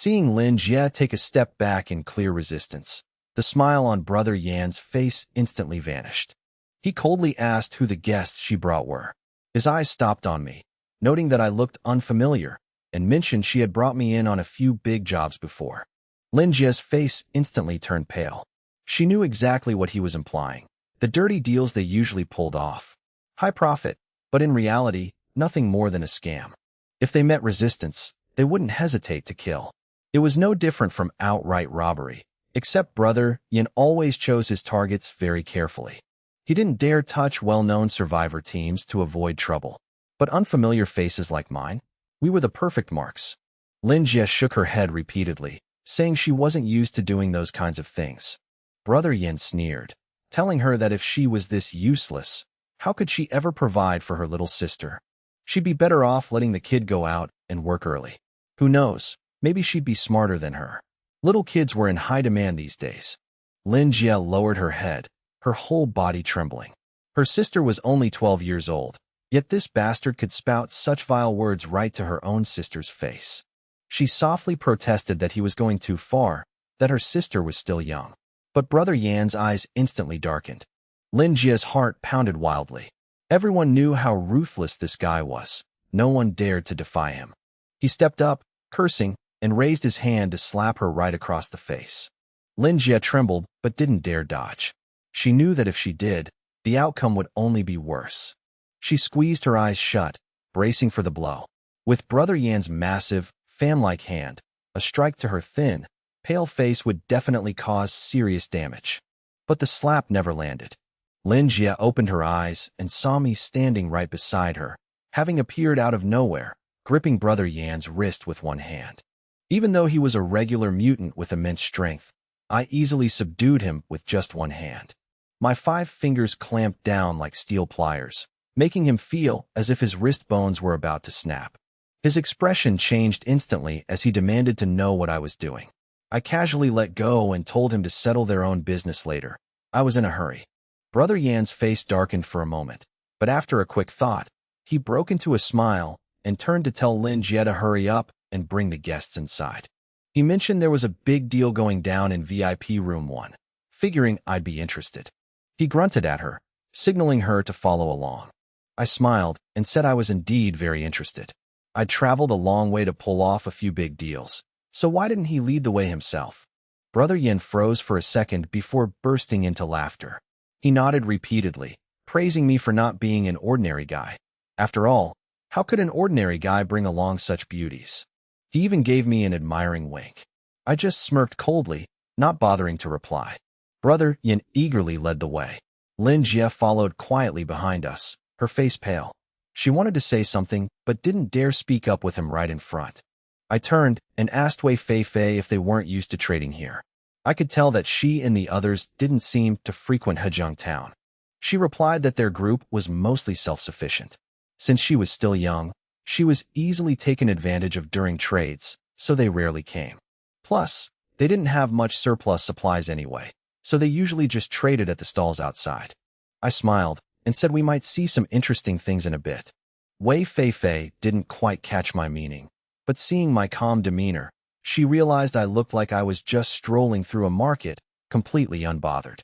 Seeing Lin Jie take a step back in clear resistance, the smile on Brother Yan's face instantly vanished. He coldly asked who the guests she brought were. His eyes stopped on me, noting that I looked unfamiliar, and mentioned she had brought me in on a few big jobs before. Lin Jie's face instantly turned pale. She knew exactly what he was implying. The dirty deals they usually pulled off. High profit, but in reality, nothing more than a scam. If they met resistance, they wouldn't hesitate to kill. It was no different from outright robbery, except Brother Yin always chose his targets very carefully. He didn't dare touch well-known survivor teams to avoid trouble. But unfamiliar faces like mine, we were the perfect marks. Lin Jie shook her head repeatedly, saying she wasn't used to doing those kinds of things. Brother Yin sneered, telling her that if she was this useless, how could she ever provide for her little sister? She'd be better off letting the kid go out and work early. Who knows, maybe she'd be smarter than her. Little kids were in high demand these days. Lin Jie lowered her head, her whole body trembling. Her sister was only 12 years old, yet this bastard could spout such vile words right to her own sister's face. She softly protested that he was going too far, that her sister was still young. But Brother Yan's eyes instantly darkened. Lin Jie's heart pounded wildly. Everyone knew how ruthless this guy was. No one dared to defy him. He stepped up, cursing, and raised his hand to slap her right across the face. Lin Jie trembled but didn't dare dodge. She knew that if she did, the outcome would only be worse. She squeezed her eyes shut, bracing for the blow. With Brother Yan's massive, fan-like hand, a strike to her thin, pale face would definitely cause serious damage. But the slap never landed. Lin Jie opened her eyes and saw me standing right beside her, having appeared out of nowhere, gripping Brother Yan's wrist with one hand. Even though he was a regular mutant with immense strength, I easily subdued him with just one hand. My 5 fingers clamped down like steel pliers, making him feel as if his wrist bones were about to snap. His expression changed instantly as he demanded to know what I was doing. I casually let go and told him to settle their own business later. I was in a hurry. Brother Yan's face darkened for a moment, but after a quick thought, he broke into a smile and turned to tell Lin Jie to hurry up and bring the guests inside. He mentioned there was a big deal going down in VIP room 1, figuring I'd be interested. He grunted at her, signaling her to follow along. I smiled and said I was indeed very interested. I'd traveled a long way to pull off a few big deals, so why didn't he lead the way himself? Brother Yin froze for a second before bursting into laughter. He nodded repeatedly, praising me for not being an ordinary guy. After all, how could an ordinary guy bring along such beauties? He even gave me an admiring wink. I just smirked coldly, not bothering to reply. Brother Yin eagerly led the way. Lin Jie followed quietly behind us, her face pale. She wanted to say something, but didn't dare speak up with him right in front. I turned and asked Wei Fei Fei if they weren't used to trading here. I could tell that she and the others didn't seem to frequent Hejong Town. She replied that their group was mostly self-sufficient. Since she was still young, she was easily taken advantage of during trades, so they rarely came. Plus, they didn't have much surplus supplies anyway, so they usually just traded at the stalls outside. I smiled and said we might see some interesting things in a bit. Wei Fei Fei didn't quite catch my meaning, but seeing my calm demeanor, she realized I looked like I was just strolling through a market, completely unbothered.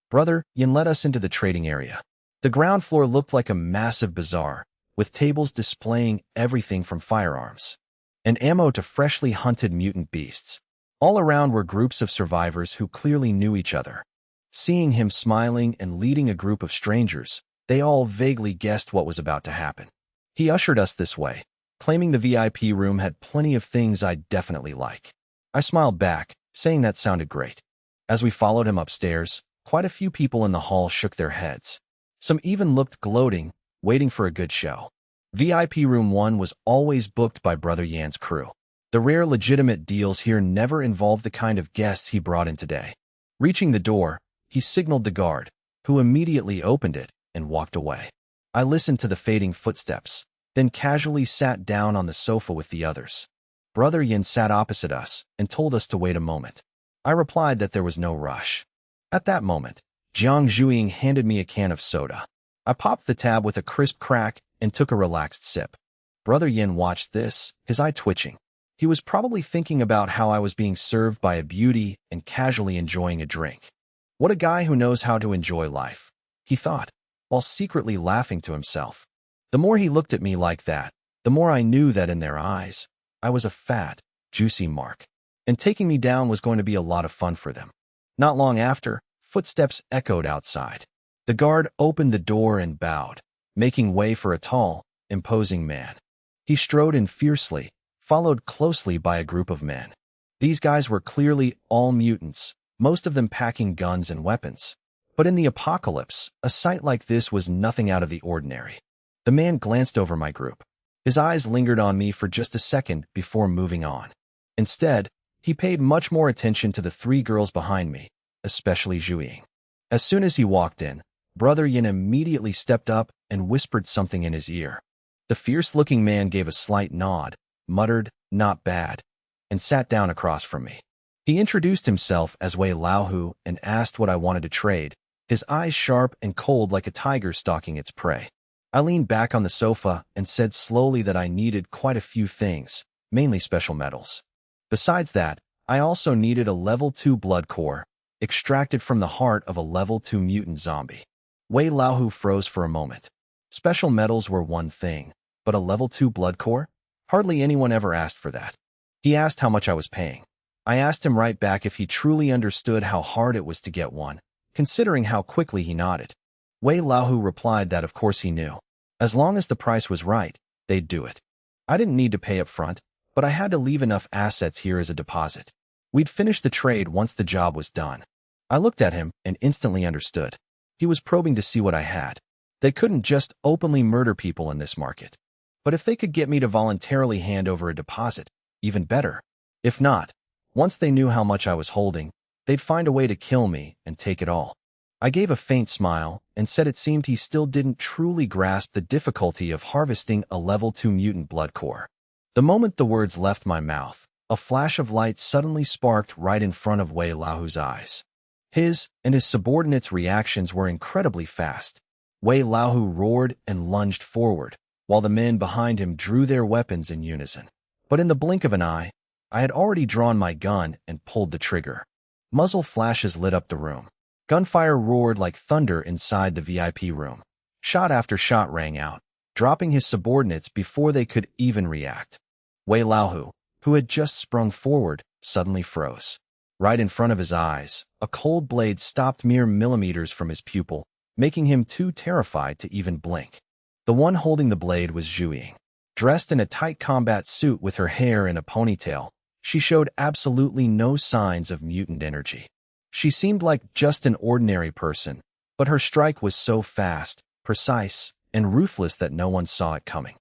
Brother Yin led us into the trading area. The ground floor looked like a massive bazaar, with tables displaying everything from firearms and ammo to freshly hunted mutant beasts. All around were groups of survivors who clearly knew each other. Seeing him smiling and leading a group of strangers, they all vaguely guessed what was about to happen. He ushered us this way, claiming the VIP room had plenty of things I'd definitely like. I smiled back, saying that sounded great. As we followed him upstairs, quite a few people in the hall shook their heads. Some even looked gloating, waiting for a good show. VIP room 1 was always booked by Brother Yan's crew. The rare legitimate deals here never involved the kind of guests he brought in today. Reaching the door, he signaled the guard, who immediately opened it and walked away. I listened to the fading footsteps, then casually sat down on the sofa with the others. Brother Yin sat opposite us and told us to wait a moment. I replied that there was no rush. At that moment, Jiang Zhuiying handed me a can of soda. I popped the tab with a crisp crack and took a relaxed sip. Brother Yin watched this, his eye twitching. He was probably thinking about how I was being served by a beauty and casually enjoying a drink. What a guy who knows how to enjoy life, he thought, while secretly laughing to himself. The more he looked at me like that, the more I knew that in their eyes, I was a fat, juicy mark, and taking me down was going to be a lot of fun for them. Not long after, footsteps echoed outside. The guard opened the door and bowed, making way for a tall, imposing man. He strode in fiercely, followed closely by a group of men. These guys were clearly all mutants, most of them packing guns and weapons. But in the apocalypse, a sight like this was nothing out of the ordinary. The man glanced over my group. His eyes lingered on me for just a second before moving on. Instead, he paid much more attention to the three girls behind me, especially Zhuiying. As soon as he walked in, Brother Yin immediately stepped up and whispered something in his ear. The fierce-looking man gave a slight nod, muttered, "Not bad," and sat down across from me. He introduced himself as Wei Laohu and asked what I wanted to trade, his eyes sharp and cold like a tiger stalking its prey. I leaned back on the sofa and said slowly that I needed quite a few things, mainly special metals. Besides that, I also needed a level 2 blood core, extracted from the heart of a level 2 mutant zombie. Wei Laohu froze for a moment. Special metals were one thing, but a level 2 blood core? Hardly anyone ever asked for that. He asked how much I was paying. I asked him right back if he truly understood how hard it was to get one, considering how quickly he nodded. Wei Laohu replied that of course he knew. As long as the price was right, they'd do it. I didn't need to pay up front, but I had to leave enough assets here as a deposit. We'd finish the trade once the job was done. I looked at him and instantly understood. He was probing to see what I had. They couldn't just openly murder people in this market. But if they could get me to voluntarily hand over a deposit, even better. If not, once they knew how much I was holding, they'd find a way to kill me and take it all. I gave a faint smile and said it seemed he still didn't truly grasp the difficulty of harvesting a level 2 mutant blood core. The moment the words left my mouth, a flash of light suddenly sparked right in front of Wei Laohu's eyes. His and his subordinates' reactions were incredibly fast. Wei Laohu roared and lunged forward, while the men behind him drew their weapons in unison. But in the blink of an eye, I had already drawn my gun and pulled the trigger. Muzzle flashes lit up the room. Gunfire roared like thunder inside the VIP room. Shot after shot rang out, dropping his subordinates before they could even react. Wei Laohu, who had just sprung forward, suddenly froze. Right in front of his eyes, a cold blade stopped mere millimeters from his pupil, making him too terrified to even blink. The one holding the blade was Zhuiying. Dressed in a tight combat suit with her hair in a ponytail, she showed absolutely no signs of mutant energy. She seemed like just an ordinary person, but her strike was so fast, precise, and ruthless that no one saw it coming.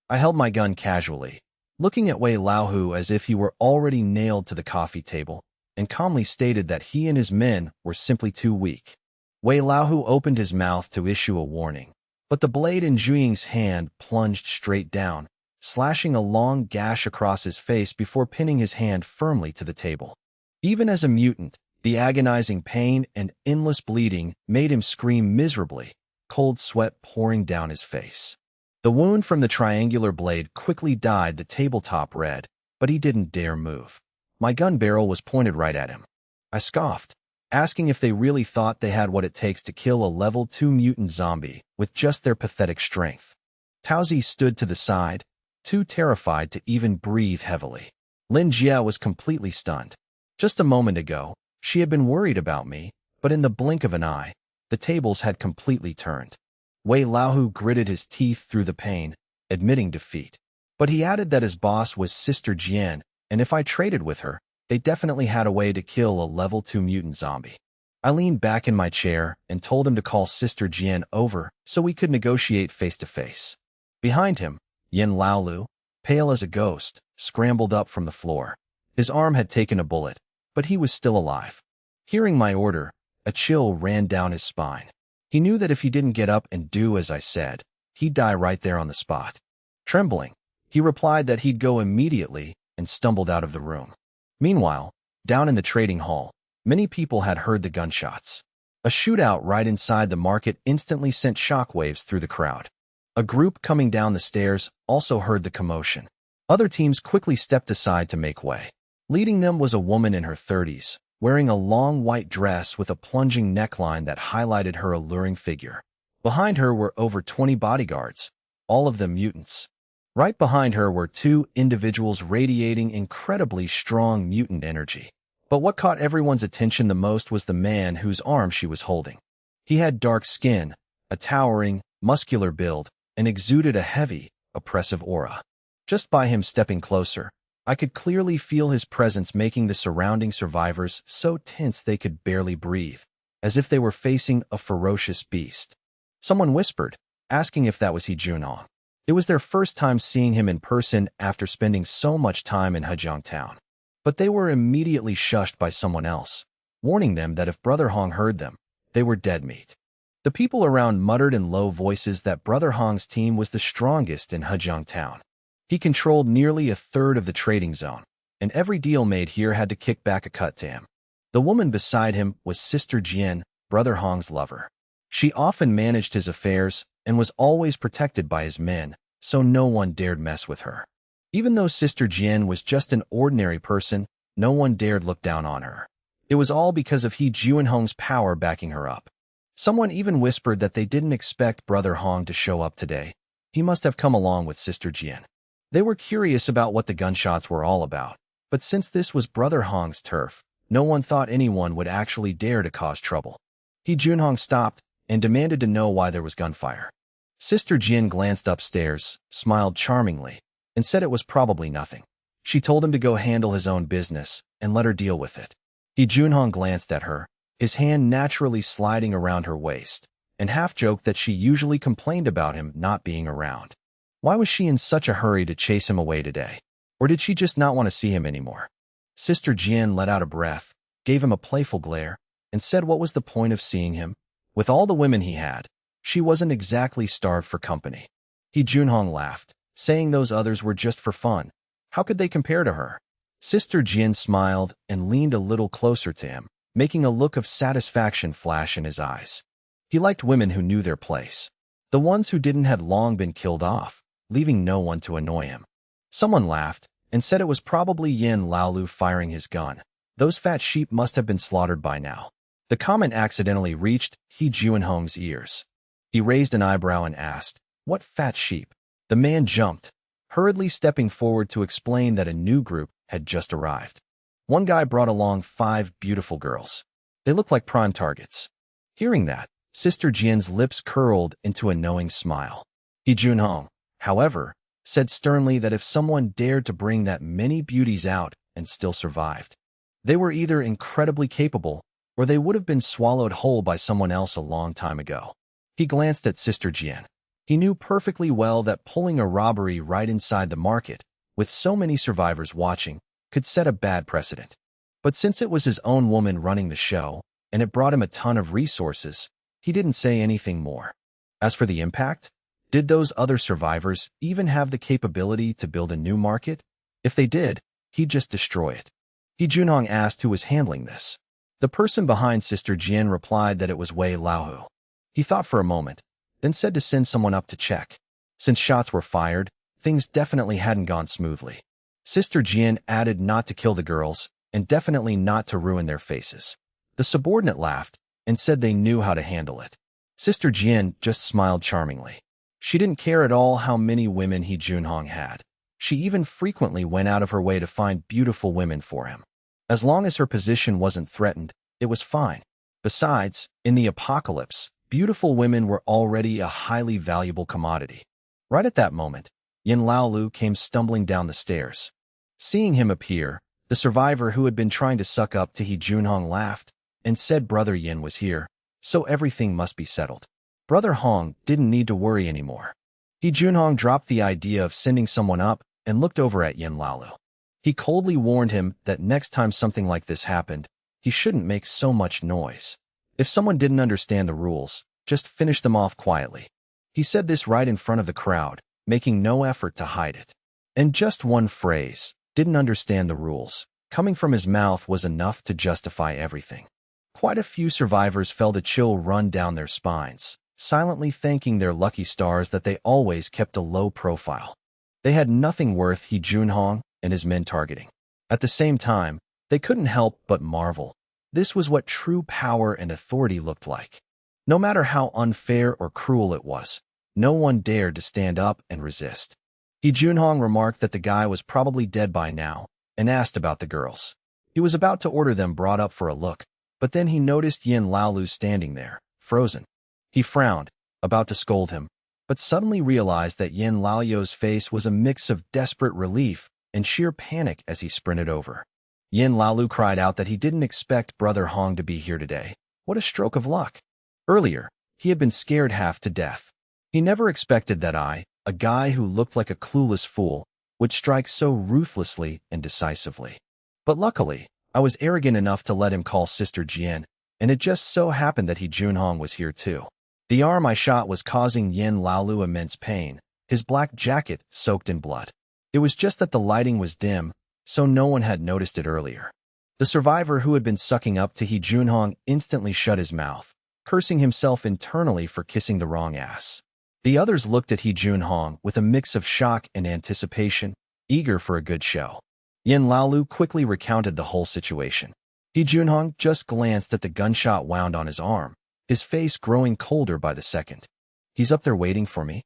I held my gun casually, looking at Wei Laohu as if he were already nailed to the coffee table, and calmly stated that he and his men were simply too weak. Wei Laohu opened his mouth to issue a warning, but the blade in Zhuiying's hand plunged straight down, slashing a long gash across his face before pinning his hand firmly to the table. Even as a mutant, the agonizing pain and endless bleeding made him scream miserably, cold sweat pouring down his face. The wound from the triangular blade quickly dyed the tabletop red, but he didn't dare move. My gun barrel was pointed right at him. I scoffed, asking if they really thought they had what it takes to kill a level 2 mutant zombie with just their pathetic strength. Taozi stood to the side, too terrified to even breathe heavily. Lin Jia was completely stunned. Just a moment ago, she had been worried about me, but in the blink of an eye, the tables had completely turned. Wei Laohu gritted his teeth through the pain, admitting defeat. But he added that his boss was Sister Jian, and if I traded with her, they definitely had a way to kill a level 2 mutant zombie. I leaned back in my chair and told him to call Sister Jian over so we could negotiate face to face. Behind him, Yin Laolu, pale as a ghost, scrambled up from the floor. His arm had taken a bullet, but he was still alive. Hearing my order, a chill ran down his spine. He knew that if he didn't get up and do as I said, he'd die right there on the spot. Trembling, he replied that he'd go immediately and stumbled out of the room. Meanwhile, down in the trading hall, many people had heard the gunshots. A shootout right inside the market instantly sent shockwaves through the crowd. A group coming down the stairs also heard the commotion. Other teams quickly stepped aside to make way. Leading them was a woman in her 30s, wearing a long white dress with a plunging neckline that highlighted her alluring figure. Behind her were over 20 bodyguards, all of them mutants. Right behind her were two individuals radiating incredibly strong mutant energy. But what caught everyone's attention the most was the man whose arm she was holding. He had dark skin, a towering, muscular build, and exuded a heavy, oppressive aura. Just by him stepping closer, I could clearly feel his presence making the surrounding survivors so tense they could barely breathe, as if they were facing a ferocious beast. Someone whispered, asking if that was He Junhong. It was their first time seeing him in person after spending so much time in Hejiang Town. But they were immediately shushed by someone else, warning them that if Brother Hong heard them, they were dead meat. The people around muttered in low voices that Brother Hong's team was the strongest in Hejiang Town. He controlled nearly a third of the trading zone, and every deal made here had to kick back a cut to him. The woman beside him was Sister Jian, Brother Hong's lover. She often managed his affairs and was always protected by his men, so no one dared mess with her. Even though Sister Jian was just an ordinary person, no one dared look down on her. It was all because of He Junhong's power backing her up. Someone even whispered that they didn't expect Brother Hong to show up today. He must have come along with Sister Jian. They were curious about what the gunshots were all about, but since this was Brother Hong's turf, no one thought anyone would actually dare to cause trouble. He Junhong stopped and demanded to know why there was gunfire. Sister Jian glanced upstairs, smiled charmingly, and said it was probably nothing. She told him to go handle his own business and let her deal with it. He Junhong glanced at her, his hand naturally sliding around her waist, and half-joked that she usually complained about him not being around. Why was she in such a hurry to chase him away today? Or did she just not want to see him anymore? Sister Jian let out a breath, gave him a playful glare, and said what was the point of seeing him? With all the women he had, she wasn't exactly starved for company. He Junhong laughed, saying those others were just for fun. How could they compare to her? Sister Jian smiled and leaned a little closer to him, making a look of satisfaction flash in his eyes. He liked women who knew their place. The ones who didn't had long been killed off, leaving no one to annoy him. Someone laughed and said it was probably Yin Laolu firing his gun. Those fat sheep must have been slaughtered by now. The comment accidentally reached He Junhong's ears. He raised an eyebrow and asked, "What fat sheep?" The man jumped, hurriedly stepping forward to explain that a new group had just arrived. One guy brought along 5 beautiful girls. They looked like prime targets. Hearing that, Sister Jian's lips curled into a knowing smile. He Junhong, however, said sternly that if someone dared to bring that many beauties out and still survived, they were either incredibly capable or they would have been swallowed whole by someone else a long time ago. He glanced at Sister Jian. He knew perfectly well that pulling a robbery right inside the market, with so many survivors watching, could set a bad precedent. But since it was his own woman running the show, and it brought him a ton of resources, he didn't say anything more. As for the impact, did those other survivors even have the capability to build a new market? If they did, he'd just destroy it. He Junhong asked who was handling this. The person behind Sister Jian replied that it was Wei Laohu. He thought for a moment, then said to send someone up to check. Since shots were fired, things definitely hadn't gone smoothly. Sister Jian added not to kill the girls, and definitely not to ruin their faces. The subordinate laughed, and said they knew how to handle it. Sister Jian just smiled charmingly. She didn't care at all how many women He Junhong had. She even frequently went out of her way to find beautiful women for him. As long as her position wasn't threatened, it was fine. Besides, in the apocalypse, beautiful women were already a highly valuable commodity. Right at that moment, Yin Laolu came stumbling down the stairs. Seeing him appear, the survivor who had been trying to suck up to He Junhong laughed and said Brother Yin was here, so everything must be settled. Brother Hong didn't need to worry anymore. He Junhong dropped the idea of sending someone up and looked over at Yin Laolu. He coldly warned him that next time something like this happened, he shouldn't make so much noise. If someone didn't understand the rules, just finish them off quietly. He said this right in front of the crowd, making no effort to hide it. And just one phrase, "didn't understand the rules," coming from his mouth was enough to justify everything. Quite a few survivors felt a chill run down their spines, silently thanking their lucky stars that they always kept a low profile. They had nothing worth He Junhong and his men targeting. At the same time, they couldn't help but marvel. This was what true power and authority looked like. No matter how unfair or cruel it was, no one dared to stand up and resist. He Junhong remarked that the guy was probably dead by now and asked about the girls. He was about to order them brought up for a look, but then he noticed Yin Laolu standing there, frozen. He frowned, about to scold him, but suddenly realized that Yin Lao's face was a mix of desperate relief and sheer panic as he sprinted over. Yin Laolu cried out that he didn't expect Brother Hong to be here today. What a stroke of luck! Earlier, he had been scared half to death. He never expected that I, a guy who looked like a clueless fool, would strike so ruthlessly and decisively. But luckily, I was arrogant enough to let him call Sister Jian, and it just so happened that He Junhong was here too. The arm I shot was causing Yin Laolu immense pain, his black jacket soaked in blood. It was just that the lighting was dim, so no one had noticed it earlier. The survivor who had been sucking up to He Junhong instantly shut his mouth, cursing himself internally for kissing the wrong ass. The others looked at He Junhong with a mix of shock and anticipation, eager for a good show. Yin Laolu quickly recounted the whole situation. He Junhong just glanced at the gunshot wound on his arm, his face growing colder by the second. "He's up there waiting for me,"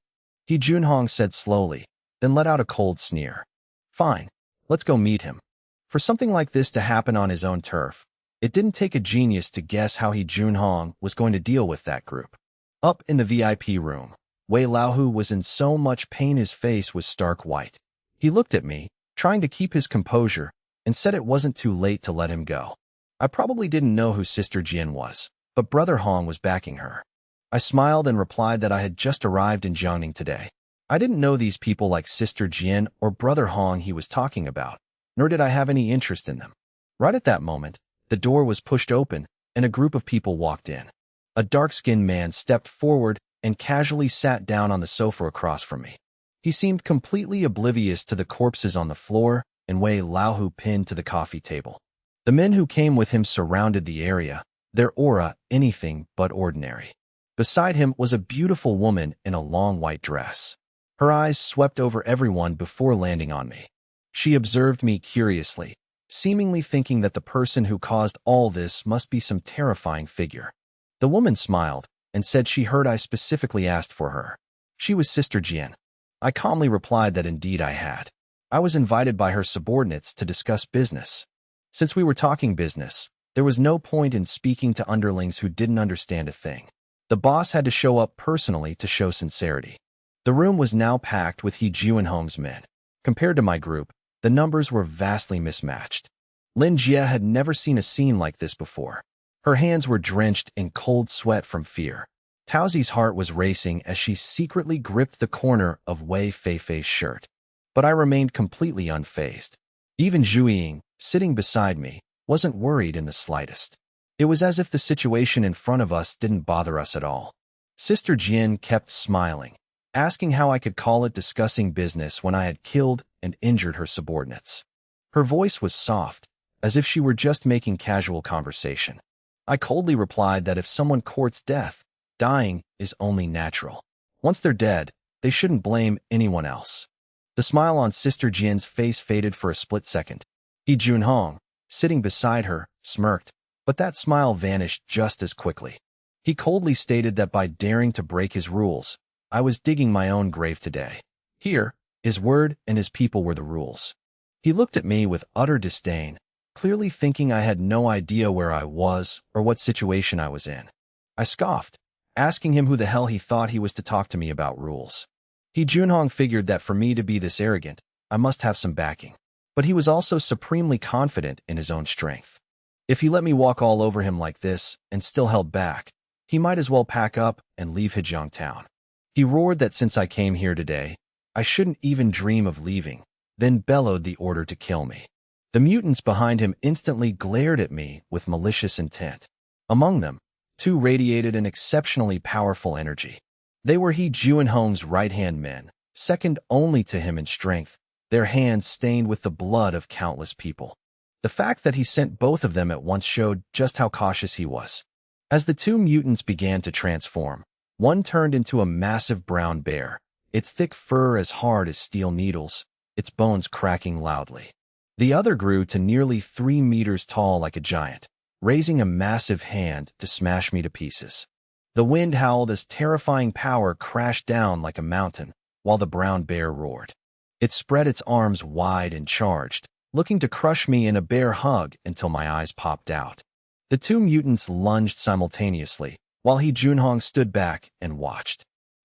He Junhong said slowly, then let out a cold sneer. "Fine, let's go meet him." For something like this to happen on his own turf, it didn't take a genius to guess how He Junhong was going to deal with that group. Up in the VIP room, Wei Laohu was in so much pain his face was stark white. He looked at me, trying to keep his composure, and said it wasn't too late to let him go. I probably didn't know who Sister Jian was, but Brother Hong was backing her. I smiled and replied that I had just arrived in Jiangning today. I didn't know these people like Sister Jian or Brother Hong he was talking about, nor did I have any interest in them. Right at that moment, the door was pushed open, and a group of people walked in. A dark-skinned man stepped forward and casually sat down on the sofa across from me. He seemed completely oblivious to the corpses on the floor and Wei Laohu pinned to the coffee table. The men who came with him surrounded the area, their aura anything but ordinary. Beside him was a beautiful woman in a long white dress. Her eyes swept over everyone before landing on me. She observed me curiously, seemingly thinking that the person who caused all this must be some terrifying figure. The woman smiled and said she heard I specifically asked for her. She was Sister Jian. I calmly replied that indeed I had. I was invited by her subordinates to discuss business. Since we were talking business, there was no point in speaking to underlings who didn't understand a thing. The boss had to show up personally to show sincerity. The room was now packed with He Junhong's men. Compared to my group, the numbers were vastly mismatched. Lin Jie had never seen a scene like this before. Her hands were drenched in cold sweat from fear. Taozi's heart was racing as she secretly gripped the corner of Wei Feifei's shirt. But I remained completely unfazed. Even Zhu Ying, sitting beside me, wasn't worried in the slightest. It was as if the situation in front of us didn't bother us at all. Sister Jian kept smiling, asking how I could call it discussing business when I had killed and injured her subordinates. Her voice was soft, as if she were just making casual conversation. I coldly replied that if someone courts death, dying is only natural. Once they're dead, they shouldn't blame anyone else. The smile on Sister Jian's face faded for a split second. He Junhong, sitting beside her, smirked, but that smile vanished just as quickly. He coldly stated that by daring to break his rules, I was digging my own grave today. Here, his word and his people were the rules. He looked at me with utter disdain, clearly thinking I had no idea where I was or what situation I was in. I scoffed, asking him who the hell he thought he was to talk to me about rules. He Junhong figured that for me to be this arrogant, I must have some backing. But he was also supremely confident in his own strength. If he let me walk all over him like this and still held back, he might as well pack up and leave Hejiang town. He roared that since I came here today, I shouldn't even dream of leaving, then bellowed the order to kill me. The mutants behind him instantly glared at me with malicious intent. Among them, two radiated an exceptionally powerful energy. They were He Junhong's right-hand men, second only to him in strength, their hands stained with the blood of countless people. The fact that he sent both of them at once showed just how cautious he was. As the two mutants began to transform, one turned into a massive brown bear, its thick fur as hard as steel needles, its bones cracking loudly. The other grew to nearly 3 meters tall like a giant, raising a massive hand to smash me to pieces. The wind howled as terrifying power crashed down like a mountain, while the brown bear roared. It spread its arms wide and charged, looking to crush me in a bear hug until my eyes popped out. The two mutants lunged simultaneously, while He Junhong stood back and watched.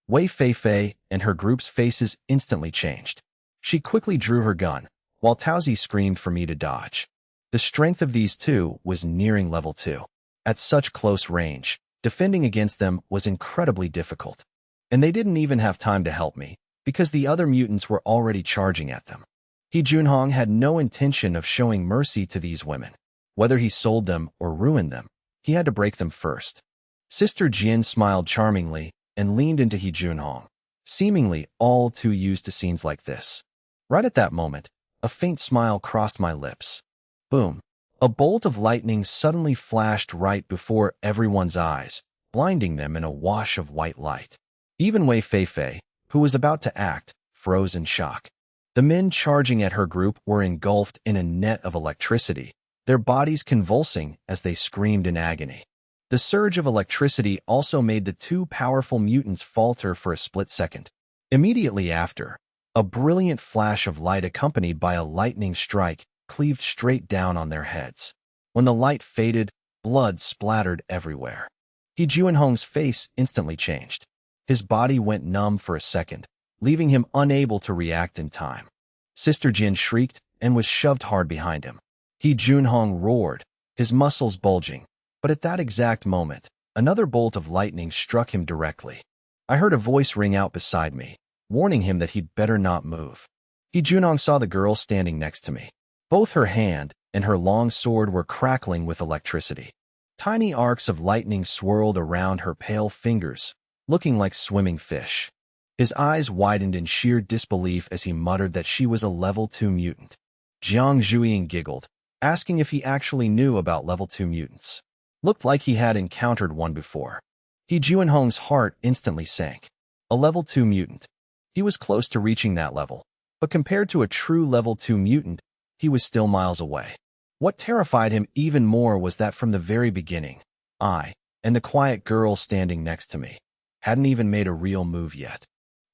Wei Feifei and her group's faces instantly changed. She quickly drew her gun, while Taozi screamed for me to dodge. The strength of these two was nearing level 2. At such close range, defending against them was incredibly difficult. And they didn't even have time to help me, because the other mutants were already charging at them. He Junhong had no intention of showing mercy to these women. Whether he sold them or ruined them, he had to break them first. Sister Jian smiled charmingly and leaned into He Junhong, seemingly all too used to scenes like this. Right at that moment, a faint smile crossed my lips. Boom! A bolt of lightning suddenly flashed right before everyone's eyes, blinding them in a wash of white light. Even Wei Feifei, who was about to act, froze in shock. The men charging at her group were engulfed in a net of electricity, their bodies convulsing as they screamed in agony. The surge of electricity also made the two powerful mutants falter for a split second. Immediately after, a brilliant flash of light accompanied by a lightning strike cleaved straight down on their heads. When the light faded, blood splattered everywhere. He Junhong's face instantly changed. His body went numb for a second, leaving him unable to react in time. Sister Jin shrieked and was shoved hard behind him. He Junhong roared, his muscles bulging, but at that exact moment, another bolt of lightning struck him directly. I heard a voice ring out beside me, warning him that he'd better not move. He Junhong saw the girl standing next to me. Both her hand and her long sword were crackling with electricity. Tiny arcs of lightning swirled around her pale fingers, looking like swimming fish. His eyes widened in sheer disbelief as he muttered that she was a level 2 mutant. Jiang Zhuiying giggled, asking if he actually knew about level 2 mutants. Looked like he had encountered one before. He Junhong's heart instantly sank. A level 2 mutant. He was close to reaching that level, but compared to a true level 2 mutant, he was still miles away. What terrified him even more was that from the very beginning, I, and the quiet girl standing next to me, hadn't even made a real move yet.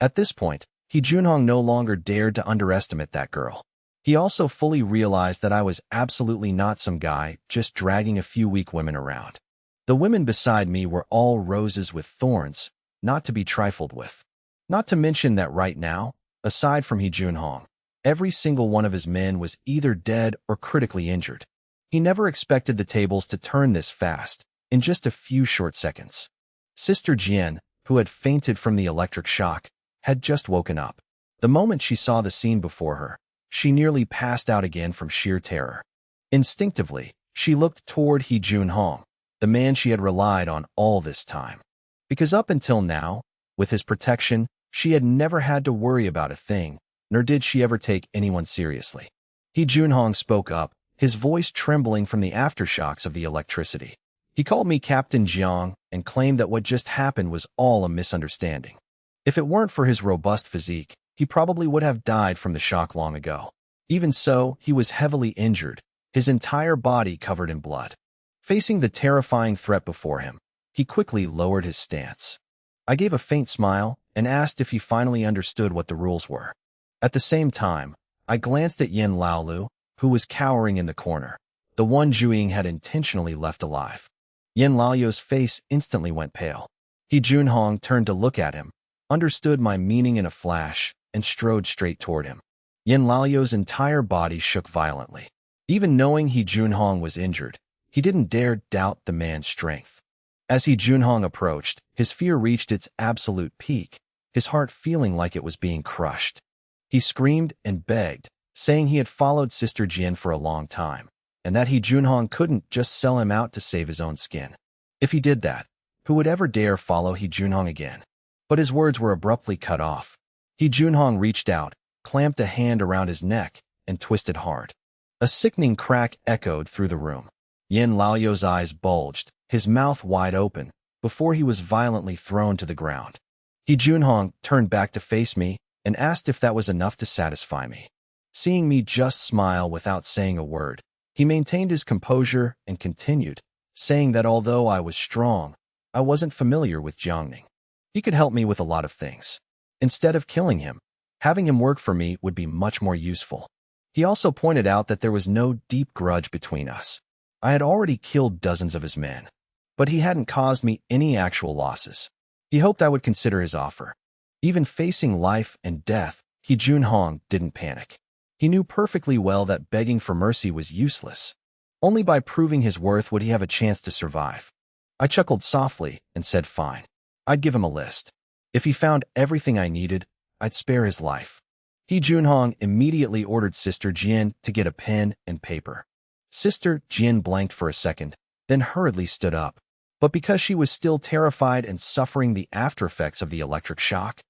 At this point, He Junhong no longer dared to underestimate that girl. He also fully realized that I was absolutely not some guy just dragging a few weak women around. The women beside me were all roses with thorns, not to be trifled with. Not to mention that right now, aside from He Junhong, every single one of his men was either dead or critically injured. He never expected the tables to turn this fast, in just a few short seconds. Sister Jian, who had fainted from the electric shock, had just woken up. The moment she saw the scene before her, she nearly passed out again from sheer terror. Instinctively, she looked toward He Junhong, the man she had relied on all this time. Because up until now, with his protection, she had never had to worry about a thing, nor did she ever take anyone seriously. He Junhong spoke up, his voice trembling from the aftershocks of the electricity. He called me Captain Jiang and claimed that what just happened was all a misunderstanding. If it weren't for his robust physique, he probably would have died from the shock long ago. Even so, he was heavily injured, his entire body covered in blood. Facing the terrifying threat before him, he quickly lowered his stance. I gave a faint smile and asked if he finally understood what the rules were. At the same time, I glanced at Yin Laolu, who was cowering in the corner, the one Zhuiying had intentionally left alive. Yin Laolu's face instantly went pale. He Junhong turned to look at him, understood my meaning in a flash, and strode straight toward him. Yin Laolu's entire body shook violently. Even knowing He Junhong was injured, he didn't dare doubt the man's strength. As He Junhong approached, his fear reached its absolute peak, his heart feeling like it was being crushed. He screamed and begged, saying he had followed Sister Jian for a long time, and that He Junhong couldn't just sell him out to save his own skin. If he did that, who would ever dare follow He Junhong again? But his words were abruptly cut off. He Junhong reached out, clamped a hand around his neck, and twisted hard. A sickening crack echoed through the room. Yin Laolu's eyes bulged, his mouth wide open, before he was violently thrown to the ground. He Junhong turned back to face me and asked if that was enough to satisfy me. Seeing me just smile without saying a word, he maintained his composure and continued, saying that although I was strong, I wasn't familiar with Jiangning. He could help me with a lot of things. Instead of killing him, having him work for me would be much more useful. He also pointed out that there was no deep grudge between us. I had already killed dozens of his men, but he hadn't caused me any actual losses. He hoped I would consider his offer. Even facing life and death, He Junhong didn't panic. He knew perfectly well that begging for mercy was useless. Only by proving his worth would he have a chance to survive. I chuckled softly and said fine. I'd give him a list. If he found everything I needed, I'd spare his life. He Junhong immediately ordered Sister Jian to get a pen and paper. Sister Jian blanked for a second, then hurriedly stood up. But because she was still terrified and suffering the aftereffects of the electric shock,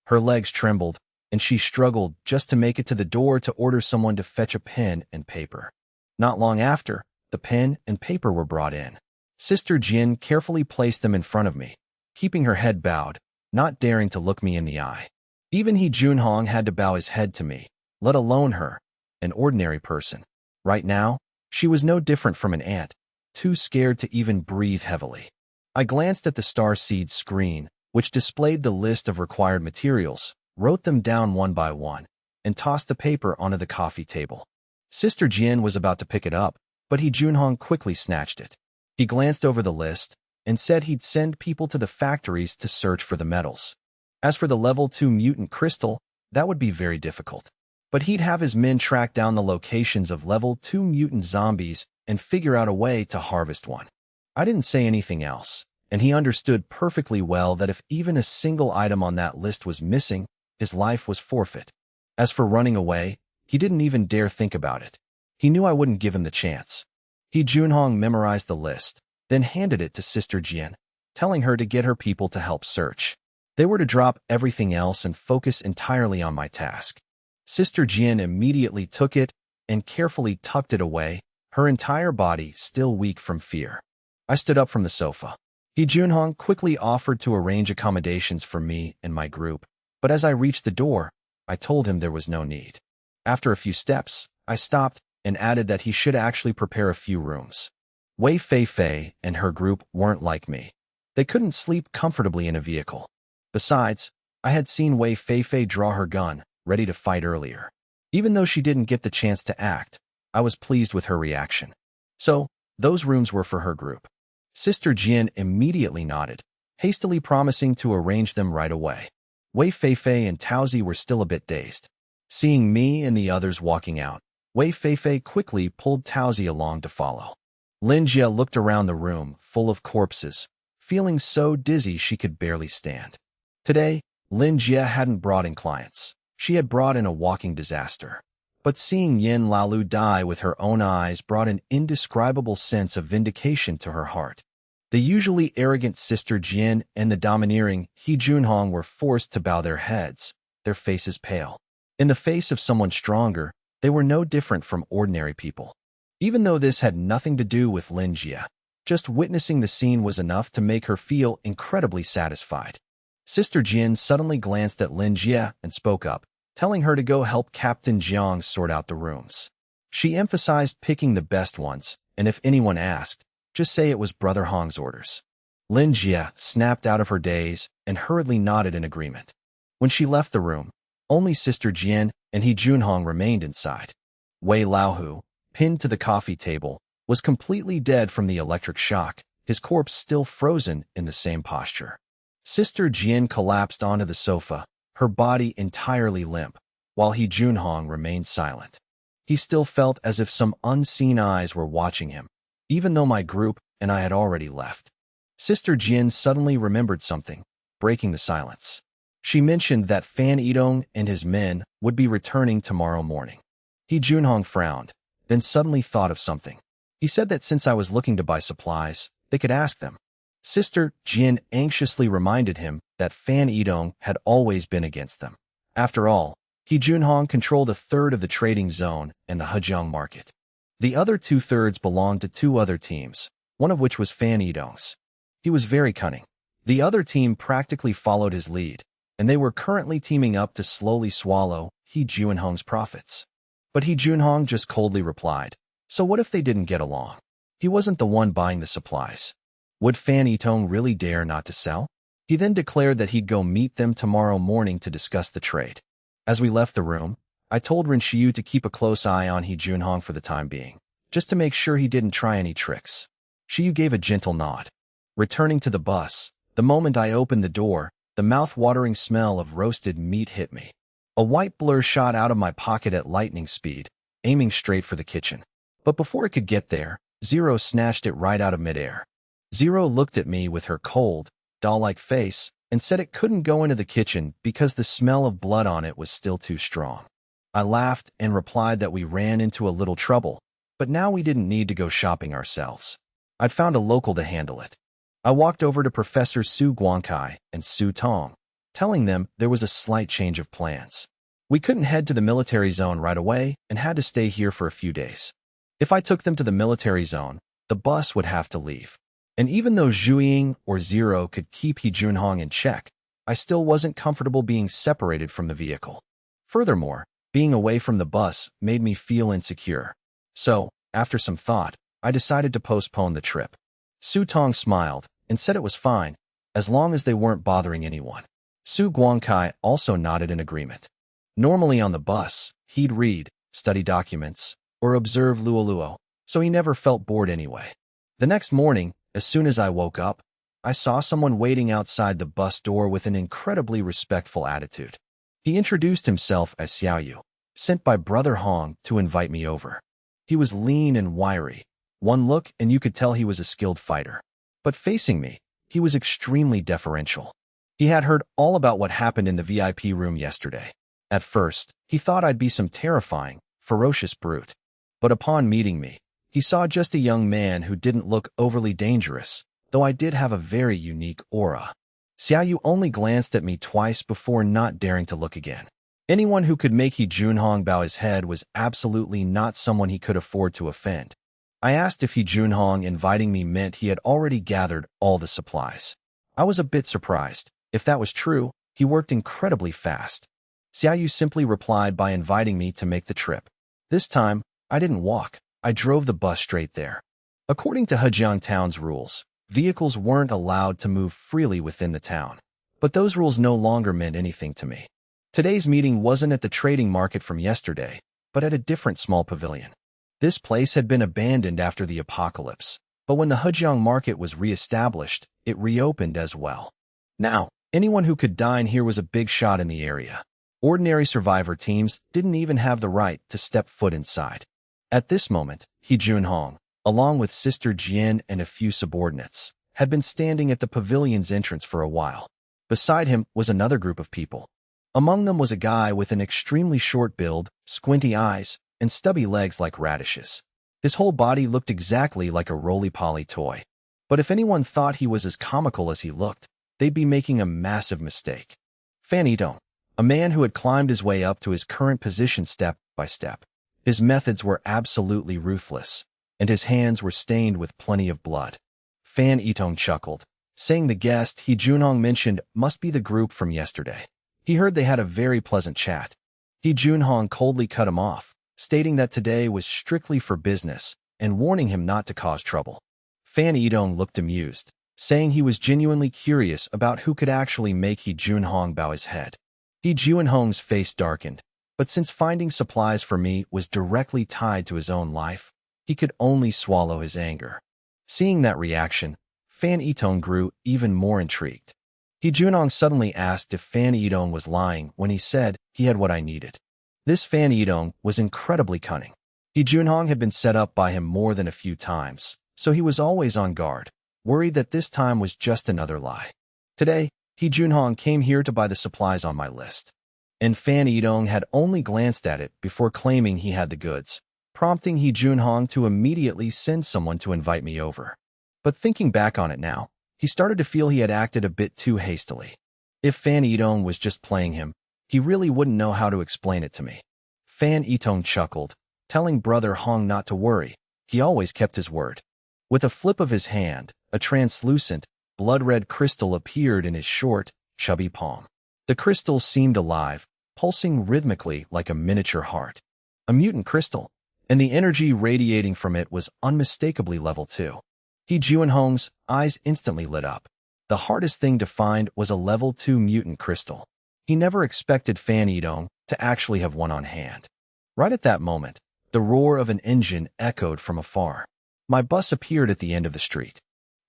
her legs trembled, and she struggled just to make it to the door to order someone to fetch a pen and paper. Not long after, the pen and paper were brought in. Sister Jian carefully placed them in front of me, keeping her head bowed, not daring to look me in the eye. Even He Junhong had to bow his head to me, let alone her, an ordinary person. Right now, she was no different from an ant, too scared to even breathe heavily. I glanced at the starseed screen, which displayed the list of required materials, wrote them down one by one, and tossed the paper onto the coffee table. Sister Jian was about to pick it up, but He Junhong quickly snatched it. He glanced over the list and said he'd send people to the factories to search for the metals. As for the level 2 mutant crystal, that would be very difficult. But he'd have his men track down the locations of level 2 mutant zombies and figure out a way to harvest one. I didn't say anything else, and he understood perfectly well that if even a single item on that list was missing, his life was forfeit. As for running away, he didn't even dare think about it. He knew I wouldn't give him the chance. He Junhong memorized the list, then handed it to Sister Jian, telling her to get her people to help search. They were to drop everything else and focus entirely on my task. Sister Jian immediately took it and carefully tucked it away, her entire body still weak from fear. I stood up from the sofa. He Junhong quickly offered to arrange accommodations for me and my group, but as I reached the door, I told him there was no need. After a few steps, I stopped and added that he should actually prepare a few rooms. Wei Fei and her group weren't like me. They couldn't sleep comfortably in a vehicle. Besides, I had seen Wei Fei draw her gun, ready to fight earlier. Even though she didn't get the chance to act, I was pleased with her reaction. So, those rooms were for her group. Sister Jian immediately nodded, hastily promising to arrange them right away. Wei Fei and Taozi were still a bit dazed. Seeing me and the others walking out, Wei Fei quickly pulled Taozi along to follow. Lin Jia looked around the room, full of corpses, feeling so dizzy she could barely stand. Today, Lin Jia hadn't brought in clients. She had brought in a walking disaster. But seeing Yin Laolu die with her own eyes brought an indescribable sense of vindication to her heart. The usually arrogant Sister Jian and the domineering He Junhong were forced to bow their heads, their faces pale. In the face of someone stronger, they were no different from ordinary people. Even though this had nothing to do with Lin Jia, just witnessing the scene was enough to make her feel incredibly satisfied. Sister Jian suddenly glanced at Lin Jia and spoke up, telling her to go help Captain Jiang sort out the rooms. She emphasized picking the best ones, and if anyone asked, just say it was Brother Hong's orders. Lin Jia snapped out of her daze and hurriedly nodded in agreement. When she left the room, only Sister Jian and He Junhong remained inside. Wei Laohu, pinned to the coffee table, was completely dead from the electric shock, his corpse still frozen in the same posture. Sister Jian collapsed onto the sofa, her body entirely limp, while He Junhong remained silent. He still felt as if some unseen eyes were watching him, even though my group and I had already left. Sister Jian suddenly remembered something, breaking the silence. She mentioned that Fan Yidong and his men would be returning tomorrow morning. He Junhong frowned, then suddenly thought of something. He said that since I was looking to buy supplies, they could ask them. Sister Jian anxiously reminded him that Fan Yidong had always been against them. After all, He Junhong controlled a third of the trading zone and the Hejiang market. The other 2/3 belonged to 2 other teams, one of which was Fan Yidong's. He was very cunning. The other team practically followed his lead, and they were currently teaming up to slowly swallow He Junhong's profits. But He Junhong just coldly replied, so what if they didn't get along? He wasn't the one buying the supplies. Would Fan Yitong really dare not to sell? He then declared that he'd go meet them tomorrow morning to discuss the trade. As we left the room, I told Rin Xiu to keep a close eye on He Junhong for the time being, just to make sure he didn't try any tricks. Xiu gave a gentle nod. Returning to the bus, the moment I opened the door, the mouth-watering smell of roasted meat hit me. A white blur shot out of my pocket at lightning speed, aiming straight for the kitchen. But before it could get there, Zero snatched it right out of midair. Zero looked at me with her cold, doll-like face and said it couldn't go into the kitchen because the smell of blood on it was still too strong. I laughed and replied that we ran into a little trouble, but now we didn't need to go shopping ourselves. I'd found a local to handle it. I walked over to Professor Su Guangkai and Su Tong, telling them there was a slight change of plans. We couldn't head to the military zone right away and had to stay here for a few days. If I took them to the military zone, the bus would have to leave. And even though Zhuiying or Zero could keep He Junhong in check, I still wasn't comfortable being separated from the vehicle. Furthermore, being away from the bus made me feel insecure. So, after some thought, I decided to postpone the trip. Su Tong smiled and said it was fine, as long as they weren't bothering anyone. Su Guangkai also nodded in agreement. Normally on the bus, he'd read, study documents, or observe Luoluo, so he never felt bored anyway. The next morning, as soon as I woke up, I saw someone waiting outside the bus door with an incredibly respectful attitude. He introduced himself as Xiaoyu, sent by Brother Hong to invite me over. He was lean and wiry. One look and you could tell he was a skilled fighter. But facing me, he was extremely deferential. He had heard all about what happened in the VIP room yesterday. At first, he thought I'd be some terrifying, ferocious brute. But upon meeting me, he saw just a young man who didn't look overly dangerous, though I did have a very unique aura. Xiaoyu only glanced at me twice before not daring to look again. Anyone who could make He Junhong bow his head was absolutely not someone he could afford to offend. I asked if He Junhong inviting me meant he had already gathered all the supplies. I was a bit surprised. If that was true, he worked incredibly fast. Xiaoyu simply replied by inviting me to make the trip. This time, I didn't walk. I drove the bus straight there. According to Hejiang Town's rules, vehicles weren't allowed to move freely within the town. But those rules no longer meant anything to me. Today's meeting wasn't at the trading market from yesterday, but at a different small pavilion. This place had been abandoned after the apocalypse, but when the Hejiang market was re-established, it reopened as well. Now, anyone who could dine here was a big shot in the area. Ordinary survivor teams didn't even have the right to step foot inside. At this moment, He Junhong, along with Sister Jian and a few subordinates, had been standing at the pavilion's entrance for a while. Beside him was another group of people. Among them was a guy with an extremely short build, squinty eyes, and stubby legs like radishes. His whole body looked exactly like a roly-poly toy. But if anyone thought he was as comical as he looked, they'd be making a massive mistake. Fan Yitong, a man who had climbed his way up to his current position step by step. His methods were absolutely ruthless, and his hands were stained with plenty of blood. Fan Yitong chuckled, saying the guest He Junhong mentioned must be the group from yesterday. He heard they had a very pleasant chat. He Junhong coldly cut him off, stating that today was strictly for business and warning him not to cause trouble. Fan Yitong looked amused, saying he was genuinely curious about who could actually make He Junhong bow his head. He Junhong's face darkened, but since finding supplies for me was directly tied to his own life, he could only swallow his anger. Seeing that reaction, Fan Yitong grew even more intrigued. He Junhong suddenly asked if Fan Yitong was lying when he said he had what I needed. This Fan Yitong was incredibly cunning. He Junhong had been set up by him more than a few times, so he was always on guard, worried that this time was just another lie. Today, He Junhong came here to buy the supplies on my list, and Fan Yitong had only glanced at it before claiming he had the goods, prompting He Junhong to immediately send someone to invite me over. But thinking back on it now, he started to feel he had acted a bit too hastily. If Fan Yitong was just playing him, he really wouldn't know how to explain it to me. Fan Yitong chuckled, telling Brother Hong not to worry. He always kept his word. With a flip of his hand, a translucent, blood-red crystal appeared in his short, chubby palm. The crystal seemed alive, pulsing rhythmically like a miniature heart. A mutant crystal, and the energy radiating from it was unmistakably level 2. He Junhong's eyes instantly lit up. The hardest thing to find was a level 2 mutant crystal. He never expected Fan Yidong to actually have one on hand. Right at that moment, the roar of an engine echoed from afar. My bus appeared at the end of the street.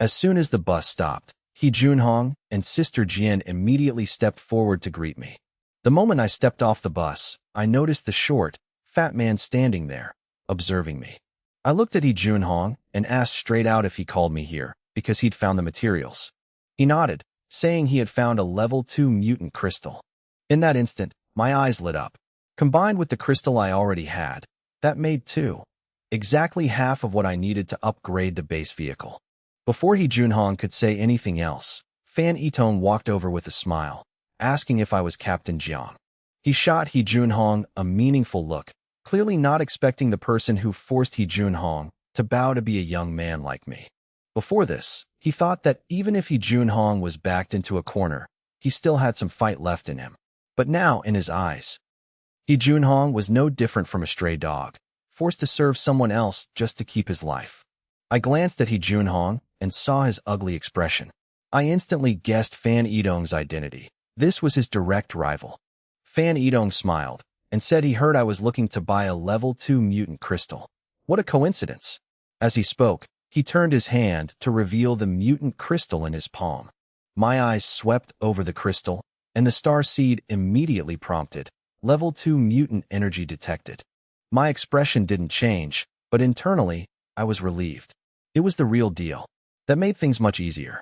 As soon as the bus stopped, He Junhong and Sister Jian immediately stepped forward to greet me. The moment I stepped off the bus, I noticed the short, fat man standing there, observing me. I looked at He Junhong and asked straight out if he called me here because he'd found the materials. He nodded, saying he had found a level 2 mutant crystal. In that instant, my eyes lit up. Combined with the crystal I already had, that made 2. Exactly half of what I needed to upgrade the base vehicle. Before He Junhong could say anything else, Fan Yitong walked over with a smile, asking if I was Captain Jiang. He shot He Junhong a meaningful look, clearly not expecting the person who forced He Junhong to bow to be a young man like me. Before this, he thought that even if He Junhong was backed into a corner, he still had some fight left in him. But now, in his eyes, He Junhong was no different from a stray dog, forced to serve someone else just to keep his life. I glanced at He Junhong and saw his ugly expression. I instantly guessed Fan Yidong's identity. This was his direct rival. Fan Yidong smiled and said he heard I was looking to buy a level 2 mutant crystal. What a coincidence. As he spoke, he turned his hand to reveal the mutant crystal in his palm. My eyes swept over the crystal, and the star seed immediately prompted, level 2 mutant energy detected. My expression didn't change, but internally, I was relieved. It was the real deal. That made things much easier.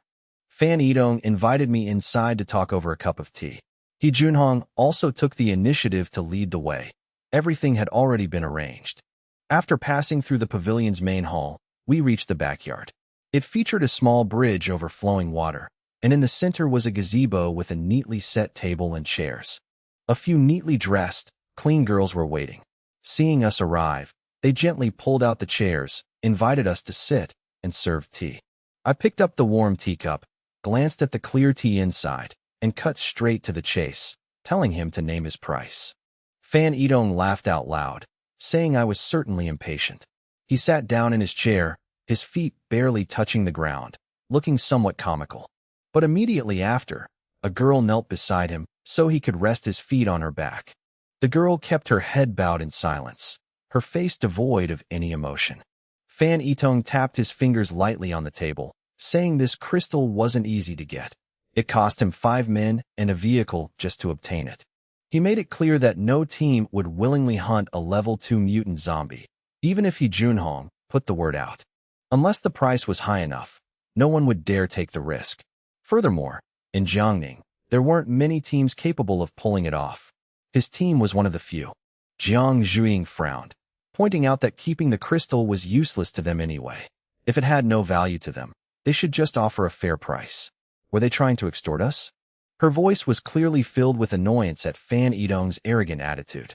Fan Yidong invited me inside to talk over a cup of tea. He Junhong also took the initiative to lead the way. Everything had already been arranged. After passing through the pavilion's main hall, we reached the backyard. It featured a small bridge over flowing water, and in the center was a gazebo with a neatly set table and chairs. A few neatly dressed, clean girls were waiting. Seeing us arrive, they gently pulled out the chairs, invited us to sit, and served tea. I picked up the warm teacup, glanced at the clear tea inside, and cut straight to the chase, telling him to name his price. Fan Yidong laughed out loud, saying I was certainly impatient. He sat down in his chair, his feet barely touching the ground, looking somewhat comical. But immediately after, a girl knelt beside him so he could rest his feet on her back. The girl kept her head bowed in silence, her face devoid of any emotion. Fan Yitong tapped his fingers lightly on the table, saying this crystal wasn't easy to get. It cost him 5 men and a vehicle just to obtain it. He made it clear that no team would willingly hunt a level 2 mutant zombie, even if He Junhong put the word out. Unless the price was high enough, no one would dare take the risk. Furthermore, in Jiangning, there weren't many teams capable of pulling it off. His team was one of the few. Jiang Zhuiying frowned, pointing out that keeping the crystal was useless to them anyway. If it had no value to them, they should just offer a fair price. Were they trying to extort us? Her voice was clearly filled with annoyance at Fan Yidong's arrogant attitude.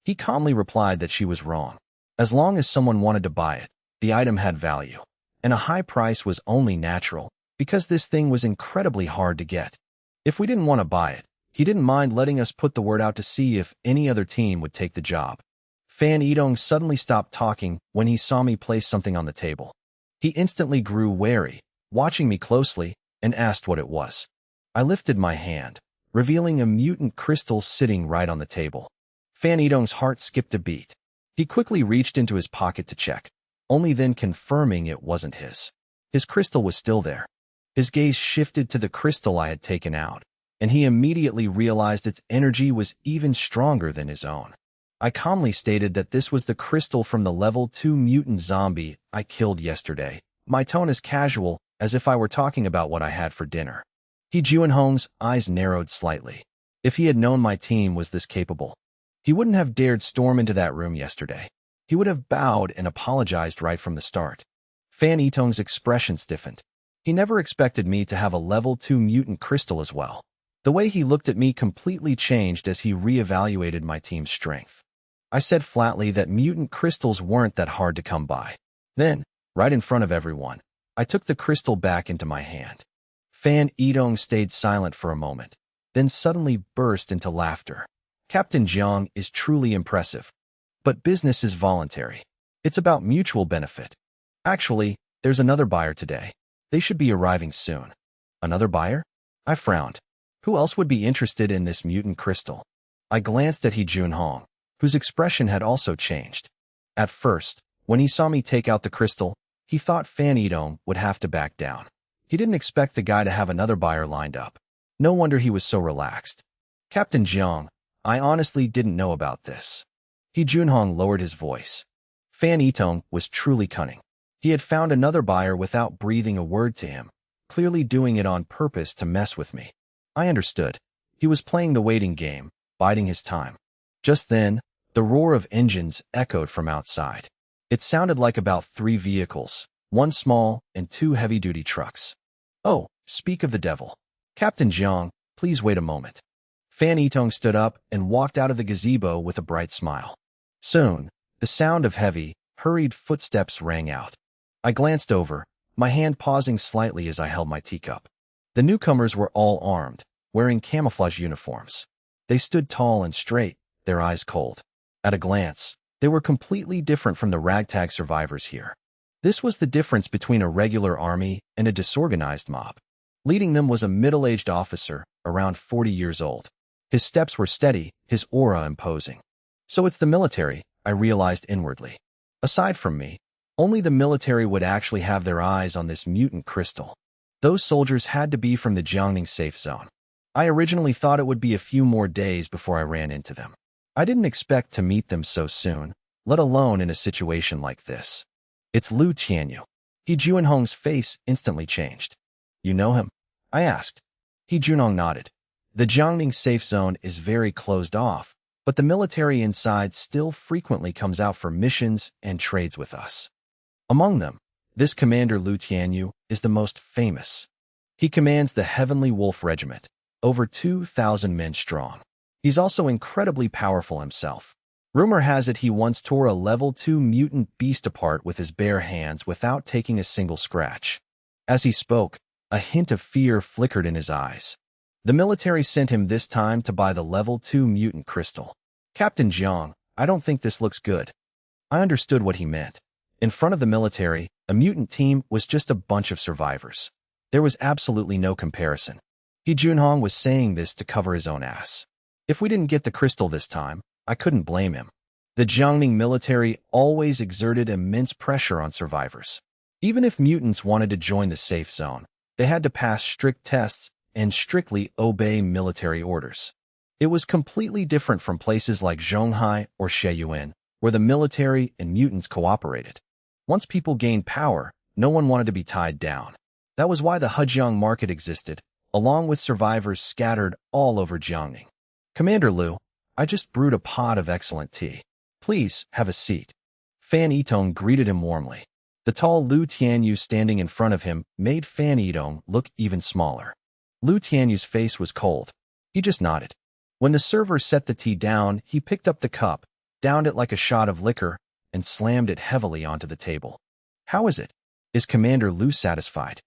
He calmly replied that she was wrong. As long as someone wanted to buy it, the item had value, and a high price was only natural, because this thing was incredibly hard to get. If we didn't want to buy it, he didn't mind letting us put the word out to see if any other team would take the job. Fan Yidong suddenly stopped talking when he saw me place something on the table. He instantly grew wary, watching me closely, and asked what it was. I lifted my hand, revealing a mutant crystal sitting right on the table. Fan Yidong's heart skipped a beat. He quickly reached into his pocket to check, only then confirming it wasn't his. His crystal was still there. His gaze shifted to the crystal I had taken out, and he immediately realized its energy was even stronger than his own. I calmly stated that this was the crystal from the level 2 mutant zombie I killed yesterday, my tone as casual as if I were talking about what I had for dinner. He Junhong's eyes narrowed slightly. If he had known my team was this capable, he wouldn't have dared storm into that room yesterday. He would have bowed and apologized right from the start. Fan Yitong's expression stiffened. He never expected me to have a level 2 mutant crystal as well. The way he looked at me completely changed as he reevaluated my team's strength. I said flatly that mutant crystals weren't that hard to come by. Then, right in front of everyone, I took the crystal back into my hand. Fan Yidong stayed silent for a moment. then suddenly burst into laughter. Captain Jiang is truly impressive. But business is voluntary. It's about mutual benefit. Actually, there's another buyer today. They should be arriving soon. Another buyer? I frowned. Who else would be interested in this mutant crystal? I glanced at He Junhong, whose expression had also changed. At first, when he saw me take out the crystal, he thought Fan Yidong would have to back down. He didn't expect the guy to have another buyer lined up. No wonder he was so relaxed. Captain Jiang, I honestly didn't know about this. He Junhong lowered his voice. Fan Yitong was truly cunning. He had found another buyer without breathing a word to him, clearly doing it on purpose to mess with me. I understood. He was playing the waiting game, biding his time. Just then, the roar of engines echoed from outside. It sounded like about 3 vehicles, 1 small and 2 heavy-duty trucks. Oh, speak of the devil. Captain Jiang, please wait a moment. Fan Yitong stood up and walked out of the gazebo with a bright smile. Soon, the sound of heavy, hurried footsteps rang out. I glanced over, my hand pausing slightly as I held my teacup. The newcomers were all armed, wearing camouflage uniforms. They stood tall and straight, their eyes cold. At a glance, they were completely different from the ragtag survivors here. This was the difference between a regular army and a disorganized mob. Leading them was a middle-aged officer, around 40 years old. His steps were steady, his aura imposing. So it's the military, I realized inwardly. Aside from me, only the military would actually have their eyes on this mutant crystal. Those soldiers had to be from the Jiangning safe zone. I originally thought it would be a few more days before I ran into them. I didn't expect to meet them so soon, let alone in a situation like this. It's Lu Tianyu. He Junhong's face instantly changed. You know him? I asked. He Junhong nodded. The Jiangning safe zone is very closed off, but the military inside still frequently comes out for missions and trades with us. Among them, this Commander Lu Tianyu is the most famous. He commands the Heavenly Wolf Regiment, over 2,000 men strong. He's also incredibly powerful himself. Rumor has it he once tore a level 2 mutant beast apart with his bare hands without taking a single scratch. As he spoke, a hint of fear flickered in his eyes. The military sent him this time to buy the level 2 mutant crystal. Captain Jiang, I don't think this looks good. I understood what he meant. In front of the military, a mutant team was just a bunch of survivors. There was absolutely no comparison. He Junhong was saying this to cover his own ass. If we didn't get the crystal this time, I couldn't blame him. The Jiangning military always exerted immense pressure on survivors. Even if mutants wanted to join the safe zone, they had to pass strict tests and strictly obey military orders. It was completely different from places like Zhonghai or Shenyuan, where the military and mutants cooperated. Once people gained power, no one wanted to be tied down. That was why the Hejiang market existed, along with survivors scattered all over Jiangning. Commander Lu, I just brewed a pot of excellent tea. Please, have a seat. Fan Yitong greeted him warmly. The tall Lu Tianyu standing in front of him made Fan Yitong look even smaller. Lu Tianyu's face was cold. He just nodded. When the server set the tea down, he picked up the cup, downed it like a shot of liquor, and slammed it heavily onto the table. How is it? Is Commander Lu satisfied?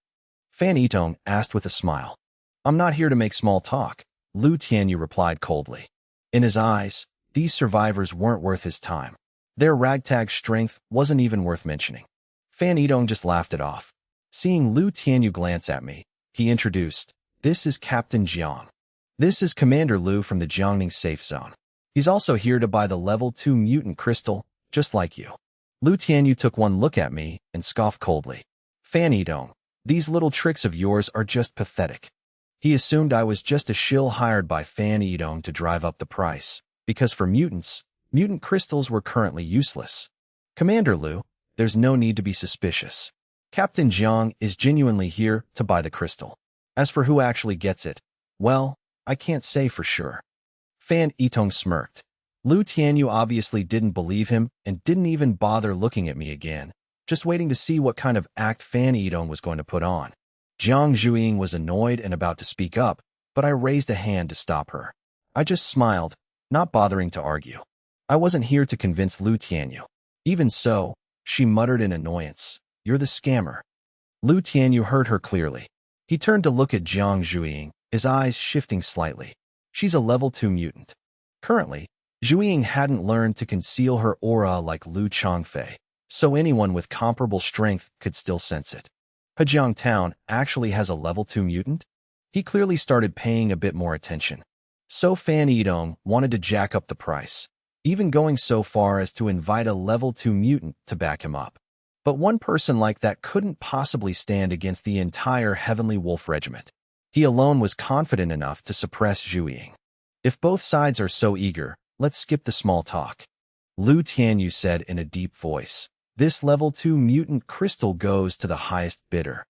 Fan Yitong asked with a smile. I'm not here to make small talk, Lu Tianyu replied coldly. In his eyes, these survivors weren't worth his time. Their ragtag strength wasn't even worth mentioning. Fan Yitong just laughed it off. Seeing Lu Tianyu glance at me, he introduced, This is Captain Jiang. This is Commander Lu from the Jiangning safe zone. He's also here to buy the level 2 mutant crystal, just like you. Lu Tianyu took one look at me and scoffed coldly. Fan Yitong, these little tricks of yours are just pathetic. He assumed I was just a shill hired by Fan Yitong to drive up the price, because for mutants, mutant crystals were currently useless. Commander Lu, there's no need to be suspicious. Captain Jiang is genuinely here to buy the crystal. As for who actually gets it, well, I can't say for sure. Fan Yitong smirked. Lu Tianyu obviously didn't believe him and didn't even bother looking at me again, just waiting to see what kind of act Fan Yitong was going to put on. Jiang Zhuiying was annoyed and about to speak up, but I raised a hand to stop her. I just smiled, not bothering to argue. I wasn't here to convince Lu Tianyu. Even so, she muttered in annoyance, You're the scammer. Lu Tianyu heard her clearly. He turned to look at Jiang Zhuiying, his eyes shifting slightly. She's a level 2 mutant. Currently, Zhu hadn't learned to conceal her aura like Lu Changfei, so anyone with comparable strength could still sense it. Hejiang Town actually has a level 2 mutant? He clearly started paying a bit more attention. So Fan Yidong wanted to jack up the price, even going so far as to invite a level 2 mutant to back him up. But one person like that couldn't possibly stand against the entire Heavenly Wolf Regiment. He alone was confident enough to suppress Zhu. If both sides are so eager, let's skip the small talk. Lu Tianyu said in a deep voice. This level 2 mutant crystal goes to the highest bidder.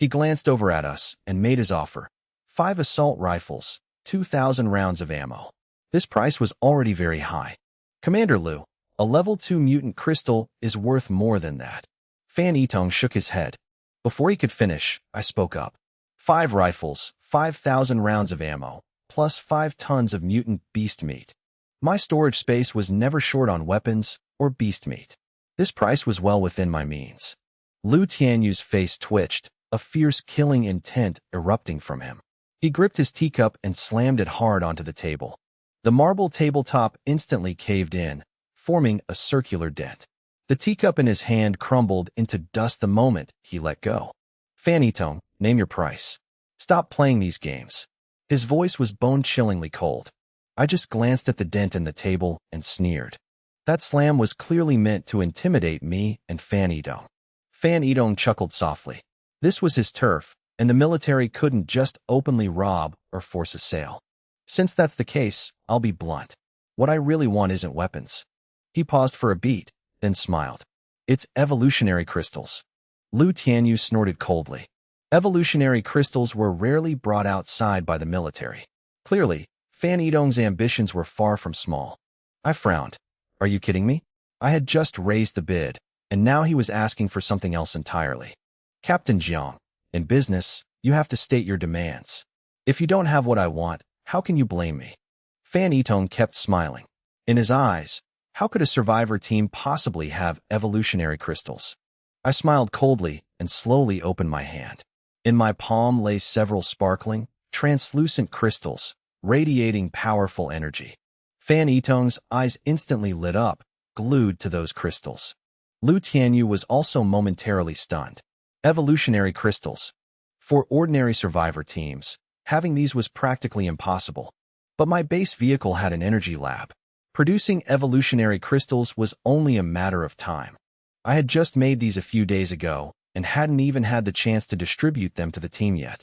He glanced over at us and made his offer. 5 assault rifles, 2,000 rounds of ammo. This price was already very high. Commander Lu, a level 2 mutant crystal is worth more than that. Fan Yitong shook his head. Before he could finish, I spoke up. 5 rifles, 5,000 rounds of ammo, plus 5 tons of mutant beast meat. My storage space was never short on weapons or beast meat. This price was well within my means. Lu Tianyu's face twitched, a fierce killing intent erupting from him. He gripped his teacup and slammed it hard onto the table. The marble tabletop instantly caved in, forming a circular dent. The teacup in his hand crumbled into dust the moment he let go. Fan Yitong, name your price. Stop playing these games. His voice was bone-chillingly cold. I just glanced at the dent in the table and sneered. That slam was clearly meant to intimidate me and Fan Yitong. Fan Yitong chuckled softly. This was his turf, and the military couldn't just openly rob or force a sale. Since that's the case, I'll be blunt. What I really want isn't weapons. He paused for a beat, then smiled. It's evolutionary crystals. Lu Tianyu snorted coldly. Evolutionary crystals were rarely brought outside by the military. Clearly, Fan Yitong's ambitions were far from small. I frowned. Are you kidding me? I had just raised the bid, and now he was asking for something else entirely. Captain Jiang, in business, you have to state your demands. If you don't have what I want, how can you blame me? Fan Yitong kept smiling. In his eyes, how could a survivor team possibly have evolutionary crystals? I smiled coldly and slowly opened my hand. In my palm lay several sparkling, translucent crystals, radiating powerful energy. Fan Yitong's eyes instantly lit up, glued to those crystals. Lu Tianyu was also momentarily stunned. Evolutionary crystals. For ordinary survivor teams, having these was practically impossible. But my base vehicle had an energy lab. Producing evolutionary crystals was only a matter of time. I had just made these a few days ago and hadn't even had the chance to distribute them to the team yet.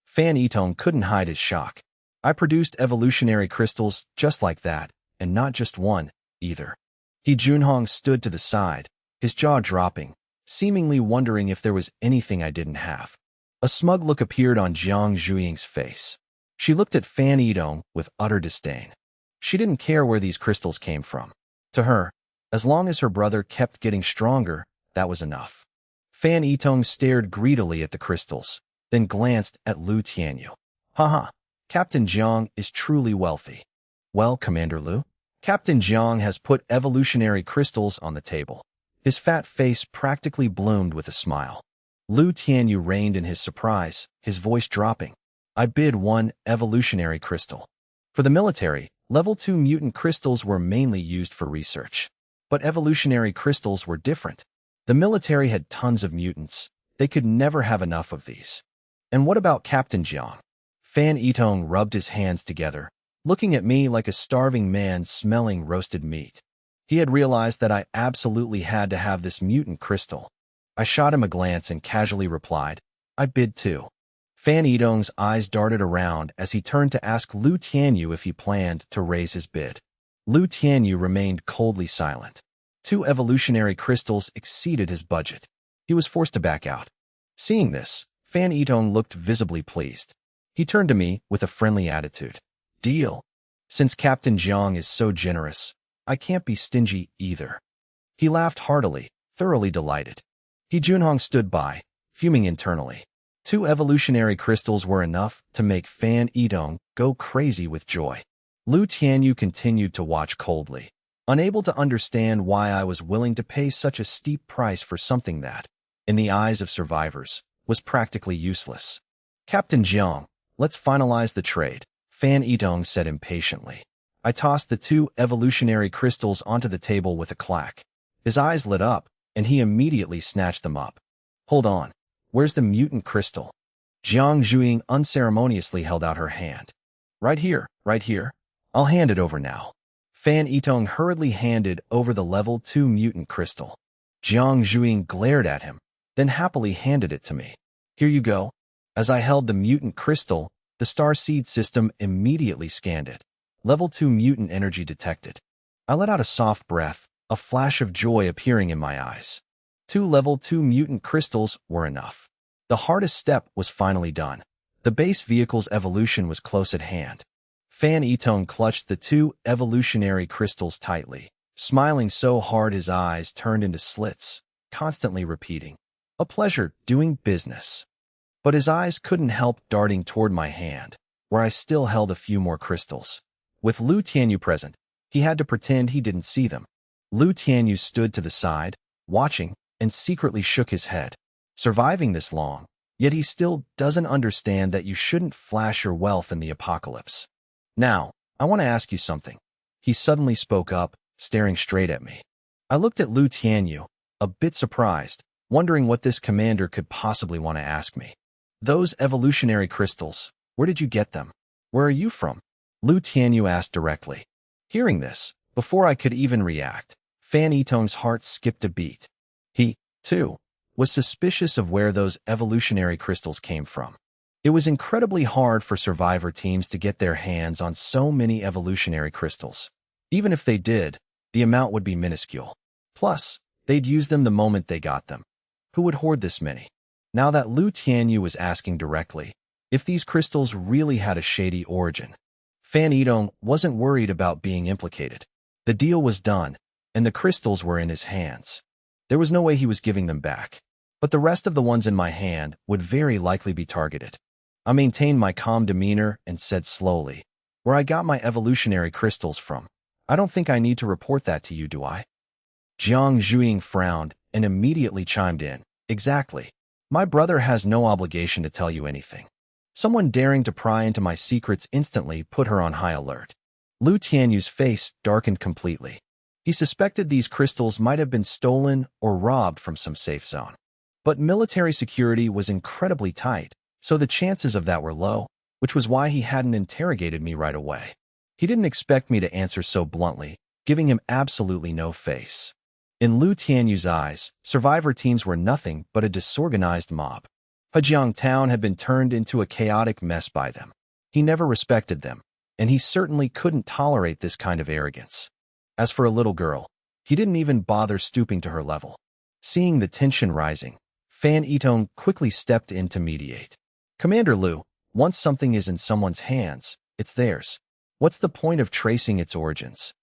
Fan Yitong couldn't hide his shock. I produced evolutionary crystals just like that, and not just one, either. He Junhong stood to the side, his jaw dropping, seemingly wondering if there was anything I didn't have. A smug look appeared on Jiang Zhuiying's face. She looked at Fan Yitong with utter disdain. She didn't care where these crystals came from. To her, as long as her brother kept getting stronger, that was enough. Fan Yitong stared greedily at the crystals, then glanced at Lu Tianyu. Haha, Captain Jiang is truly wealthy. Well, Commander Lu, Captain Jiang has put evolutionary crystals on the table. His fat face practically bloomed with a smile. Lu Tianyu reined in his surprise, his voice dropping. I bid 1 evolutionary crystal. For the military, level 2 mutant crystals were mainly used for research. But evolutionary crystals were different. The military had tons of mutants. They could never have enough of these. And what about Captain Jiang? Fan Yitong rubbed his hands together, looking at me like a starving man smelling roasted meat. He had realized that I absolutely had to have this mutant crystal. I shot him a glance and casually replied, I bid 2. Fan Yitong's eyes darted around as he turned to ask Lu Tianyu if he planned to raise his bid. Lu Tianyu remained coldly silent. 2 evolutionary crystals exceeded his budget. He was forced to back out. Seeing this, Fan Yitong looked visibly pleased. He turned to me with a friendly attitude. Deal. Since Captain Jiang is so generous, I can't be stingy either. He laughed heartily, thoroughly delighted. He Junhong stood by, fuming internally. 2 evolutionary crystals were enough to make Fan Yitong go crazy with joy. Lu Tianyu continued to watch coldly, unable to understand why I was willing to pay such a steep price for something that, in the eyes of survivors, was practically useless. Captain Jiang, let's finalize the trade. Fan Yitong said impatiently. I tossed the 2 evolutionary crystals onto the table with a clack. His eyes lit up, and he immediately snatched them up. Hold on. Where's the mutant crystal? Jiang Zhuiying unceremoniously held out her hand. Right here, right here. I'll hand it over now. Fan Yitong hurriedly handed over the level 2 mutant crystal. Jiang Zhuiying glared at him, then happily handed it to me. Here you go. As I held the mutant crystal, the star seed system immediately scanned it. Level 2 mutant energy detected. I let out a soft breath, a flash of joy appearing in my eyes. 2 level 2 mutant crystals were enough. The hardest step was finally done. The base vehicle's evolution was close at hand. Fan Yitong clutched the 2 evolutionary crystals tightly, smiling so hard his eyes turned into slits, constantly repeating, "A pleasure doing business." But his eyes couldn't help darting toward my hand, where I still held a few more crystals. With Lu Tianyu present, he had to pretend he didn't see them. Lu Tianyu stood to the side, watching, and secretly shook his head. Surviving this long, yet he still doesn't understand that you shouldn't flash your wealth in the apocalypse. Now, I want to ask you something. He suddenly spoke up, staring straight at me. I looked at Lu Tianyu, a bit surprised, wondering what this commander could possibly want to ask me. Those evolutionary crystals, where did you get them? Where are you from? Lu Tianyu asked directly. Hearing this, before I could even react, Fan Yitong's heart skipped a beat. He, too, was suspicious of where those evolutionary crystals came from. It was incredibly hard for survivor teams to get their hands on so many evolutionary crystals. Even if they did, the amount would be minuscule. Plus, they'd use them the moment they got them. Who would hoard this many? Now that Lu Tianyu was asking directly, if these crystals really had a shady origin, Fan Yitong wasn't worried about being implicated. The deal was done, and the crystals were in his hands. There was no way he was giving them back. But the rest of the ones in my hand would very likely be targeted. I maintained my calm demeanor and said slowly, where I got my evolutionary crystals from. I don't think I need to report that to you, do I? Jiang Zhuiying frowned and immediately chimed in. Exactly. My brother has no obligation to tell you anything. Someone daring to pry into my secrets instantly put her on high alert. Lu Tianyu's face darkened completely. He suspected these crystals might have been stolen or robbed from some safe zone. But military security was incredibly tight, so the chances of that were low, which was why he hadn't interrogated me right away. He didn't expect me to answer so bluntly, giving him absolutely no face. In Lu Tianyu's eyes, survivor teams were nothing but a disorganized mob. Hejiang Town had been turned into a chaotic mess by them. He never respected them, and he certainly couldn't tolerate this kind of arrogance. As for a little girl, he didn't even bother stooping to her level. Seeing the tension rising, Fan Yitong quickly stepped in to mediate. Commander Lu, once something is in someone's hands, it's theirs. What's the point of tracing its origins?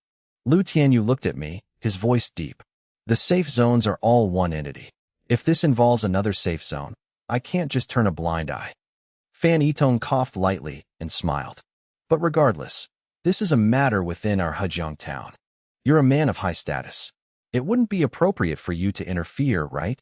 Lu Tianyu looked at me, his voice deep. The safe zones are all one entity. If this involves another safe zone, I can't just turn a blind eye. Fan Yitong coughed lightly and smiled. But regardless, this is a matter within our Hejiang town. You're a man of high status. It wouldn't be appropriate for you to interfere, right?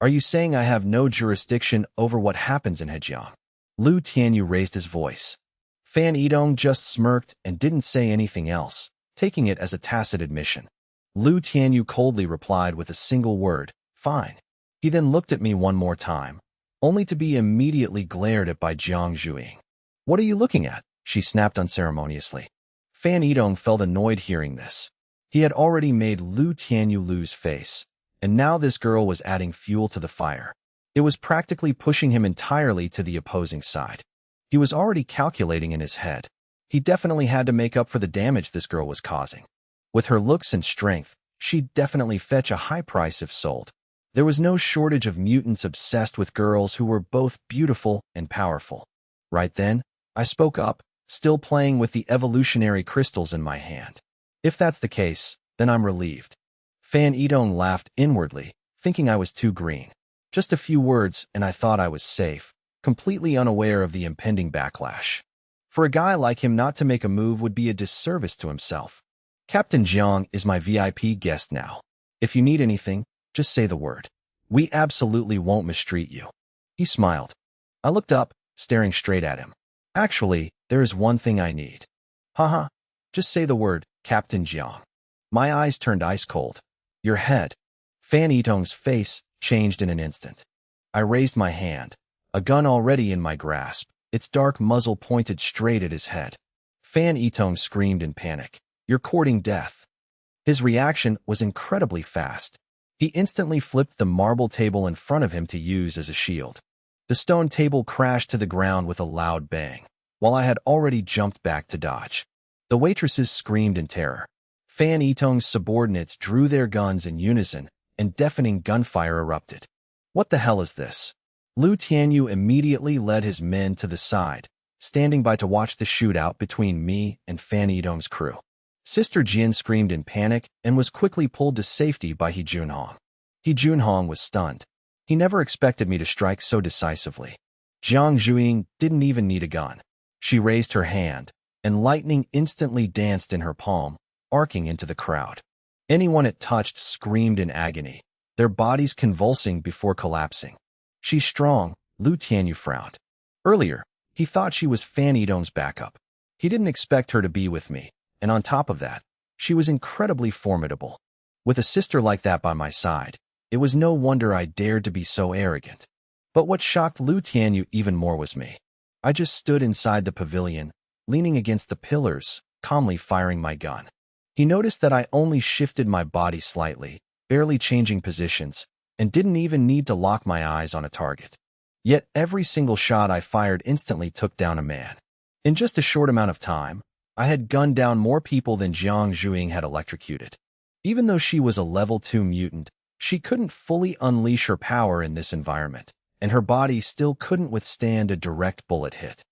Are you saying I have no jurisdiction over what happens in Hejiang? Lu Tianyu raised his voice. Fan Yitong just smirked and didn't say anything else, taking it as a tacit admission. Lu Tianyu coldly replied with a single word, fine. He then looked at me one more time, only to be immediately glared at by Jiang Zhuiying. What are you looking at? She snapped unceremoniously. Fan Yitong felt annoyed hearing this. He had already made Lu Tianyu lose face, and now this girl was adding fuel to the fire. It was practically pushing him entirely to the opposing side. He was already calculating in his head. He definitely had to make up for the damage this girl was causing. With her looks and strength, she'd definitely fetch a high price if sold. There was no shortage of mutants obsessed with girls who were both beautiful and powerful. Right then, I spoke up, still playing with the evolutionary crystals in my hand. If that's the case, then I'm relieved. Fan Yitong laughed inwardly, thinking I was too green. Just a few words and I thought I was safe, completely unaware of the impending backlash. For a guy like him not to make a move would be a disservice to himself. Captain Jiang is my VIP guest now. If you need anything, just say the word. We absolutely won't mistreat you. He smiled. I looked up, staring straight at him. Actually, There is one thing I need. Haha. Just say the word, Captain Jiang. My eyes turned ice cold. Your head. Fan Yitong's face changed in an instant. I raised my hand, a gun already in my grasp, its dark muzzle pointed straight at his head. Fan Yitong screamed in panic. You're courting death. His reaction was incredibly fast. He instantly flipped the marble table in front of him to use as a shield. The stone table crashed to the ground with a loud bang, while I had already jumped back to dodge. The waitresses screamed in terror. Fan Yitong's subordinates drew their guns in unison, and deafening gunfire erupted. What the hell is this? Lu Tianyu immediately led his men to the side, standing by to watch the shootout between me and Fan Yitong's crew. Sister Jin screamed in panic and was quickly pulled to safety by He Junhong. He Junhong was stunned. He never expected me to strike so decisively. Jiang Zhuiying didn't even need a gun. She raised her hand, and lightning instantly danced in her palm, arcing into the crowd. Anyone it touched screamed in agony, their bodies convulsing before collapsing. She's strong, Lu Tianyu frowned. Earlier, he thought she was Fan Yitong's backup. He didn't expect her to be with me, and on top of that, she was incredibly formidable. With a sister like that by my side, it was no wonder I dared to be so arrogant. But what shocked Lu Tianyu even more was me. I just stood inside the pavilion, leaning against the pillars, calmly firing my gun. He noticed that I only shifted my body slightly, barely changing positions, and didn't even need to lock my eyes on a target. Yet every single shot I fired instantly took down a man. In just a short amount of time, I had gunned down more people than Jiang Zhuiying had electrocuted. Even though she was a level 2 mutant, she couldn't fully unleash her power in this environment, and her body still couldn't withstand a direct bullet hit.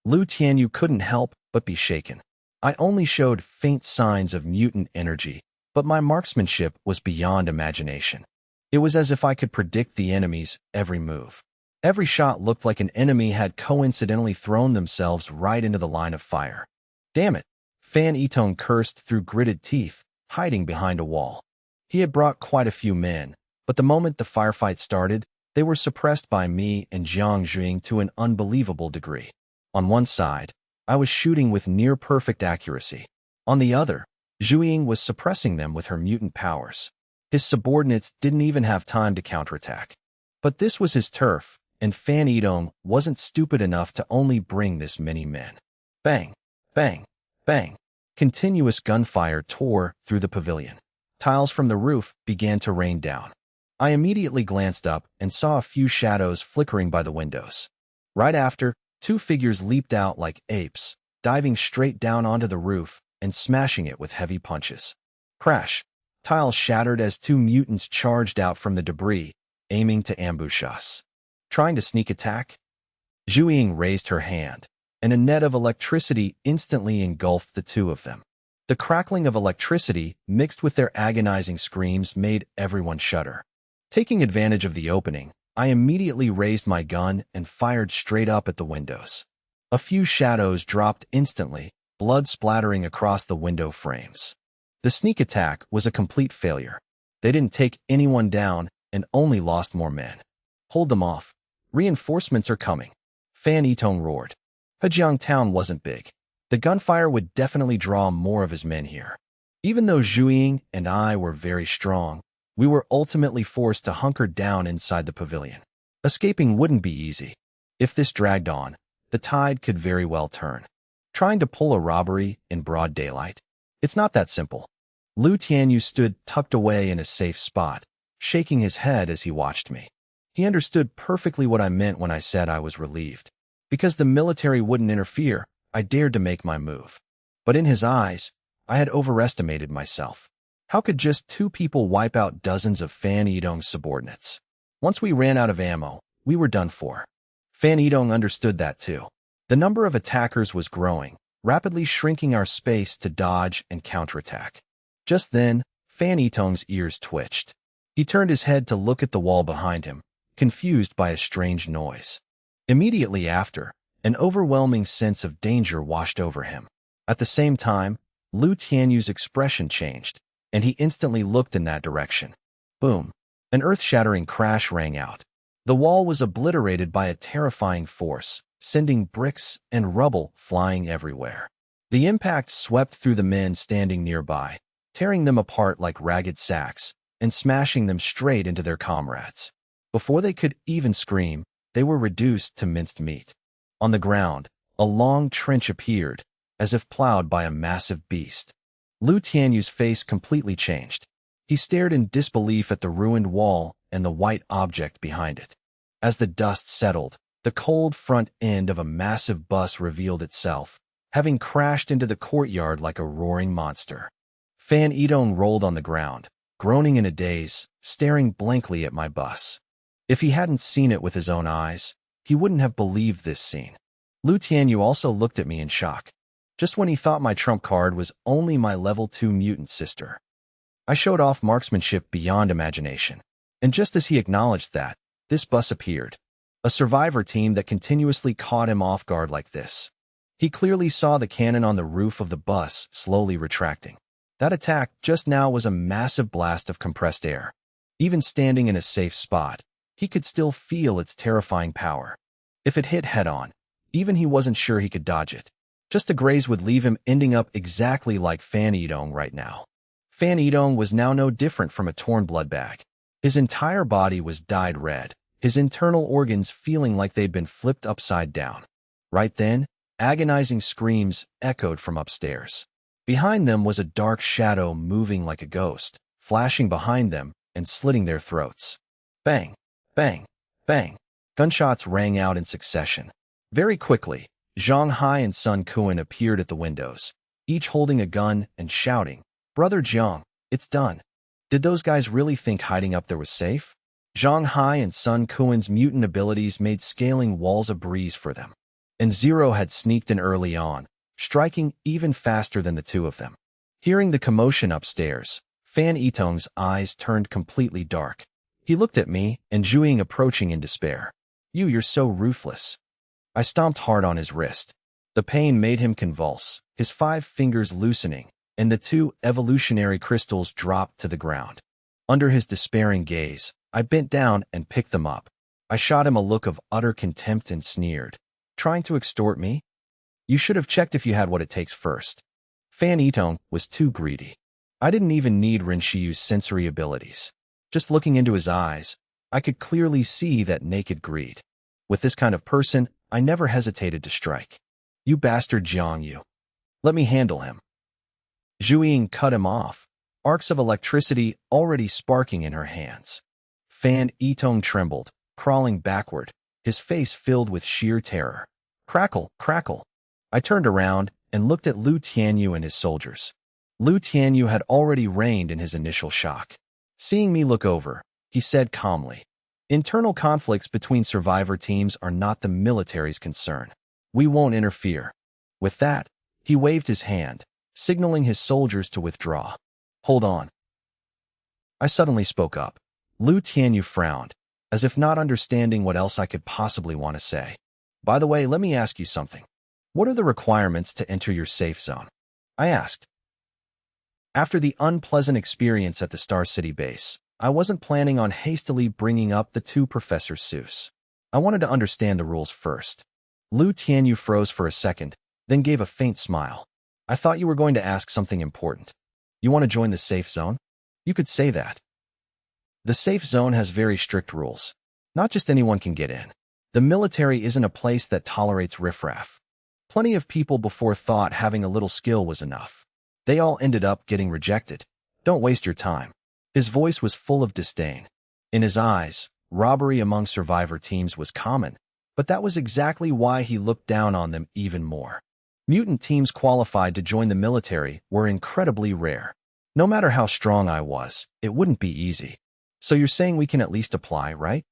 Lu Tianyu couldn't help but be shaken. I only showed faint signs of mutant energy, but my marksmanship was beyond imagination. It was as if I could predict the enemy's every move. Every shot looked like an enemy had coincidentally thrown themselves right into the line of fire. Damn it! Fan Yitong cursed through gritted teeth, hiding behind a wall. He had brought quite a few men, but the moment the firefight started, they were suppressed by me and Jiang Zhuiying to an unbelievable degree. On one side, I was shooting with near-perfect accuracy. On the other, Zhuiying was suppressing them with her mutant powers. His subordinates didn't even have time to counterattack. But this was his turf, and Fan Yitong wasn't stupid enough to only bring this many men. Bang! Bang! Bang! Continuous gunfire tore through the pavilion. Tiles from the roof began to rain down. I immediately glanced up and saw a few shadows flickering by the windows. Right after, two figures leaped out like apes, diving straight down onto the roof and smashing it with heavy punches. Crash! Tiles shattered as two mutants charged out from the debris, aiming to ambush us. Trying to sneak attack? Zhuiying raised her hand, and a net of electricity instantly engulfed the two of them. The crackling of electricity mixed with their agonizing screams made everyone shudder. Taking advantage of the opening, I immediately raised my gun and fired straight up at the windows. A few shadows dropped instantly, blood splattering across the window frames. The sneak attack was a complete failure. They didn't take anyone down and only lost more men. Hold them off. Reinforcements are coming. Fan Yitong roared. Hejiang town wasn't big. The gunfire would definitely draw more of his men here. Even though Zhuiying and I were very strong, we were ultimately forced to hunker down inside the pavilion. Escaping wouldn't be easy. If this dragged on, the tide could very well turn. Trying to pull a robbery in broad daylight? It's not that simple. Lu Tianyu stood tucked away in a safe spot, shaking his head as he watched me. He understood perfectly what I meant when I said I was relieved. Because the military wouldn't interfere, I dared to make my move. But in his eyes, I had overestimated myself. How could just two people wipe out dozens of Fan Yitong's subordinates? Once we ran out of ammo, we were done for. Fan Yitong understood that too. The number of attackers was growing, rapidly shrinking our space to dodge and counterattack. Just then, Fan Yitong's ears twitched. He turned his head to look at the wall behind him, confused by a strange noise. Immediately after, an overwhelming sense of danger washed over him. At the same time, Lu Tianyu's expression changed, and he instantly looked in that direction. Boom! An earth-shattering crash rang out. The wall was obliterated by a terrifying force, sending bricks and rubble flying everywhere. The impact swept through the men standing nearby, tearing them apart like ragged sacks and smashing them straight into their comrades. Before they could even scream, they were reduced to minced meat. On the ground, a long trench appeared, as if plowed by a massive beast. Lu Tianyu's face completely changed. He stared in disbelief at the ruined wall and the white object behind it. As the dust settled, the cold front end of a massive bus revealed itself, having crashed into the courtyard like a roaring monster. Fan Yidong rolled on the ground, groaning in a daze, staring blankly at my bus. If he hadn't seen it with his own eyes, he wouldn't have believed this scene. Lu Tianyu also looked at me in shock, just when he thought my trump card was only my level 2 mutant sister. I showed off marksmanship beyond imagination, and just as he acknowledged that, this bus appeared. A survivor team that continuously caught him off guard like this. He clearly saw the cannon on the roof of the bus slowly retracting. That attack just now was a massive blast of compressed air. Even standing in a safe spot, he could still feel its terrifying power. If it hit head-on, even he wasn't sure he could dodge it. Just a graze would leave him ending up exactly like Fan Yidong right now. Fan Yidong was now no different from a torn blood bag. His entire body was dyed red, his internal organs feeling like they'd been flipped upside down. Right then, agonizing screams echoed from upstairs. Behind them was a dark shadow moving like a ghost, flashing behind them and slitting their throats. Bang, bang, bang. Gunshots rang out in succession. Very quickly, Zhang Hai and Sun Kuan appeared at the windows, each holding a gun and shouting, "Brother Jiang, it's done." Did those guys really think hiding up there was safe? Zhang Hai and Sun Kuan's mutant abilities made scaling walls a breeze for them. And Zero had sneaked in early on, striking even faster than the two of them. Hearing the commotion upstairs, Fan Yitong's eyes turned completely dark. He looked at me and Zhuiying approaching in despair. You're so ruthless." I stomped hard on his wrist. The pain made him convulse, his 5 fingers loosening, and the 2 evolutionary crystals dropped to the ground. Under his despairing gaze, I bent down and picked them up. I shot him a look of utter contempt and sneered. Trying to extort me? You should have checked if you had what it takes first. Fan Yitong was too greedy. I didn't even need Renshiyu's sensory abilities. Just looking into his eyes, I could clearly see that naked greed. With this kind of person, I never hesitated to strike. You bastard Jiang Yu. Let me handle him. Zhuiying cut him off, arcs of electricity already sparking in her hands. Fan Yitong trembled, crawling backward, his face filled with sheer terror. Crackle, crackle. I turned around and looked at Lu Tianyu and his soldiers. Lu Tianyu had already reigned in his initial shock. Seeing me look over, he said calmly, "Internal conflicts between survivor teams are not the military's concern. We won't interfere." With that, he waved his hand, signaling his soldiers to withdraw. "Hold on." I suddenly spoke up. Lu Tianyu frowned, as if not understanding what else I could possibly want to say. "By the way, let me ask you something. What are the requirements to enter your safe zone?" I asked. After the unpleasant experience at the Star City base, I wasn't planning on hastily bringing up the 2 Professor Seuss. I wanted to understand the rules first. Lu Tianyu froze for a second, then gave a faint smile. "I thought you were going to ask something important. You want to join the safe zone? You could say that." The safe zone has very strict rules. Not just anyone can get in. The military isn't a place that tolerates riffraff. Plenty of people before thought having a little skill was enough. They all ended up getting rejected. Don't waste your time. His voice was full of disdain. In his eyes, robbery among survivor teams was common, but that was exactly why he looked down on them even more. Mutant teams qualified to join the military were incredibly rare. No matter how strong I was, it wouldn't be easy. "So you're saying we can at least apply, right?"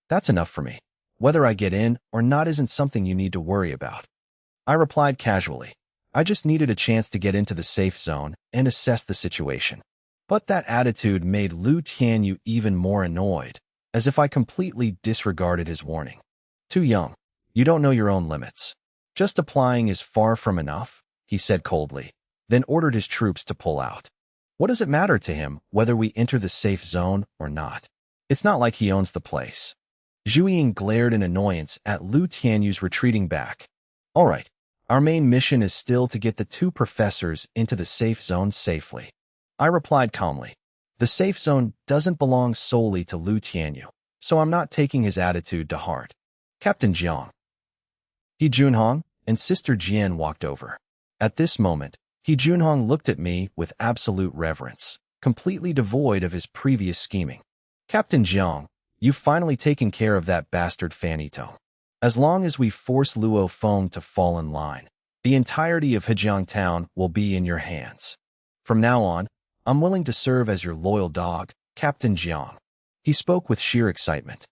"That's enough for me. Whether I get in or not isn't something you need to worry about." I replied casually. I just needed a chance to get into the safe zone and assess the situation. But that attitude made Lu Tianyu even more annoyed, as if I completely disregarded his warning. "Too young. You don't know your own limits. Just applying is far from enough," he said coldly, then ordered his troops to pull out. What does it matter to him whether we enter the safe zone or not? It's not like he owns the place. Zhu Ying glared in annoyance at Lu Tianyu's retreating back. All right, our main mission is still to get the two professors into the safe zone safely. I replied calmly. The safe zone doesn't belong solely to Lu Tianyu, so I'm not taking his attitude to heart. Captain Jiang. He Junhong and Sister Jian walked over. At this moment, He Junhong looked at me with absolute reverence, completely devoid of his previous scheming. Captain Jiang, you've finally taken care of that bastard Fanito. As long as we force Luo Feng to fall in line, the entirety of Hejiang Town will be in your hands. From now on, I'm willing to serve as your loyal dog, Captain Jiang. He spoke with sheer excitement.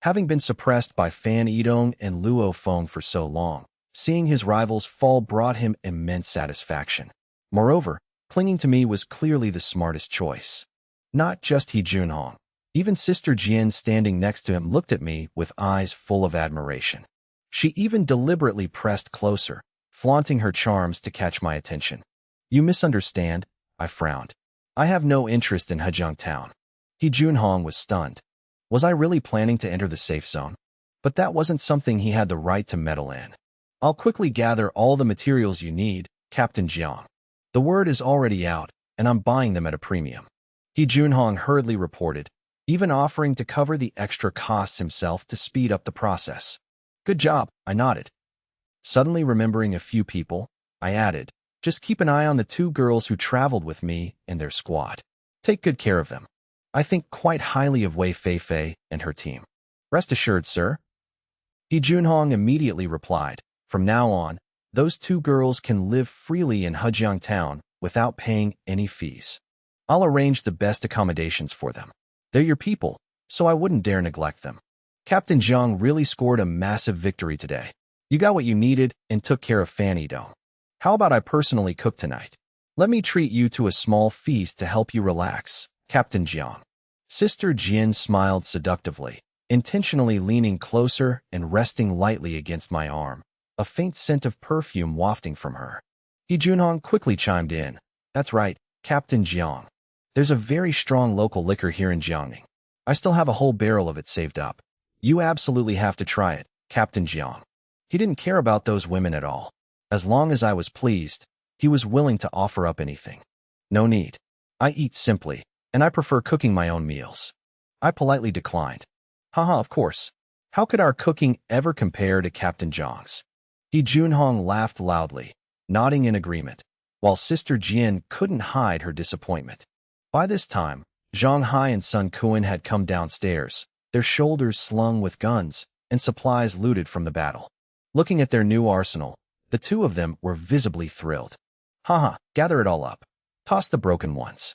Having been suppressed by Fan Yidong and Luo Feng for so long, seeing his rivals fall brought him immense satisfaction. Moreover, clinging to me was clearly the smartest choice. Not just He Junhong. Even Sister Jian standing next to him looked at me with eyes full of admiration. She even deliberately pressed closer, flaunting her charms to catch my attention. You misunderstand, I frowned. I have no interest in Hejiang Town. He Junhong was stunned. Was I really planning to enter the safe zone? But that wasn't something he had the right to meddle in. I'll quickly gather all the materials you need, Captain Jiang. The word is already out, and I'm buying them at a premium. He Junhong hurriedly reported, even offering to cover the extra costs himself to speed up the process. Good job, I nodded. Suddenly remembering a few people, I added, just keep an eye on the two girls who traveled with me and their squad. Take good care of them. I think quite highly of Wei Feifei and her team. Rest assured, sir. He Junhong immediately replied, from now on, those two girls can live freely in Hejiang Town without paying any fees. I'll arrange the best accommodations for them. They're your people, so I wouldn't dare neglect them. Captain Jiang really scored a massive victory today. You got what you needed and took care of Fanny Dome. How about I personally cook tonight? Let me treat you to a small feast to help you relax, Captain Jiang. Sister Jian smiled seductively, intentionally leaning closer and resting lightly against my arm, a faint scent of perfume wafting from her. He Junhong quickly chimed in. That's right, Captain Jiang. There's a very strong local liquor here in Jiangning. I still have a whole barrel of it saved up. You absolutely have to try it, Captain Jiang. He didn't care about those women at all. As long as I was pleased, he was willing to offer up anything. No need. I eat simply, and I prefer cooking my own meals. I politely declined. Haha, of course. How could our cooking ever compare to Captain Jiang's? He Junhong laughed loudly, nodding in agreement, while Sister Jian couldn't hide her disappointment. By this time, Zhang Hai and Sun Kuan had come downstairs, their shoulders slung with guns and supplies looted from the battle. Looking at their new arsenal, the two of them were visibly thrilled. Haha, gather it all up. Toss the broken ones.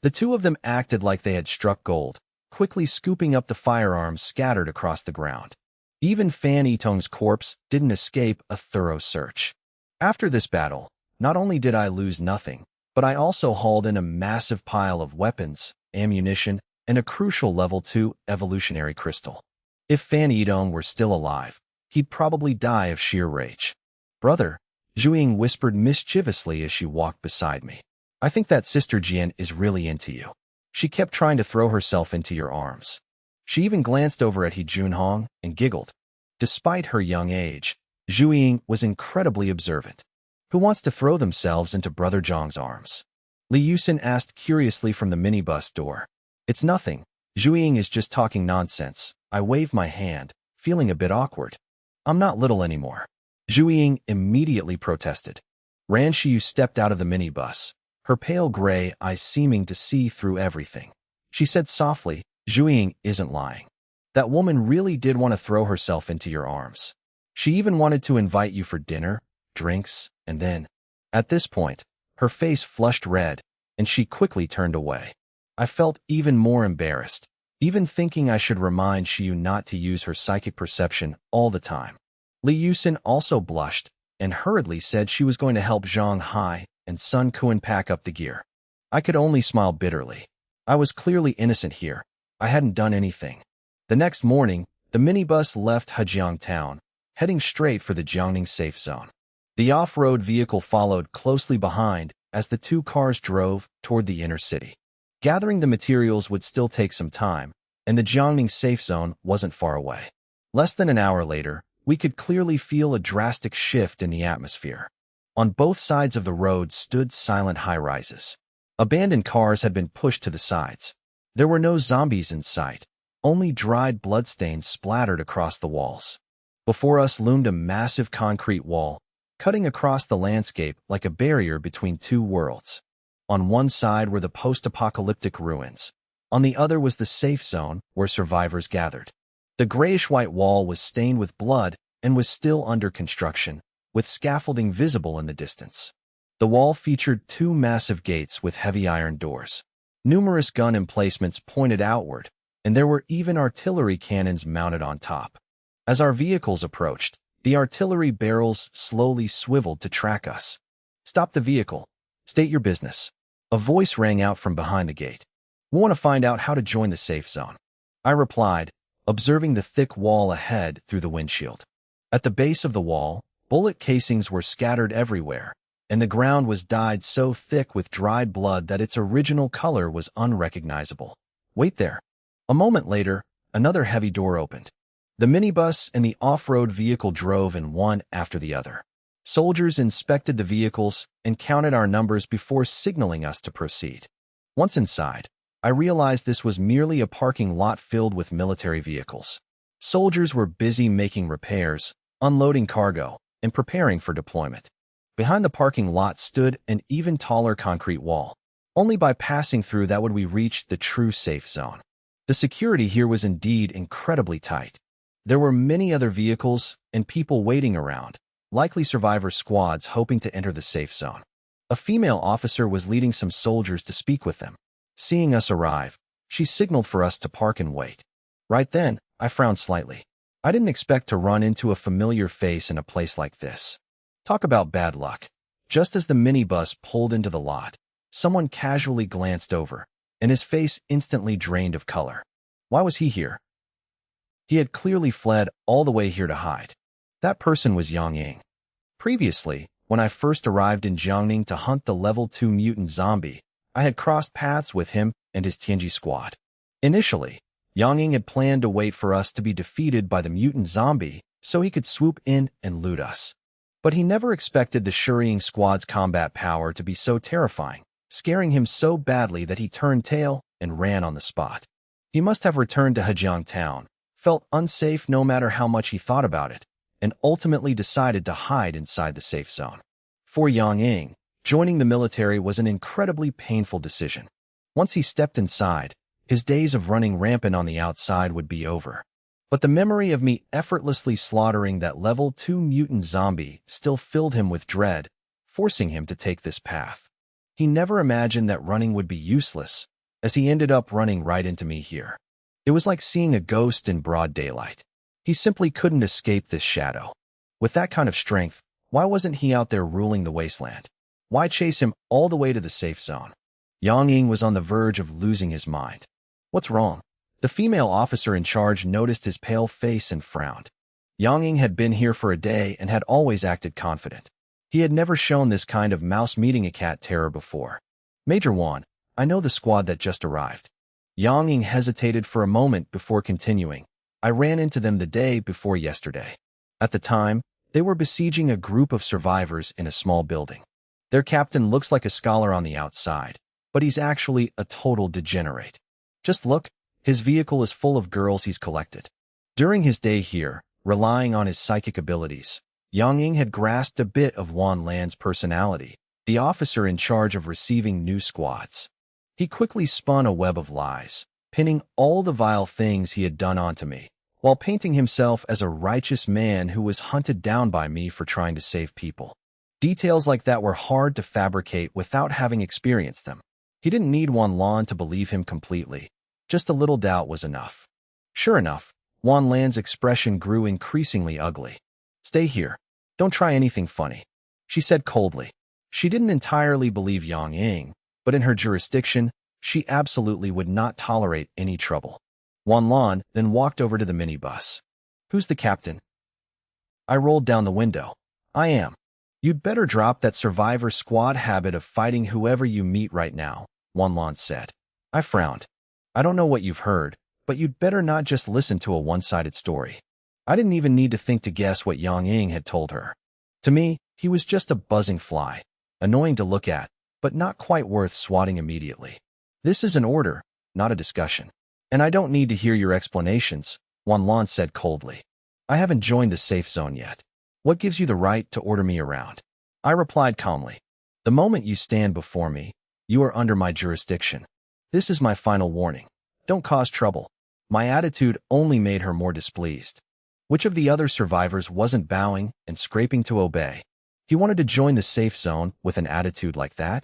The two of them acted like they had struck gold, quickly scooping up the firearms scattered across the ground. Even Fan Yitong's corpse didn't escape a thorough search. After this battle, not only did I lose nothing, but I also hauled in a massive pile of weapons, ammunition, and a crucial level 2 evolutionary crystal. If Fan Yitong were still alive, he'd probably die of sheer rage. Brother, Zhu Ying whispered mischievously as she walked beside me. I think that Sister Jian is really into you. She kept trying to throw herself into your arms. She even glanced over at He Junhong and giggled. Despite her young age, Zhu Ying was incredibly observant. Who wants to throw themselves into Brother Zhang's arms? Li Yusin asked curiously from the minibus door. It's nothing. Zhu Ying is just talking nonsense. I waved my hand, feeling a bit awkward. I'm not little anymore. Zhu Ying immediately protested. Ran Shiyu stepped out of the minibus, her pale gray eyes seeming to see through everything. She said softly, Zhu Ying isn't lying. That woman really did want to throw herself into your arms. She even wanted to invite you for dinner, drinks, and then. At this point, her face flushed red, and she quickly turned away. I felt even more embarrassed, even thinking I should remind Shiyu not to use her psychic perception all the time. Li Yusin also blushed and hurriedly said she was going to help Zhang Hai and Sun Kuan pack up the gear. I could only smile bitterly. I was clearly innocent here. I hadn't done anything. The next morning, the minibus left Hejiang Town, heading straight for the Jiangning safe zone. The off-road vehicle followed closely behind as the two cars drove toward the inner city. Gathering the materials would still take some time, and the Jiangning safe zone wasn't far away. Less than an hour later, we could clearly feel a drastic shift in the atmosphere. On both sides of the road stood silent high-rises. Abandoned cars had been pushed to the sides. There were no zombies in sight, only dried bloodstains splattered across the walls. Before us loomed a massive concrete wall, cutting across the landscape like a barrier between two worlds. On one side were the post-apocalyptic ruins. On the other was the safe zone where survivors gathered. The grayish-white wall was stained with blood and was still under construction, with scaffolding visible in the distance. The wall featured two massive gates with heavy iron doors. Numerous gun emplacements pointed outward, and there were even artillery cannons mounted on top. As our vehicles approached, the artillery barrels slowly swiveled to track us. "Stop the vehicle. State your business." A voice rang out from behind the gate. "We want to find out how to join the safe zone." I replied, observing the thick wall ahead through the windshield. At the base of the wall, bullet casings were scattered everywhere, and the ground was dyed so thick with dried blood that its original color was unrecognizable. "Wait there." A moment later, another heavy door opened. The minibus and the off-road vehicle drove in one after the other. Soldiers inspected the vehicles and counted our numbers before signaling us to proceed. Once inside, I realized this was merely a parking lot filled with military vehicles. Soldiers were busy making repairs, unloading cargo, and preparing for deployment. Behind the parking lot stood an even taller concrete wall. Only by passing through that would we reach the true safe zone. The security here was indeed incredibly tight. There were many other vehicles and people waiting around, likely survivor squads hoping to enter the safe zone. A female officer was leading some soldiers to speak with them. Seeing us arrive, she signaled for us to park and wait. Right then, I frowned slightly. I didn't expect to run into a familiar face in a place like this. Talk about bad luck. Just as the minibus pulled into the lot, someone casually glanced over, and his face instantly drained of color. Why was he here? He had clearly fled all the way here to hide. That person was Yang Ying. Previously, when I first arrived in Jiangning to hunt the level 2 mutant zombie, I had crossed paths with him and his Tianji squad. Initially, Yang Ying had planned to wait for us to be defeated by the mutant zombie so he could swoop in and loot us. But he never expected the Shuriying squad's combat power to be so terrifying, scaring him so badly that he turned tail and ran on the spot. He must have returned to Hejiang town, felt unsafe no matter how much he thought about it, and ultimately decided to hide inside the safe zone. For Yang Ying, joining the military was an incredibly painful decision. Once he stepped inside, his days of running rampant on the outside would be over. But the memory of me effortlessly slaughtering that level 2 mutant zombie still filled him with dread, forcing him to take this path. He never imagined that running would be useless, as he ended up running right into me here. It was like seeing a ghost in broad daylight. He simply couldn't escape this shadow. With that kind of strength, why wasn't he out there ruling the wasteland? Why chase him all the way to the safe zone? Yang Ying was on the verge of losing his mind. What's wrong? The female officer in charge noticed his pale face and frowned. Yang Ying had been here for a day and had always acted confident. He had never shown this kind of mouse-meeting-a-cat terror before. "Major Wan, I know the squad that just arrived." Yang Ying hesitated for a moment before continuing. "I ran into them the day before yesterday. At the time, they were besieging a group of survivors in a small building. Their captain looks like a scholar on the outside, but he's actually a total degenerate. Just look, his vehicle is full of girls he's collected." During his day here, relying on his psychic abilities, Yang Ying had grasped a bit of Wan Lan's personality, the officer in charge of receiving new squads. He quickly spun a web of lies, pinning all the vile things he had done onto me, while painting himself as a righteous man who was hunted down by me for trying to save people. Details like that were hard to fabricate without having experienced them. He didn't need Wan Lan to believe him completely. Just a little doubt was enough. Sure enough, Wan Lan's expression grew increasingly ugly. "Stay here. Don't try anything funny," she said coldly. She didn't entirely believe Yang Ying, but in her jurisdiction, she absolutely would not tolerate any trouble. Wan Lan then walked over to the minibus. "Who's the captain?" I rolled down the window. "I am." "You'd better drop that survivor squad habit of fighting whoever you meet right now," Wan Lan said. I frowned. "I don't know what you've heard, but you'd better not just listen to a one-sided story." I didn't even need to think to guess what Yang Ying had told her. To me, he was just a buzzing fly, annoying to look at, but not quite worth swatting immediately. This is an order, not a discussion. And I don't need to hear your explanations, Wan Lan said coldly. I haven't joined the safe zone yet. What gives you the right to order me around? I replied calmly. The moment you stand before me, you are under my jurisdiction. This is my final warning. Don't cause trouble. My attitude only made her more displeased. Which of the other survivors wasn't bowing and scraping to obey? He wanted to join the safe zone with an attitude like that?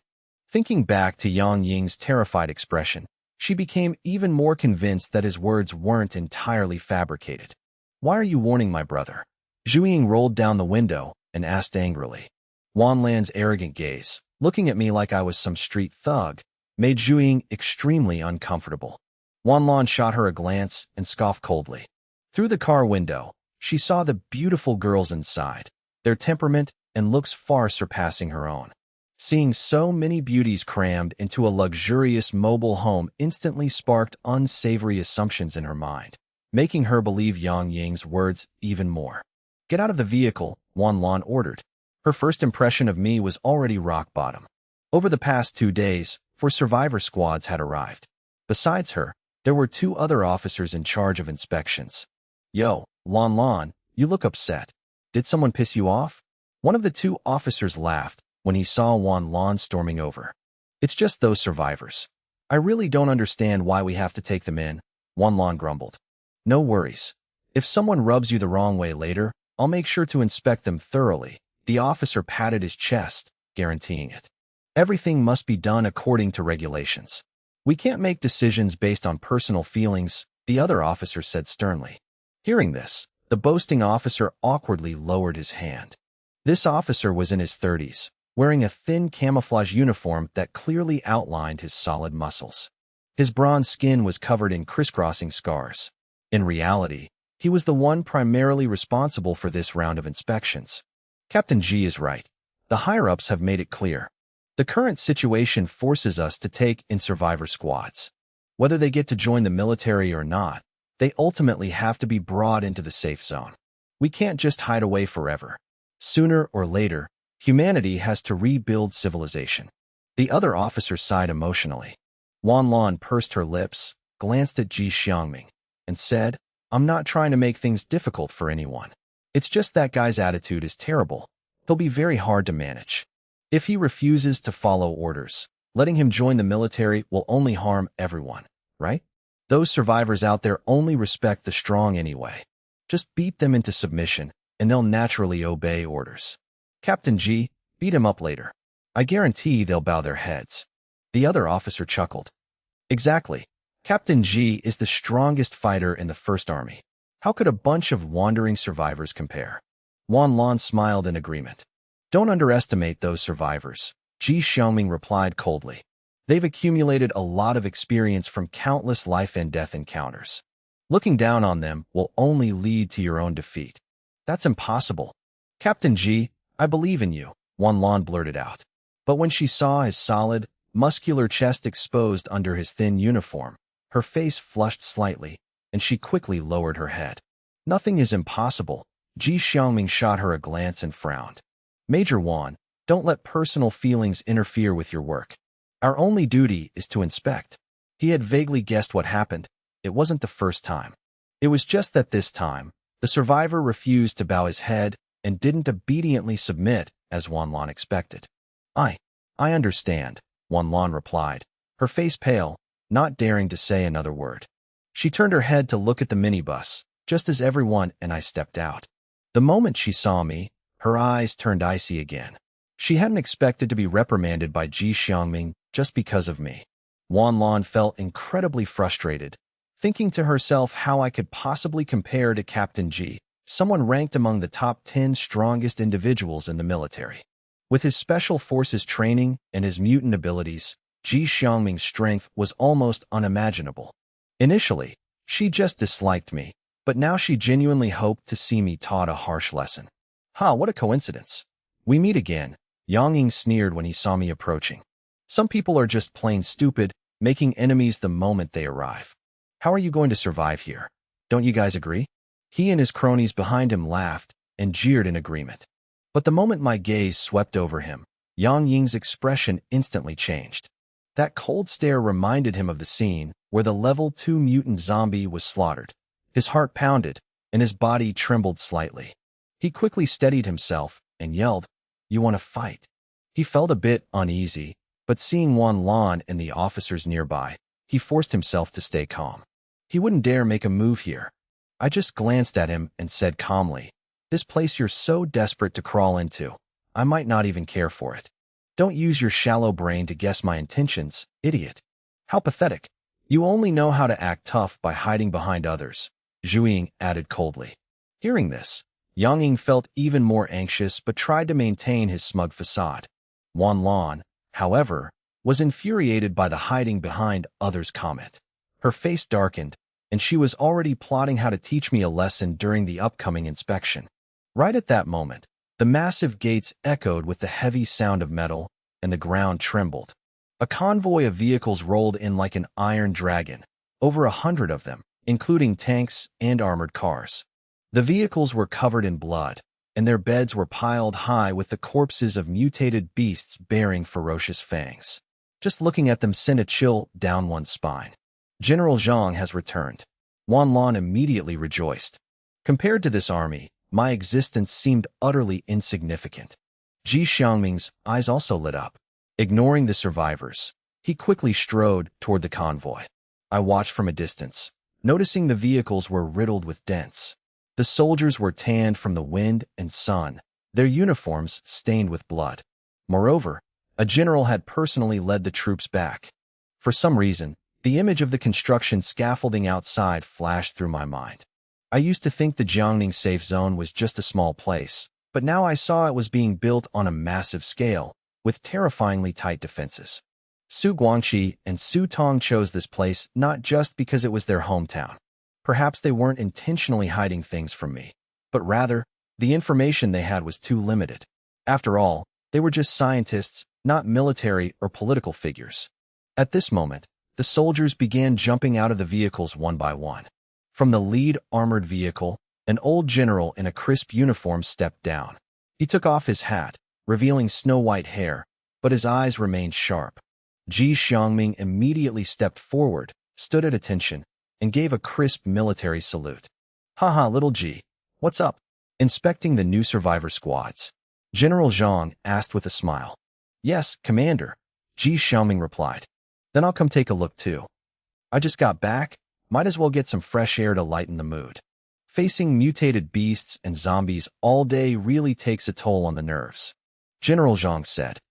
Thinking back to Yang Ying's terrified expression, she became even more convinced that his words weren't entirely fabricated. Why are you warning my brother? Zhu Ying rolled down the window and asked angrily. Wan Lan's arrogant gaze, looking at me like I was some street thug, made Zhu Ying extremely uncomfortable. Wan Lan shot her a glance and scoffed coldly. Through the car window, she saw the beautiful girls inside, their temperament and looks far surpassing her own. Seeing so many beauties crammed into a luxurious mobile home instantly sparked unsavory assumptions in her mind, making her believe Yang Ying's words even more. Get out of the vehicle, Wan Lan ordered. Her first impression of me was already rock bottom. Over the past 2 days, 4 survivor squads had arrived. Besides her, there were 2 other officers in charge of inspections. Yo, Lan Lan, you look upset. Did someone piss you off? One of the 2 officers laughed when he saw Wan Lan storming over. It's just those survivors. I really don't understand why we have to take them in, Wan Lan grumbled. No worries. If someone rubs you the wrong way later, I'll make sure to inspect them thoroughly. The officer patted his chest, guaranteeing it. Everything must be done according to regulations. We can't make decisions based on personal feelings, the other officer said sternly. Hearing this, the boasting officer awkwardly lowered his hand. This officer was in his 30s, wearing a thin camouflage uniform that clearly outlined his solid muscles. His bronze skin was covered in crisscrossing scars. In reality, he was the one primarily responsible for this round of inspections. Captain G is right. The higher-ups have made it clear. The current situation forces us to take in survivor squads. Whether they get to join the military or not, they ultimately have to be brought into the safe zone. We can't just hide away forever. Sooner or later, humanity has to rebuild civilization. The other officer sighed emotionally. Wan Lan pursed her lips, glanced at Ji Xiangming, and said, I'm not trying to make things difficult for anyone. It's just that guy's attitude is terrible. He'll be very hard to manage. If he refuses to follow orders, letting him join the military will only harm everyone, right? Those survivors out there only respect the strong anyway. Just beat them into submission, and they'll naturally obey orders. Captain G, beat him up later. I guarantee they'll bow their heads. The other officer chuckled. Exactly. Captain G is the strongest fighter in the First Army. How could a bunch of wandering survivors compare? Wan Lan smiled in agreement. Don't underestimate those survivors, Ji Xiangming replied coldly. They've accumulated a lot of experience from countless life and death encounters. Looking down on them will only lead to your own defeat. That's impossible. Captain G, I believe in you, Wan Lan blurted out. But when she saw his solid, muscular chest exposed under his thin uniform, her face flushed slightly, and she quickly lowered her head. Nothing is impossible. Ji Xiangming shot her a glance and frowned. Major Wan, don't let personal feelings interfere with your work. Our only duty is to inspect. He had vaguely guessed what happened. It wasn't the first time. It was just that this time, the survivor refused to bow his head and didn't obediently submit as Wan Lan expected. I understand, Wan Lan replied, her face pale, not daring to say another word. She turned her head to look at the minibus, just as everyone and I stepped out. The moment she saw me, her eyes turned icy again. She hadn't expected to be reprimanded by Ji Xiangming just because of me. Wan Lan felt incredibly frustrated, thinking to herself how I could possibly compare to Captain Ji, someone ranked among the top 10 strongest individuals in the military. With his special forces training and his mutant abilities, Ji Xiangming's strength was almost unimaginable. Initially, she just disliked me, but now she genuinely hoped to see me taught a harsh lesson. What a coincidence. We meet again, Yang Ying sneered when he saw me approaching. Some people are just plain stupid, making enemies the moment they arrive. How are you going to survive here? Don't you guys agree? He and his cronies behind him laughed and jeered in agreement. But the moment my gaze swept over him, Yang Ying's expression instantly changed. That cold stare reminded him of the scene where the level 2 mutant zombie was slaughtered. His heart pounded, and his body trembled slightly. He quickly steadied himself and yelled, "You want to fight?" He felt a bit uneasy, but seeing Wan Lan and the officers nearby, he forced himself to stay calm. He wouldn't dare make a move here. I just glanced at him and said calmly, "This place you're so desperate to crawl into, I might not even care for it. Don't use your shallow brain to guess my intentions, idiot." "How pathetic. You only know how to act tough by hiding behind others," Zhu Ying added coldly. Hearing this, Yang Ying felt even more anxious but tried to maintain his smug facade. Wan Lan, however, was infuriated by the hiding behind others comment. Her face darkened, and she was already plotting how to teach me a lesson during the upcoming inspection. Right at that moment, the massive gates echoed with the heavy sound of metal, and the ground trembled. A convoy of vehicles rolled in like an iron dragon, over 100 of them, including tanks and armored cars. The vehicles were covered in blood, and their beds were piled high with the corpses of mutated beasts bearing ferocious fangs. Just looking at them sent a chill down one's spine. "General Zhang has returned." Wan Lan immediately rejoiced. Compared to this army, my existence seemed utterly insignificant. Ji Xiangming's eyes also lit up. Ignoring the survivors, he quickly strode toward the convoy. I watched from a distance, noticing the vehicles were riddled with dents. The soldiers were tanned from the wind and sun, their uniforms stained with blood. Moreover, a general had personally led the troops back. For some reason, the image of the construction scaffolding outside flashed through my mind. I used to think the Jiangning safe zone was just a small place, but now I saw it was being built on a massive scale, with terrifyingly tight defenses. Su Guangqi and Su Tong chose this place not just because it was their hometown. Perhaps they weren't intentionally hiding things from me, but rather, the information they had was too limited. After all, they were just scientists, not military or political figures. At this moment, the soldiers began jumping out of the vehicles one by one. From the lead armored vehicle, an old general in a crisp uniform stepped down. He took off his hat, revealing snow-white hair, but his eyes remained sharp. Ji Xiangming immediately stepped forward, stood at attention, and gave a crisp military salute. "Haha, little Ji, what's up?" Inspecting the new survivor squads, General Zhang asked with a smile. "Yes, Commander," Ji Xiangming replied. "Then I'll come take a look too. I just got back, might as well get some fresh air to lighten the mood. Facing mutated beasts and zombies all day really takes a toll on the nerves," General Zhang said.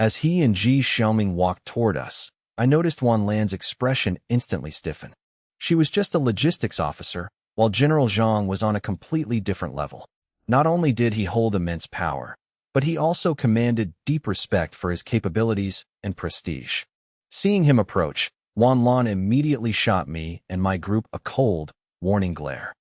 As he and Ji Xiaoming walked toward us, I noticed Wan Lan's expression instantly stiffen. She was just a logistics officer, while General Zhang was on a completely different level. Not only did he hold immense power, but he also commanded deep respect for his capabilities and prestige. Seeing him approach, Wan Lan immediately shot me and my group a cold, warning glare.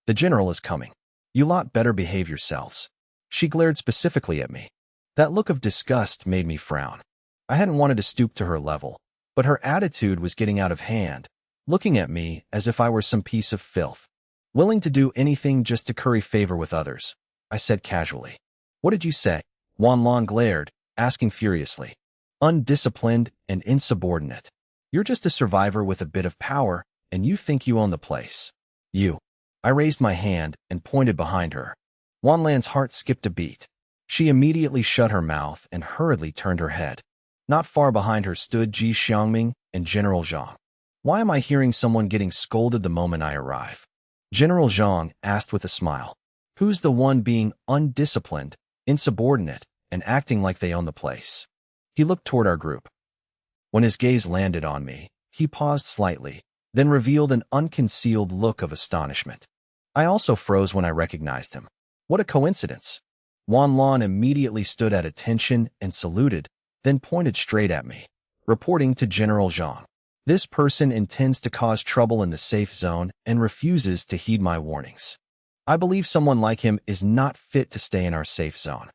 "The general is coming. You lot better behave yourselves." She glared specifically at me. That look of disgust made me frown. I hadn't wanted to stoop to her level, but her attitude was getting out of hand, looking at me as if I were some piece of filth. "Willing to do anything just to curry favor with others," I said casually. "What did you say?" Wan Lan glared, asking furiously. "Undisciplined and insubordinate. You're just a survivor with a bit of power, and you think you own the place. You." I raised my hand and pointed behind her. Wan Lan's heart skipped a beat. She immediately shut her mouth and hurriedly turned her head. Not far behind her stood Ji Xiangming and General Zhang. "Why am I hearing someone getting scolded the moment I arrive?" General Zhang asked with a smile. "Who's the one being undisciplined, insubordinate, and acting like they own the place?" He looked toward our group. When his gaze landed on me, he paused slightly, then revealed an unconcealed look of astonishment. I also froze when I recognized him. What a coincidence! Wan Lan immediately stood at attention and saluted, then pointed straight at me, reporting to General Zhang. "This person intends to cause trouble in the safe zone and refuses to heed my warnings. I believe someone like him is not fit to stay in our safe zone."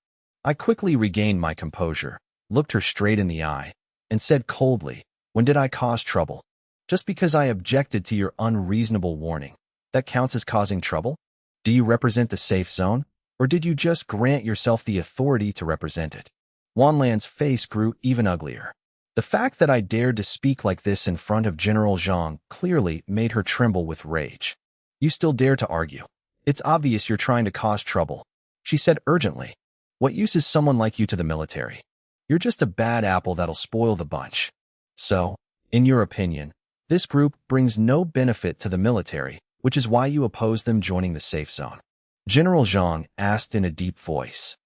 I quickly regained my composure, looked her straight in the eye, and said coldly, "When did I cause trouble? Just because I objected to your unreasonable warning, that counts as causing trouble?" Do you represent the safe zone, or did you just grant yourself the authority to represent it? Wanlan's face grew even uglier. The fact that I dared to speak like this in front of General Zhang clearly made her tremble with rage. You still dare to argue. It's obvious you're trying to cause trouble, she said urgently. What use is someone like you to the military? You're just a bad apple that'll spoil the bunch. So, in your opinion, this group brings no benefit to the military, which is why you oppose them joining the safe zone. General Zhang asked in a deep voice.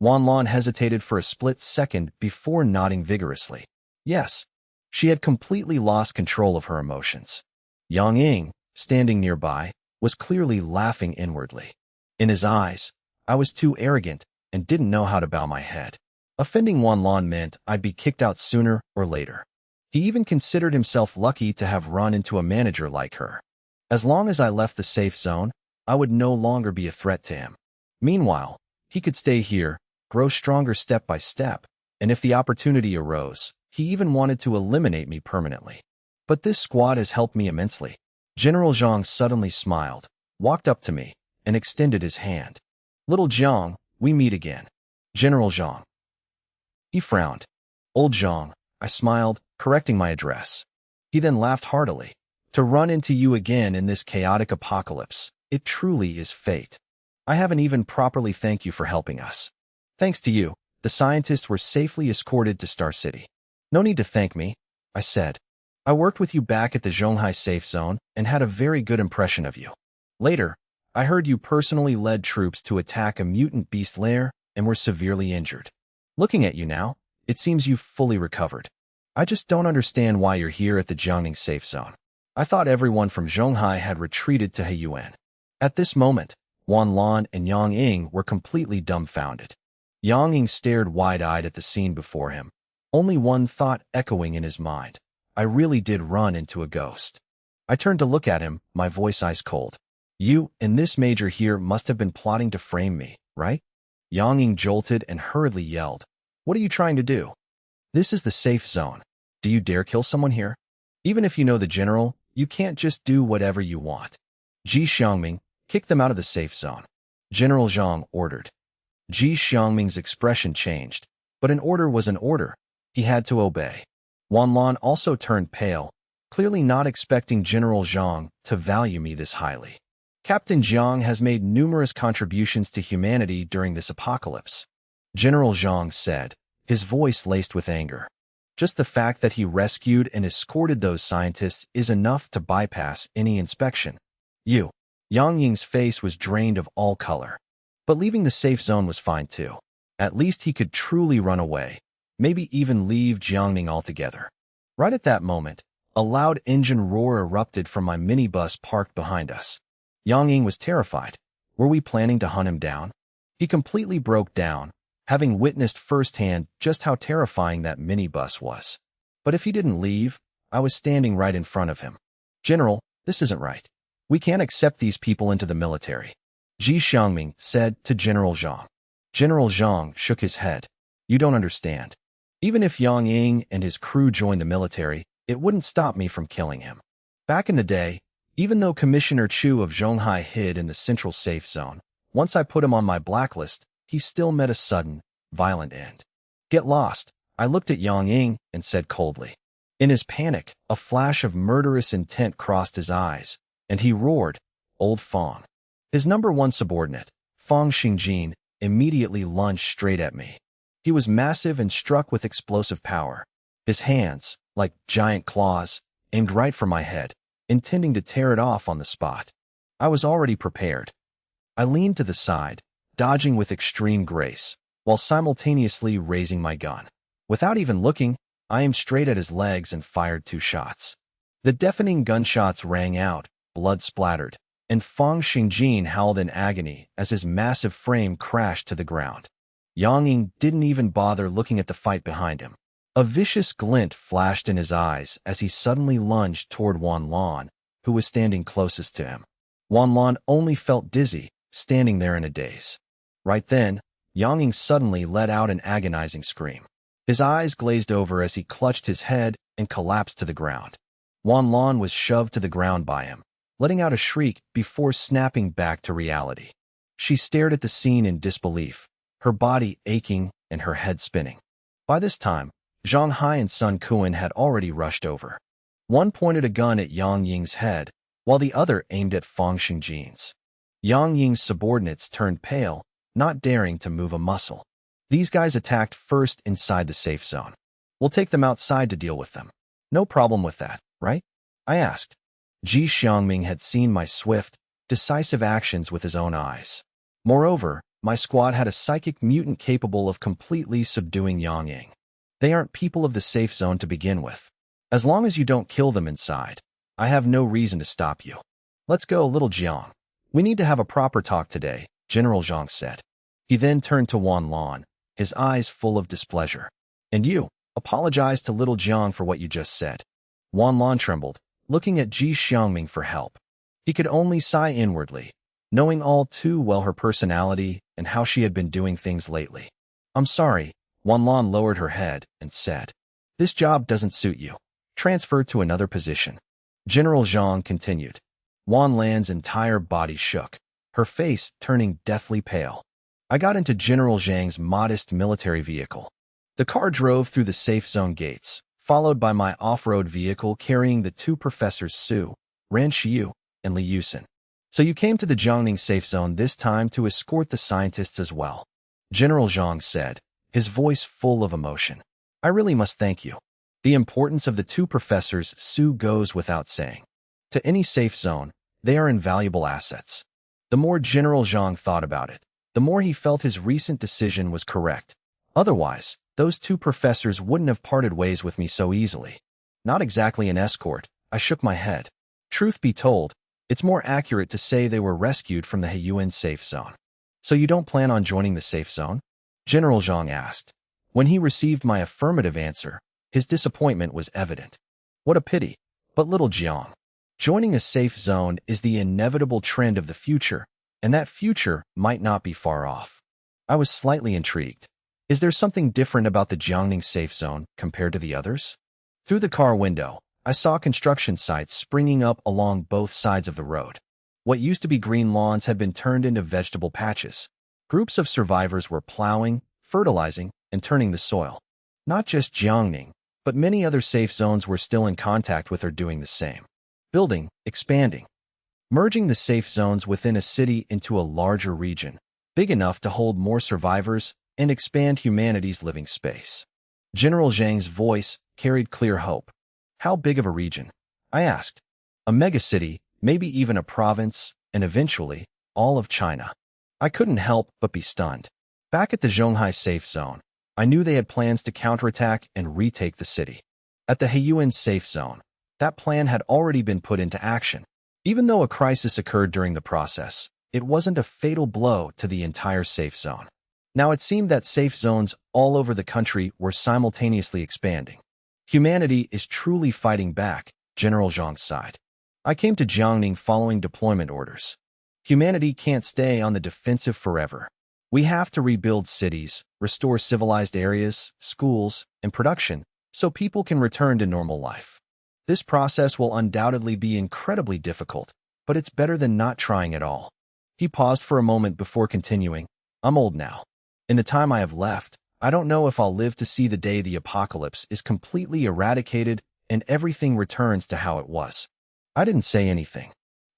Wanlan hesitated for a split second before nodding vigorously. Yes, she had completely lost control of her emotions. Yang Ying, standing nearby, was clearly laughing inwardly. In his eyes, I was too arrogant and didn't know how to bow my head. Offending Wanlan meant I'd be kicked out sooner or later. He even considered himself lucky to have run into a manager like her. As long as I left the safe zone, I would no longer be a threat to him. Meanwhile, he could stay here, grow stronger step by step, and if the opportunity arose, he even wanted to eliminate me permanently. But this squad has helped me immensely. General Zhang suddenly smiled, walked up to me, and extended his hand. Little Zhang, we meet again. General Zhang. He frowned. Old Zhang, I smiled, correcting my address. He then laughed heartily. To run into you again in this chaotic apocalypse, it truly is fate. I haven't even properly thanked you for helping us. Thanks to you, the scientists were safely escorted to Star City. No need to thank me, I said. I worked with you back at the Zhonghai safe zone and had a very good impression of you. Later, I heard you personally led troops to attack a mutant beast lair and were severely injured. Looking at you now, it seems you've fully recovered. I just don't understand why you're here at the Jiangning safe zone. I thought everyone from Zhonghai had retreated to Heiyuan. At this moment, Wanlan and Yang Ying were completely dumbfounded. Yang Ying stared wide-eyed at the scene before him, only one thought echoing in his mind. I really did run into a ghost. I turned to look at him, my voice ice cold. You and this major here must have been plotting to frame me, right? Yang Ying jolted and hurriedly yelled. What are you trying to do? This is the safe zone. Do you dare kill someone here? Even if you know the general, you can't just do whatever you want. Ji Xiangming, kick them out of the safe zone. General Zhang ordered. Ji Xiangming's expression changed, but an order was an order. He had to obey. Wanlan also turned pale, clearly not expecting General Zhang to value me this highly. Captain Jiang has made numerous contributions to humanity during this apocalypse, General Zhang said, his voice laced with anger. Just the fact that he rescued and escorted those scientists is enough to bypass any inspection. Yang Ying's face was drained of all color. But leaving the safe zone was fine too. At least he could truly run away, maybe even leave Jiangning altogether. Right at that moment, a loud engine roar erupted from my minibus parked behind us. Yang Ying was terrified. Were we planning to hunt him down? He completely broke down, having witnessed firsthand just how terrifying that minibus was. But if he didn't leave, I was standing right in front of him. General, this isn't right. We can't accept these people into the military, Ji Xiangming said to General Zhang. General Zhang shook his head. You don't understand. Even if Yang Ying and his crew joined the military, it wouldn't stop me from killing him. Back in the day, even though Commissioner Chu of Zhonghai hid in the central safe zone, once I put him on my blacklist, he still met a sudden, violent end. Get lost, I looked at Yang Ying and said coldly. In his panic, a flash of murderous intent crossed his eyes, and he roared, Old Fong. His number one subordinate, Fong Xingjin, immediately lunged straight at me. He was massive and struck with explosive power. His hands, like giant claws, aimed right for my head, intending to tear it off on the spot. I was already prepared. I leaned to the side, dodging with extreme grace, while simultaneously raising my gun. Without even looking, I aimed straight at his legs and fired 2 shots. The deafening gunshots rang out, blood splattered, and Fong Xingjin howled in agony as his massive frame crashed to the ground. Yang Ying didn't even bother looking at the fight behind him. A vicious glint flashed in his eyes as he suddenly lunged toward Wanlan, who was standing closest to him. Wanlan only felt dizzy, standing there in a daze. Right then, Yang Ying suddenly let out an agonizing scream. His eyes glazed over as he clutched his head and collapsed to the ground. Wanlan was shoved to the ground by him, letting out a shriek before snapping back to reality. She stared at the scene in disbelief, her body aching and her head spinning. By this time, Zhang Hai and Sun Kuan had already rushed over. One pointed a gun at Yang Ying's head, while the other aimed at Fang Xingjin's. Yang Ying's subordinates turned pale, not daring to move a muscle. These guys attacked first inside the safe zone. We'll take them outside to deal with them. No problem with that, right? I asked. Ji Xiangming had seen my swift, decisive actions with his own eyes. Moreover, my squad had a psychic mutant capable of completely subduing Yang Ying. They aren't people of the safe zone to begin with. As long as you don't kill them inside, I have no reason to stop you. Let's go, little Jiang. We need to have a proper talk today, General Zhang said. He then turned to Wan Lan, his eyes full of displeasure. And you, apologize to little Jiang for what you just said. Wan Lan trembled, looking at Ji Xiangming for help. He could only sigh inwardly, knowing all too well her personality and how she had been doing things lately. I'm sorry, Wan Lan lowered her head and said. This job doesn't suit you. Transfer to another position. General Zhang continued. Wan Lan's entire body shook, her face turning deathly pale. I got into General Zhang's modest military vehicle. The car drove through the safe zone gates, followed by my off-road vehicle carrying the two professors Su, Ran Xiu, and Li Yusin. So you came to the Jiangning safe zone this time to escort the scientists as well, General Zhang said, his voice full of emotion. I really must thank you. The importance of the two professors Su goes without saying. To any safe zone, they are invaluable assets. The more General Zhang thought about it, the more he felt his recent decision was correct. Otherwise, those two professors wouldn't have parted ways with me so easily. Not exactly an escort, I shook my head. Truth be told, it's more accurate to say they were rescued from the Heiyuan safe zone. So you don't plan on joining the safe zone? General Zhang asked. When he received my affirmative answer, his disappointment was evident. What a pity. But little Jiang, joining a safe zone is the inevitable trend of the future, and that future might not be far off. I was slightly intrigued. Is there something different about the Jiangning safe zone compared to the others? Through the car window, I saw construction sites springing up along both sides of the road. What used to be green lawns had been turned into vegetable patches. Groups of survivors were plowing, fertilizing, and turning the soil. Not just Jiangning, but many other safe zones were still in contact with or doing the same. Building, expanding, merging the safe zones within a city into a larger region, big enough to hold more survivors and expand humanity's living space. General Zhang's voice carried clear hope. How big of a region? I asked. A megacity, maybe even a province, and eventually, all of China. I couldn't help but be stunned. Back at the Zhonghai safe zone, I knew they had plans to counterattack and retake the city. At the Heiyuan safe zone, that plan had already been put into action. Even though a crisis occurred during the process, it wasn't a fatal blow to the entire safe zone. Now it seemed that safe zones all over the country were simultaneously expanding. Humanity is truly fighting back, General Zhang sighed. I came to Jiangning following deployment orders. Humanity can't stay on the defensive forever. We have to rebuild cities, restore civilized areas, schools, and production so people can return to normal life. This process will undoubtedly be incredibly difficult, but it's better than not trying at all. He paused for a moment before continuing. I'm old now. In the time I have left, I don't know if I'll live to see the day the apocalypse is completely eradicated and everything returns to how it was. I didn't say anything.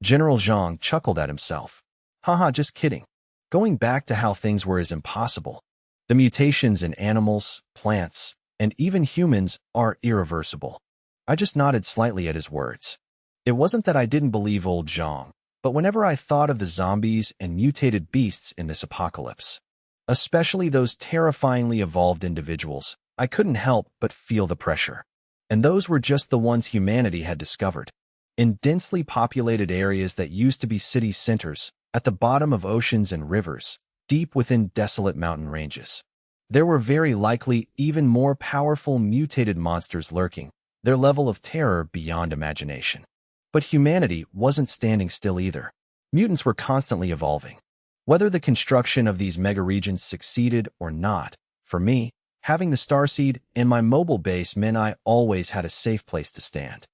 General Zhang chuckled at himself. Haha, just kidding. Going back to how things were is impossible. The mutations in animals, plants, and even humans are irreversible. I just nodded slightly at his words. It wasn't that I didn't believe old Zhang, but whenever I thought of the zombies and mutated beasts in this apocalypse, especially those terrifyingly evolved individuals, I couldn't help but feel the pressure. And those were just the ones humanity had discovered. In densely populated areas that used to be city centers, at the bottom of oceans and rivers, deep within desolate mountain ranges, there were very likely even more powerful mutated monsters lurking, their level of terror beyond imagination. But humanity wasn't standing still either. Mutants were constantly evolving. Whether the construction of these mega-regions succeeded or not, for me, having the starseed and my mobile base meant I always had a safe place to stand.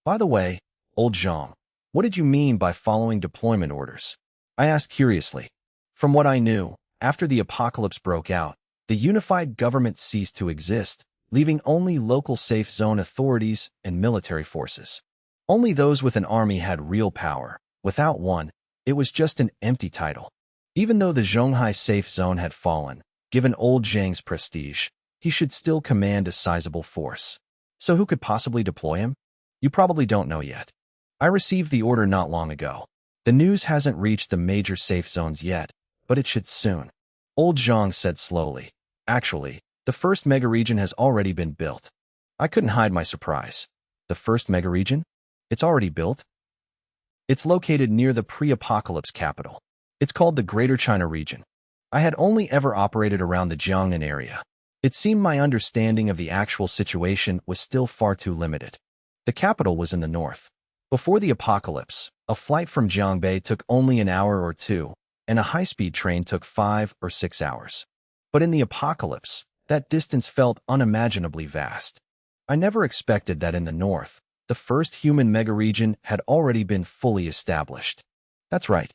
By the way, old Zhang, What did you mean by following deployment orders? I asked curiously. From what I knew, after the apocalypse broke out, the unified government ceased to exist, leaving only local safe zone authorities and military forces. Only those with an army had real power. Without one, it was just an empty title. Even though the Zhonghai safe zone had fallen, given old Zhang's prestige, he should still command a sizable force. So who could possibly deploy him? You probably don't know yet. I received the order not long ago. The news hasn't reached the major safe zones yet, but it should soon. Old Zhang said slowly. Actually, the first mega-region has already been built. I couldn't hide my surprise. The first mega-region? It's already built? It's located near the pre-apocalypse capital. It's called the Greater China region. I had only ever operated around the Jiangnan area. It seemed my understanding of the actual situation was still far too limited. The capital was in the north. Before the apocalypse, a flight from Jiangbei took only an hour or two, and a high-speed train took 5 or 6 hours. But in the apocalypse, that distance felt unimaginably vast. I never expected that in the north, the first human mega-region had already been fully established. That's right.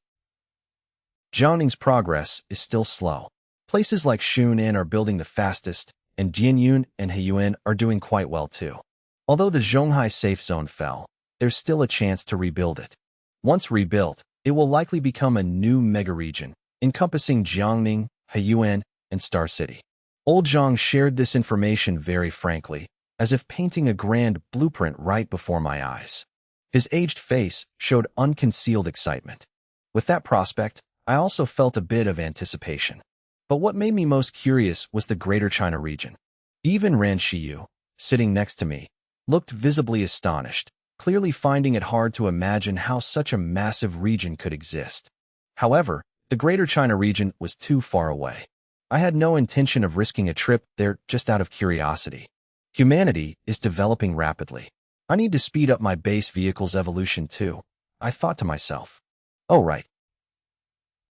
Jiangning's progress is still slow. Places like Shunan are building the fastest, and Jianyun and Heiyuan are doing quite well too. Although the Zhonghai safe zone fell, there's still a chance to rebuild it. Once rebuilt, it will likely become a new mega-region, encompassing Jiangning, Heiyuan, and Star City. Old Zhang shared this information very frankly, as if painting a grand blueprint right before my eyes. His aged face showed unconcealed excitement. With that prospect, I also felt a bit of anticipation. But what made me most curious was the Greater China region. Even Ran Shiyu, sitting next to me, looked visibly astonished, clearly finding it hard to imagine how such a massive region could exist. However, the Greater China region was too far away. I had no intention of risking a trip there just out of curiosity. Humanity is developing rapidly. I need to speed up my base vehicle's evolution too, I thought to myself. Oh right.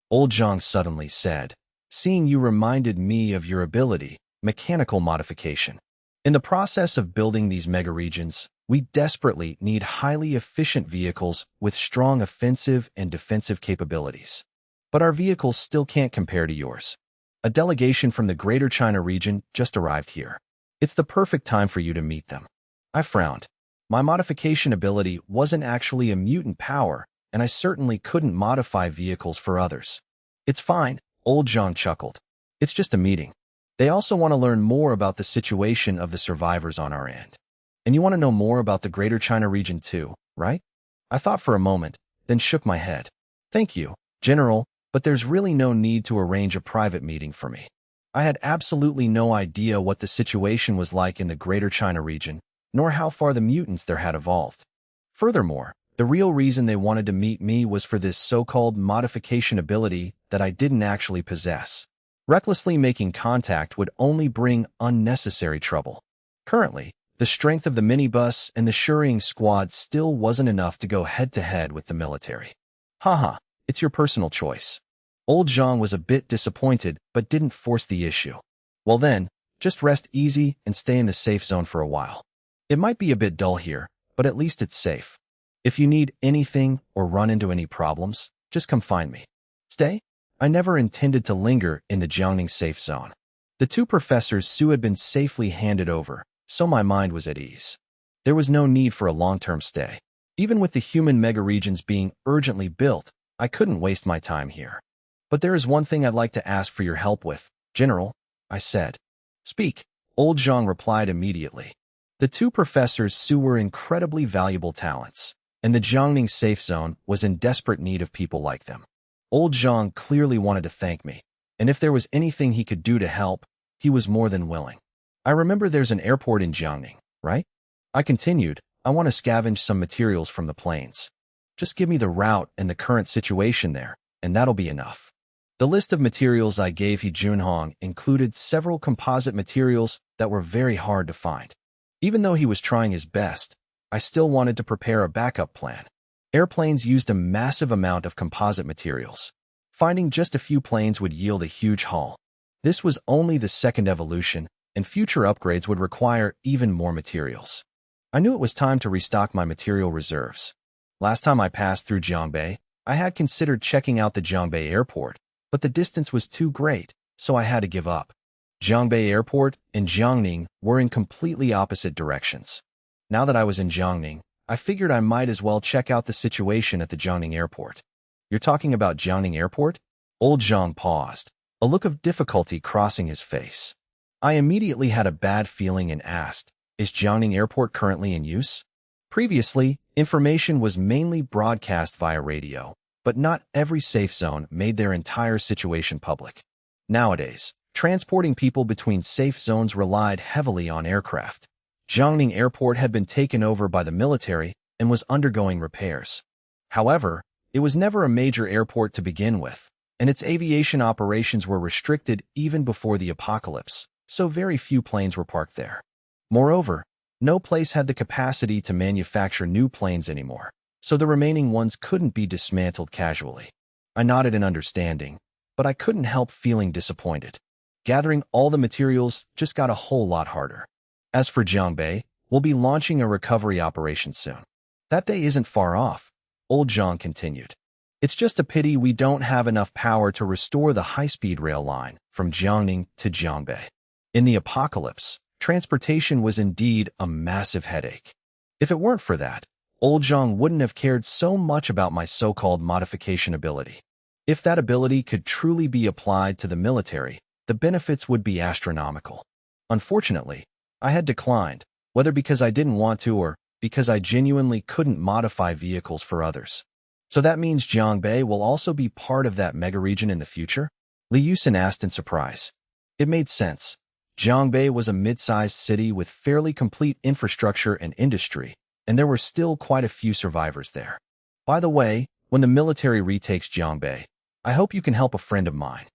Old Zhang suddenly said, seeing you reminded me of your ability, mechanical modification. In the process of building these mega-regions, we desperately need highly efficient vehicles with strong offensive and defensive capabilities. But our vehicles still can't compare to yours. A delegation from the Greater China region just arrived here. It's the perfect time for you to meet them. I frowned. My modification ability wasn't actually a mutant power, and I certainly couldn't modify vehicles for others. It's fine, Old Zhang chuckled. It's just a meeting. They also want to learn more about the situation of the survivors on our end. And you want to know more about the Greater China region too, right? I thought for a moment, then shook my head. Thank you, General, but there's really no need to arrange a private meeting for me. I had absolutely no idea what the situation was like in the Greater China region, nor how far the mutants there had evolved. Furthermore, the real reason they wanted to meet me was for this so-called modification ability that I didn't actually possess. Recklessly making contact would only bring unnecessary trouble. Currently, the strength of the minibus and the Shuriing squad still wasn't enough to go head-to-head with the military. Haha, it's your personal choice. Old Zhang was a bit disappointed but didn't force the issue. Well then, just rest easy and stay in the safe zone for a while. It might be a bit dull here, but at least it's safe. If you need anything or run into any problems, just come find me. Stay? I never intended to linger in the Jiangning safe zone. The two professors Su had been safely handed over, so my mind was at ease. There was no need for a long-term stay. Even with the human mega-regions being urgently built, I couldn't waste my time here. But there is one thing I'd like to ask for your help with, General, I said. Speak, Old Zhang replied immediately. The two professors Su were incredibly valuable talents, and the Jiangning safe zone was in desperate need of people like them. Old Zhang clearly wanted to thank me, and if there was anything he could do to help, he was more than willing. I remember there's an airport in Jiangning, right? I continued, I want to scavenge some materials from the planes. Just give me the route and the current situation there, and that'll be enough. The list of materials I gave He Junhong included several composite materials that were very hard to find. Even though he was trying his best, I still wanted to prepare a backup plan. Airplanes used a massive amount of composite materials. Finding just a few planes would yield a huge haul. This was only the second evolution, and future upgrades would require even more materials. I knew it was time to restock my material reserves. Last time I passed through Jiangbei, I had considered checking out the Jiangbei airport, but the distance was too great, so I had to give up. Jiangbei Airport and Jiangning were in completely opposite directions. Now that I was in Jiangning, I figured I might as well check out the situation at the Jiangning airport. You're talking about Jiangning Airport? Old Zhang paused, a look of difficulty crossing his face. I immediately had a bad feeling and asked, is Jiangning Airport currently in use? Previously, information was mainly broadcast via radio, but not every safe zone made their entire situation public. Nowadays, transporting people between safe zones relied heavily on aircraft. Jiangning Airport had been taken over by the military and was undergoing repairs. However, it was never a major airport to begin with, and its aviation operations were restricted even before the apocalypse, so very few planes were parked there. Moreover, no place had the capacity to manufacture new planes anymore, so the remaining ones couldn't be dismantled casually. I nodded in understanding, but I couldn't help feeling disappointed. Gathering all the materials just got a whole lot harder. As for Jiangbei, we'll be launching a recovery operation soon. That day isn't far off, Old Zhang continued. It's just a pity we don't have enough power to restore the high-speed rail line from Jiangning to Jiangbei. In the apocalypse, transportation was indeed a massive headache. If it weren't for that, Old Zhang wouldn't have cared so much about my so-called modification ability. If that ability could truly be applied to the military, the benefits would be astronomical. Unfortunately, I had declined, whether because I didn't want to or because I genuinely couldn't modify vehicles for others. So that means Jiangbei will also be part of that mega-region in the future? Li Yusin asked in surprise. It made sense. Jiangbei was a mid-sized city with fairly complete infrastructure and industry, and there were still quite a few survivors there. By the way, when the military retakes Jiangbei, I hope you can help a friend of mine.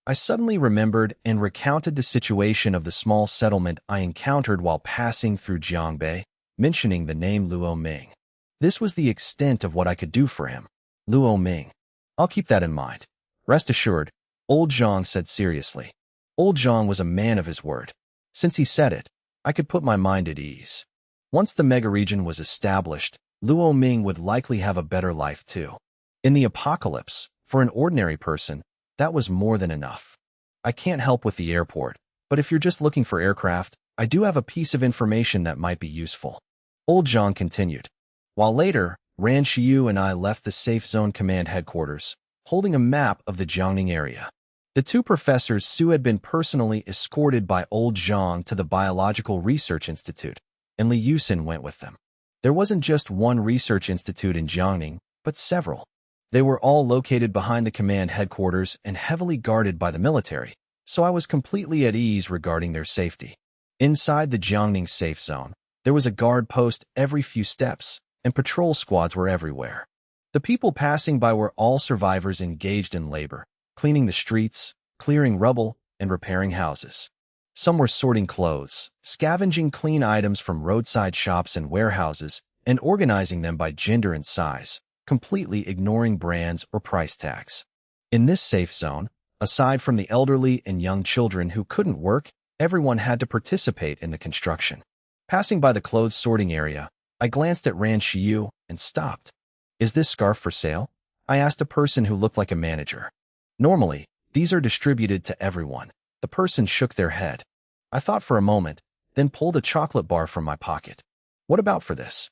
I suddenly remembered and recounted the situation of the small settlement I encountered while passing through Jiangbei, mentioning the name Luo Ming. This was the extent of what I could do for him. Luo Ming. I'll keep that in mind. Rest assured, Old Zhang said seriously. Old Zhang was a man of his word. Since he said it, I could put my mind at ease. Once the mega-region was established, Luo Ming would likely have a better life too. In the apocalypse, for an ordinary person, that was more than enough. I can't help with the airport, but if you're just looking for aircraft, I do have a piece of information that might be useful. Old Zhang continued. While later, Ran Xiu and I left the Safe Zone Command headquarters, holding a map of the Jiangning area. The two professors Su had been personally escorted by Old Zhang to the Biological Research Institute, and Li Yusin went with them. There wasn't just one research institute in Jiangning, but several. They were all located behind the command headquarters and heavily guarded by the military, so I was completely at ease regarding their safety. Inside the Jiangning safe zone, there was a guard post every few steps, and patrol squads were everywhere. The people passing by were all survivors engaged in labor, cleaning the streets, clearing rubble, and repairing houses. Some were sorting clothes, scavenging clean items from roadside shops and warehouses, and organizing them by gender and size, completely ignoring brands or price tags. In this safe zone, aside from the elderly and young children who couldn't work, everyone had to participate in the construction. Passing by the clothes sorting area, I glanced at Ran Xiu and stopped. Is this scarf for sale? I asked a person who looked like a manager. Normally, these are distributed to everyone. The person shook their head. I thought for a moment, then pulled a chocolate bar from my pocket. What about for this?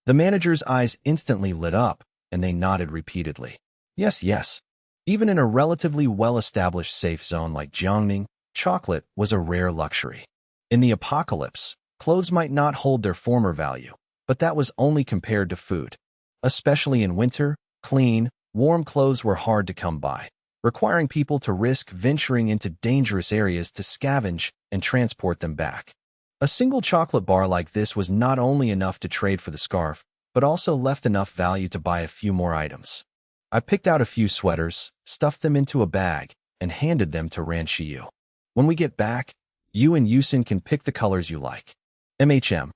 The manager's eyes instantly lit up, and they nodded repeatedly. Yes, yes. Even in a relatively well-established safe zone like Jiangning, chocolate was a rare luxury. In the apocalypse, clothes might not hold their former value, but that was only compared to food. Especially in winter, clean, warm clothes were hard to come by, requiring people to risk venturing into dangerous areas to scavenge and transport them back. A single chocolate bar like this was not only enough to trade for the scarf, but also left enough value to buy a few more items. I picked out a few sweaters, stuffed them into a bag, and handed them to Ran Xiu. When we get back, you and Yusin can pick the colors you like. MHM.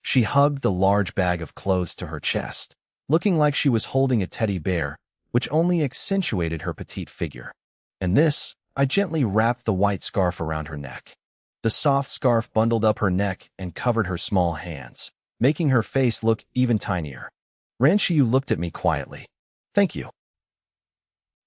She hugged the large bag of clothes to her chest, looking like she was holding a teddy bear, which only accentuated her petite figure. And this, I gently wrapped the white scarf around her neck. The soft scarf bundled up her neck and covered her small hands, making her face look even tinier. Ran Shiyu looked at me quietly. Thank you.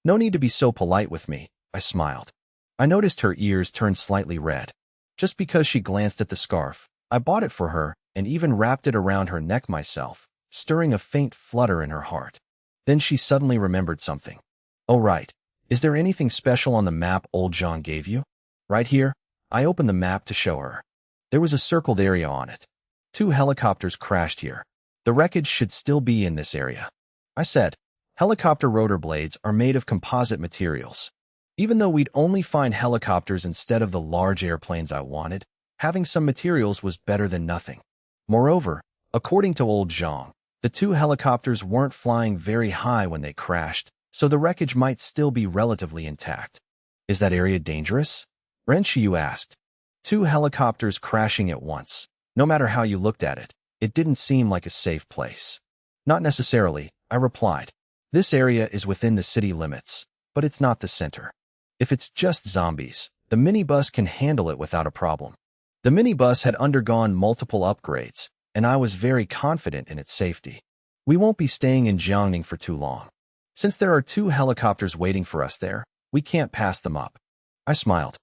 No need to be so polite with me, I smiled. I noticed her ears turned slightly red. Just because she glanced at the scarf, I bought it for her and even wrapped it around her neck myself, stirring a faint flutter in her heart. Then she suddenly remembered something. Oh right, is there anything special on the map old John gave you? Right here, I opened the map to show her. There was a circled area on it. 2 helicopters crashed here. The wreckage should still be in this area. I said, helicopter rotor blades are made of composite materials. Even though we'd only find helicopters instead of the large airplanes I wanted, having some materials was better than nothing. Moreover, according to old Zhang, the 2 helicopters weren't flying very high when they crashed, so the wreckage might still be relatively intact. Is that area dangerous? Ren Shiyu asked. 2 helicopters crashing at once. No matter how you looked at it, it didn't seem like a safe place. Not necessarily, I replied. This area is within the city limits, but it's not the center. If it's just zombies, the minibus can handle it without a problem. The minibus had undergone multiple upgrades, and I was very confident in its safety. We won't be staying in Jiangning for too long. Since there are 2 helicopters waiting for us there, we can't pass them up. I smiled.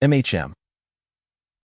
MHM.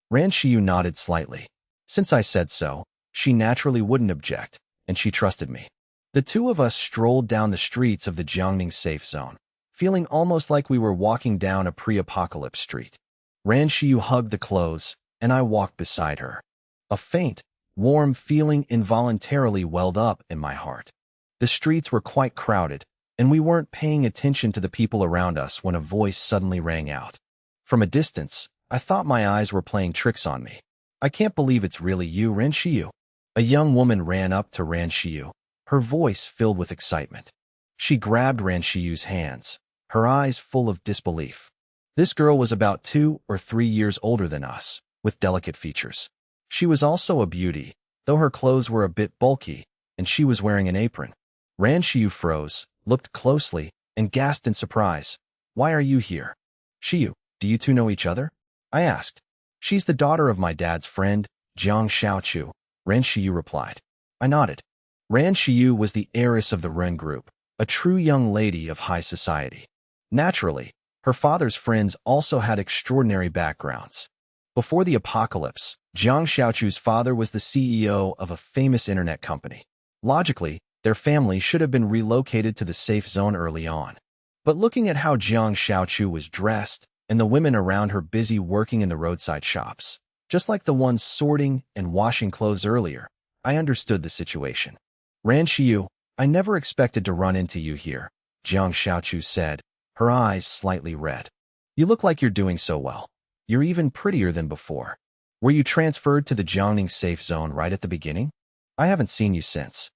Ran Shiyu nodded slightly. Since I said so, she naturally wouldn't object, and she trusted me. The 2 of us strolled down the streets of the Jiangning safe zone, feeling almost like we were walking down a pre-apocalypse street. Ran Shiyu hugged the clothes, and I walked beside her. A faint, warm feeling involuntarily welled up in my heart. The streets were quite crowded, and we weren't paying attention to the people around us when a voice suddenly rang out. From a distance, I thought my eyes were playing tricks on me. I can't believe it's really you, Ran Shiyu. A young woman ran up to Ran Shiyu, her voice filled with excitement. She grabbed Ran Shiyu's hands, her eyes full of disbelief. This girl was about 2 or 3 years older than us, with delicate features. She was also a beauty, though her clothes were a bit bulky, and she was wearing an apron. Ran Shiyu froze, looked closely, and gasped in surprise. Why are you here? Shiyu, do you 2 know each other? I asked. She's the daughter of my dad's friend, Jiang Xiaochu, Ran Shiyu replied. I nodded. Ran Shiyu was the heiress of the Ren group, a true young lady of high society. Naturally, her father's friends also had extraordinary backgrounds. Before the apocalypse, Jiang Xiaochu's father was the CEO of a famous internet company. Logically, their family should have been relocated to the safe zone early on. But looking at how Jiang Xiaochu was dressed, and the women around her busy working in the roadside shops, just like the ones sorting and washing clothes earlier, I understood the situation. Ran Shiyu, I never expected to run into you here, Jiang Xiaochu said, her eyes slightly red. You look like you're doing so well. You're even prettier than before. Were you transferred to the Jiangning safe zone right at the beginning? I haven't seen you since.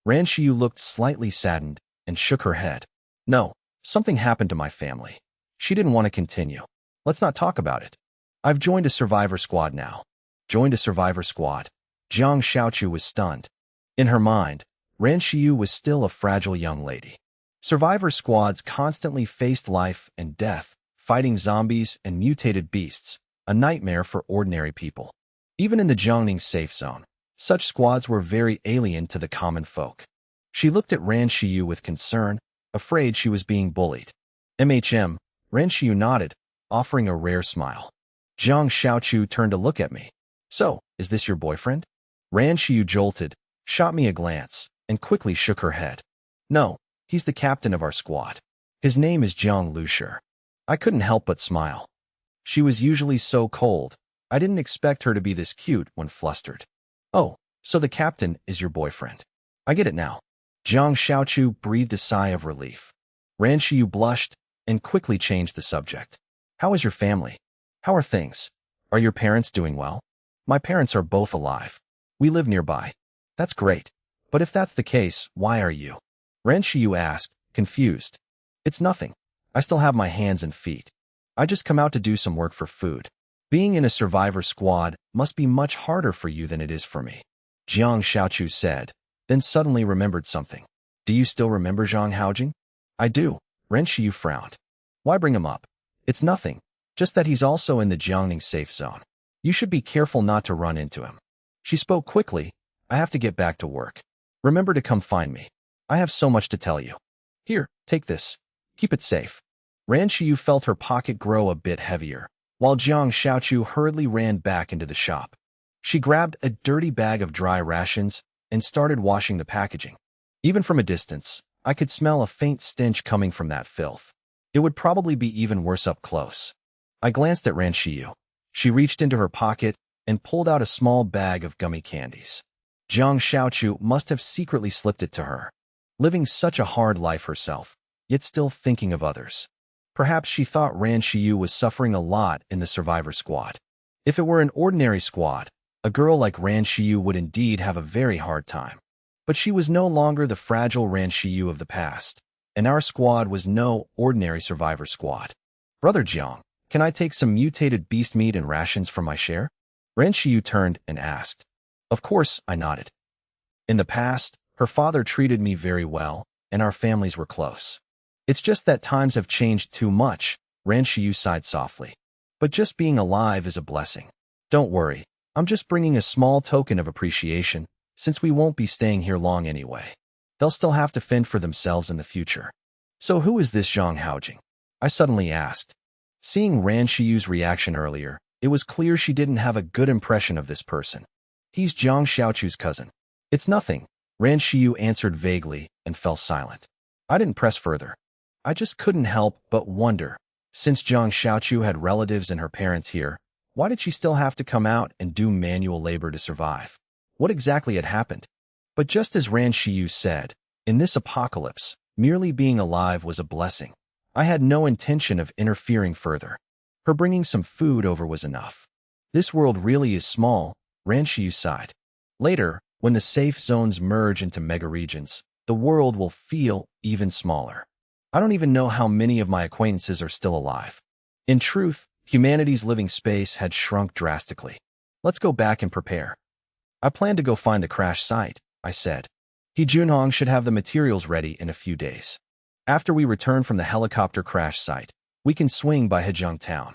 Ran Shiyu looked slightly saddened and shook her head. No, something happened to my family. She didn't want to continue. Let's not talk about it. I've joined a survivor squad now. Joined a survivor squad. Jiang Xiaochu was stunned. In her mind, Ran Shiyu was still a fragile young lady. Survivor squads constantly faced life and death, fighting zombies and mutated beasts, a nightmare for ordinary people. Even in the Jiangning safe zone, such squads were very alien to the common folk. She looked at Ran Shiyu with concern, afraid she was being bullied. MHM, Ran Shiyu nodded, offering a rare smile. Jiang Xiaochu turned to look at me. So, is this your boyfriend? Ran Shiyu jolted, shot me a glance, and quickly shook her head. No, he's the captain of our squad. His name is Jiang Lushi. I couldn't help but smile. She was usually so cold. I didn't expect her to be this cute when flustered. Oh, so the captain is your boyfriend. I get it now. Jiang Xiaochu breathed a sigh of relief. Ran Shiyu blushed and quickly changed the subject. How is your family? How are things? Are your parents doing well? My parents are both alive. We live nearby. That's great. But if that's the case, why are you? Ran Shiyu asked, confused. It's nothing. I still have my hands and feet. I just come out to do some work for food. Being in a survivor squad must be much harder for you than it is for me, Jiang Xiaochu said, then suddenly remembered something. Do you still remember Zhang Haojing? I do, Ran Shiyu frowned. Why bring him up? It's nothing, just that he's also in the Jiangning safe zone. You should be careful not to run into him. She spoke quickly. I have to get back to work. Remember to come find me. I have so much to tell you. Here, take this. Keep it safe. Ran Shiyu felt her pocket grow a bit heavier, while Jiang Xiaochu hurriedly ran back into the shop. She grabbed a dirty bag of dry rations and started washing the packaging. Even from a distance, I could smell a faint stench coming from that filth. It would probably be even worse up close. I glanced at Ran Shiyu. She reached into her pocket and pulled out a small bag of gummy candies. Jiang Xiaochu must have secretly slipped it to her, living such a hard life herself, yet still thinking of others. Perhaps she thought Ran Shiyu was suffering a lot in the survivor squad. If it were an ordinary squad, a girl like Ran Shiyu would indeed have a very hard time. But she was no longer the fragile Ran Shiyu of the past, and our squad was no ordinary survivor squad. Brother Jiang, can I take some mutated beast meat and rations from my share? Ran Shiyu turned and asked. Of course, I nodded. In the past, her father treated me very well, and our families were close. It's just that times have changed too much, Ran Shiyu sighed softly. But just being alive is a blessing. Don't worry, I'm just bringing a small token of appreciation, since we won't be staying here long anyway. They'll still have to fend for themselves in the future. So who is this Zhang Haojing? I suddenly asked. Seeing Ran Shiyu's reaction earlier, it was clear she didn't have a good impression of this person. He's Jiang Xiaochu's cousin. It's nothing, Ran Shiyu answered vaguely and fell silent. I didn't press further. I just couldn't help but wonder, since Jiang Xiaochu had relatives and her parents here, why did she still have to come out and do manual labor to survive? What exactly had happened? But just as Ran Shiyu said, in this apocalypse, merely being alive was a blessing. I had no intention of interfering further. Her bringing some food over was enough. This world really is small, Ran Shiyu sighed. Later, when the safe zones merge into mega-regions, the world will feel even smaller. I don't even know how many of my acquaintances are still alive. In truth, humanity's living space had shrunk drastically. Let's go back and prepare. I plan to go find the crash site, I said. He Junhong should have the materials ready in a few days. After we return from the helicopter crash site, we can swing by Hejong Town.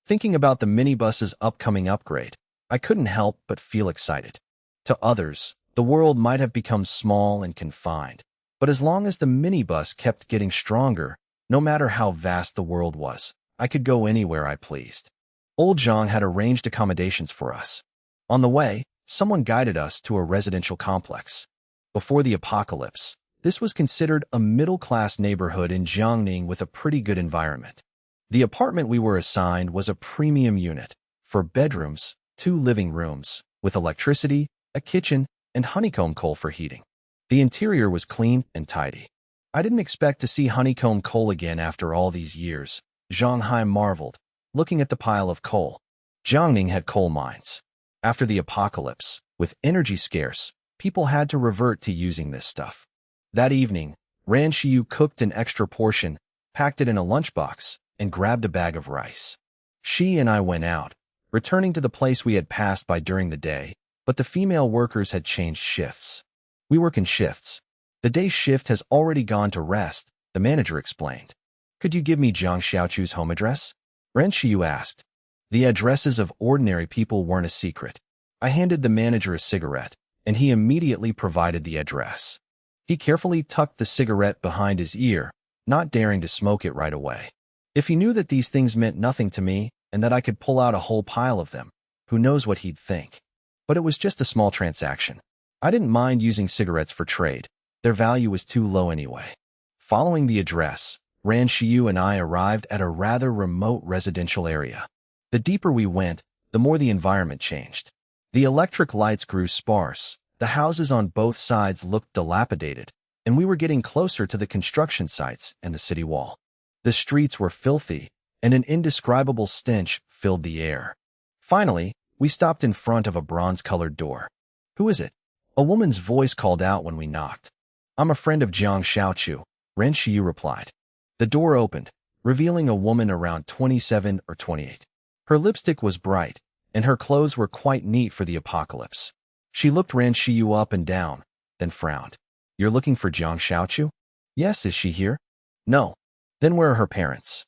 Thinking about the minibus's upcoming upgrade, I couldn't help but feel excited. To others, the world might have become small and confined, but as long as the minibus kept getting stronger, no matter how vast the world was, I could go anywhere I pleased. Old Zhang had arranged accommodations for us. On the way, someone guided us to a residential complex. Before the apocalypse, this was considered a middle-class neighborhood in Jiangning with a pretty good environment. The apartment we were assigned was a premium unit, 4 bedrooms, 2 living rooms, with electricity, a kitchen, and honeycomb coal for heating. The interior was clean and tidy. I didn't expect to see honeycomb coal again after all these years, Zhang Hai marveled, looking at the pile of coal. Jiangning had coal mines. After the apocalypse, with energy scarce, people had to revert to using this stuff. That evening, Ran Shiyu cooked an extra portion, packed it in a lunchbox, and grabbed a bag of rice. She and I went out, returning to the place we had passed by during the day, but the female workers had changed shifts. We work in shifts. The day shift has already gone to rest, the manager explained. Could you give me Jiang Xiaochu's home address? Ran Shiyu asked. The addresses of ordinary people weren't a secret. I handed the manager a cigarette, and he immediately provided the address. He carefully tucked the cigarette behind his ear, not daring to smoke it right away. If he knew that these things meant nothing to me and that I could pull out a whole pile of them, who knows what he'd think. But it was just a small transaction. I didn't mind using cigarettes for trade. Their value was too low anyway. Following the address, Ran Shiyu and I arrived at a rather remote residential area. The deeper we went, the more the environment changed. The electric lights grew sparse, the houses on both sides looked dilapidated, and we were getting closer to the construction sites and the city wall. The streets were filthy, and an indescribable stench filled the air. Finally, we stopped in front of a bronze-colored door. Who is it? A woman's voice called out when we knocked. I'm a friend of Jiang Xiaochu, Ran Shiyu replied. The door opened, revealing a woman around 27 or 28. Her lipstick was bright, and her clothes were quite neat for the apocalypse. She looked Ran Shiyu up and down, then frowned. You're looking for Jiang Xiaochu? Yes, is she here? No. Then where are her parents?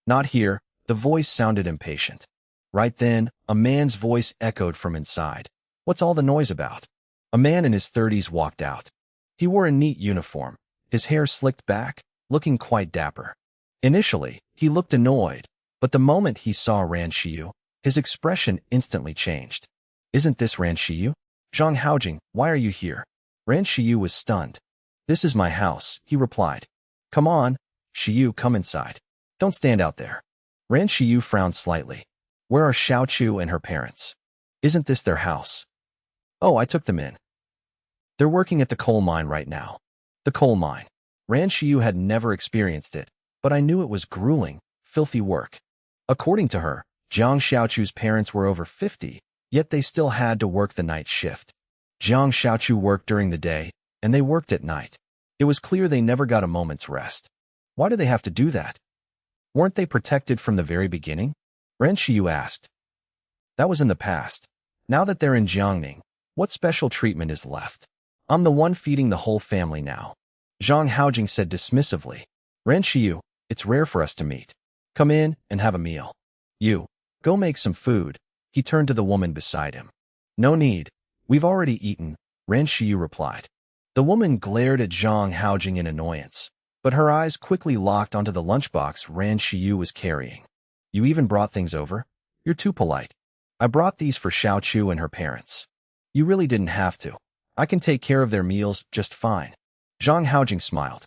Not here, the voice sounded impatient. Right then, a man's voice echoed from inside. What's all the noise about? A man in his 30s walked out. He wore a neat uniform, his hair slicked back, looking quite dapper. Initially, he looked annoyed, but the moment he saw Ran Shiyu, his expression instantly changed. Isn't this Ran Shiyu? Zhang Haojing, why are you here? Ran Shiyu was stunned. This is my house, he replied. Come on, Shiyu, come inside. Don't stand out there. Ran Shiyu frowned slightly. Where are Xiaochu and her parents? Isn't this their house? Oh, I took them in. They're working at the coal mine right now. The coal mine. Ran Shiyu had never experienced it, but I knew it was grueling, filthy work. According to her, Jiang Xiaochu's parents were over 50, yet they still had to work the night shift. Jiang Xiaochu worked during the day, and they worked at night. It was clear they never got a moment's rest. Why do they have to do that? Weren't they protected from the very beginning? Ran Shiyu asked. That was in the past. Now that they're in Jiangning, what special treatment is left? I'm the one feeding the whole family now. Zhang Haojing said dismissively. Ran Shiyu, it's rare for us to meet. Come in and have a meal. You, go make some food. He turned to the woman beside him. No need. We've already eaten, Ran Shiyu replied. The woman glared at Zhang Haojing in annoyance, but her eyes quickly locked onto the lunchbox Ran Shiyu was carrying. You even brought things over? You're too polite. I brought these for Xiaochu and her parents. You really didn't have to. I can take care of their meals just fine. Zhang Haojing smiled.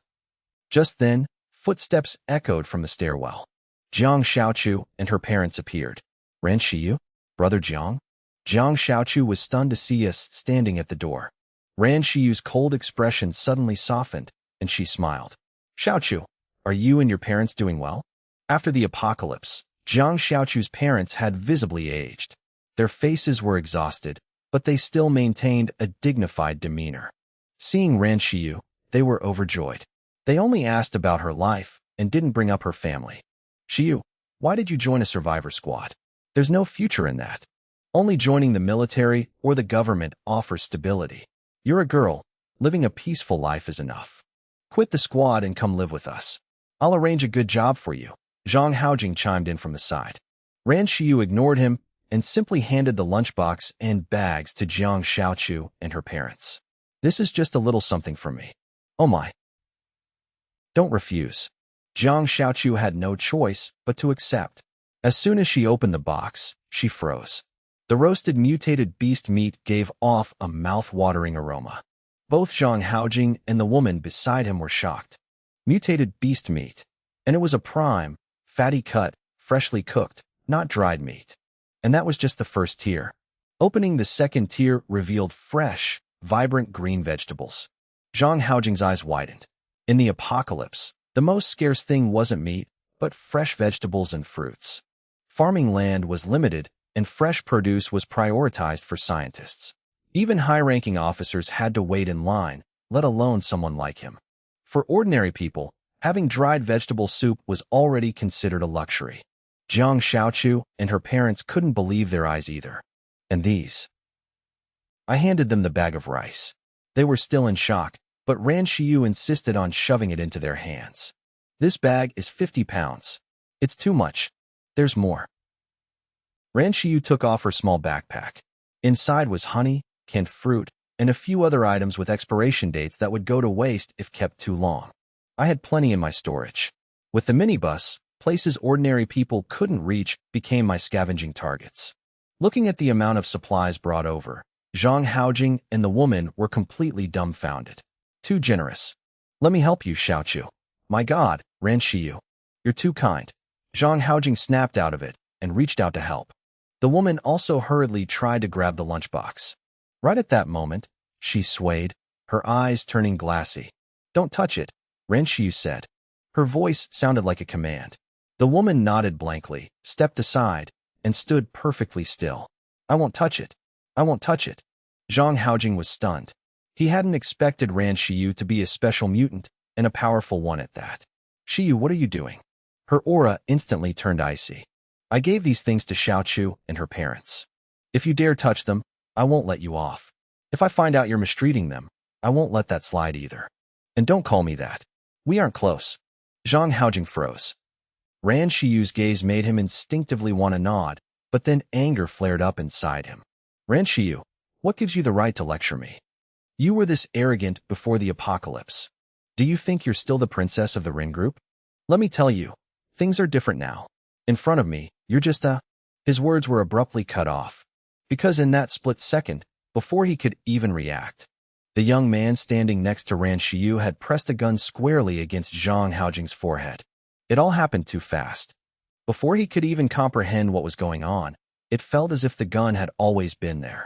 Just then, footsteps echoed from the stairwell. Jiang Xiaochu and her parents appeared. Ran Shiyu? Brother Jiang? Jiang Xiaochu was stunned to see us standing at the door. Ran Shiyu's cold expression suddenly softened, and she smiled. Xiaochu, are you and your parents doing well? After the apocalypse, Jiang Xiaochu's parents had visibly aged. Their faces were exhausted, but they still maintained a dignified demeanor. Seeing Ran Shiyu, they were overjoyed. They only asked about her life and didn't bring up her family. Shiyu, why did you join a survivor squad? There's no future in that. Only joining the military or the government offers stability. You're a girl. Living a peaceful life is enough. Quit the squad and come live with us. I'll arrange a good job for you. Zhang Haojing chimed in from the side. Ran Shiyu ignored him and simply handed the lunchbox and bags to Jiang Xiaochu and her parents. This is just a little something from me. Oh my. Don't refuse. Jiang Xiaochu had no choice but to accept. As soon as she opened the box, she froze. The roasted mutated beast meat gave off a mouth-watering aroma. Both Zhang Haojing and the woman beside him were shocked. Mutated beast meat. And it was a prime, fatty cut, freshly cooked, not dried meat. And that was just the first tier. Opening the second tier revealed fresh, vibrant green vegetables. Zhang Haojing's eyes widened. In the apocalypse, the most scarce thing wasn't meat, but fresh vegetables and fruits. Farming land was limited, and fresh produce was prioritized for scientists. Even high-ranking officers had to wait in line, let alone someone like him. For ordinary people, having dried vegetable soup was already considered a luxury. Jiang Xiaochu and her parents couldn't believe their eyes either. And these? I handed them the bag of rice. They were still in shock, but Ran Shiyu insisted on shoving it into their hands. This bag is 50 pounds. It's too much. There's more. Ran Shiyu took off her small backpack. Inside was honey, canned fruit, and a few other items with expiration dates that would go to waste if kept too long. I had plenty in my storage. With the minibus, places ordinary people couldn't reach became my scavenging targets. Looking at the amount of supplies brought over, Zhang Haojing and the woman were completely dumbfounded. Too generous. Let me help you, Xiaochu. My God, Ran Shiyu. You're too kind. Zhang Haojing snapped out of it and reached out to help. The woman also hurriedly tried to grab the lunchbox. Right at that moment, she swayed, her eyes turning glassy. Don't touch it, Ran Shiyu said. Her voice sounded like a command. The woman nodded blankly, stepped aside, and stood perfectly still. I won't touch it. I won't touch it. Zhang Haojing was stunned. He hadn't expected Ran Shiyu to be a special mutant, and a powerful one at that. Shiyu, what are you doing? Her aura instantly turned icy. I gave these things to Xiaochu and her parents. If you dare touch them, I won't let you off. If I find out you're mistreating them, I won't let that slide either. And don't call me that. We aren't close. Zhang Haojing froze. Ran Shiyu's gaze made him instinctively want to nod, but then anger flared up inside him. Ran Shiyu, what gives you the right to lecture me? You were this arrogant before the apocalypse. Do you think you're still the princess of the Rin group? Let me tell you, things are different now. In front of me, you're just a... His words were abruptly cut off. Because in that split second, before he could even react, the young man standing next to Ran Shiyu had pressed a gun squarely against Zhang Haojing's forehead. It all happened too fast. Before he could even comprehend what was going on, it felt as if the gun had always been there.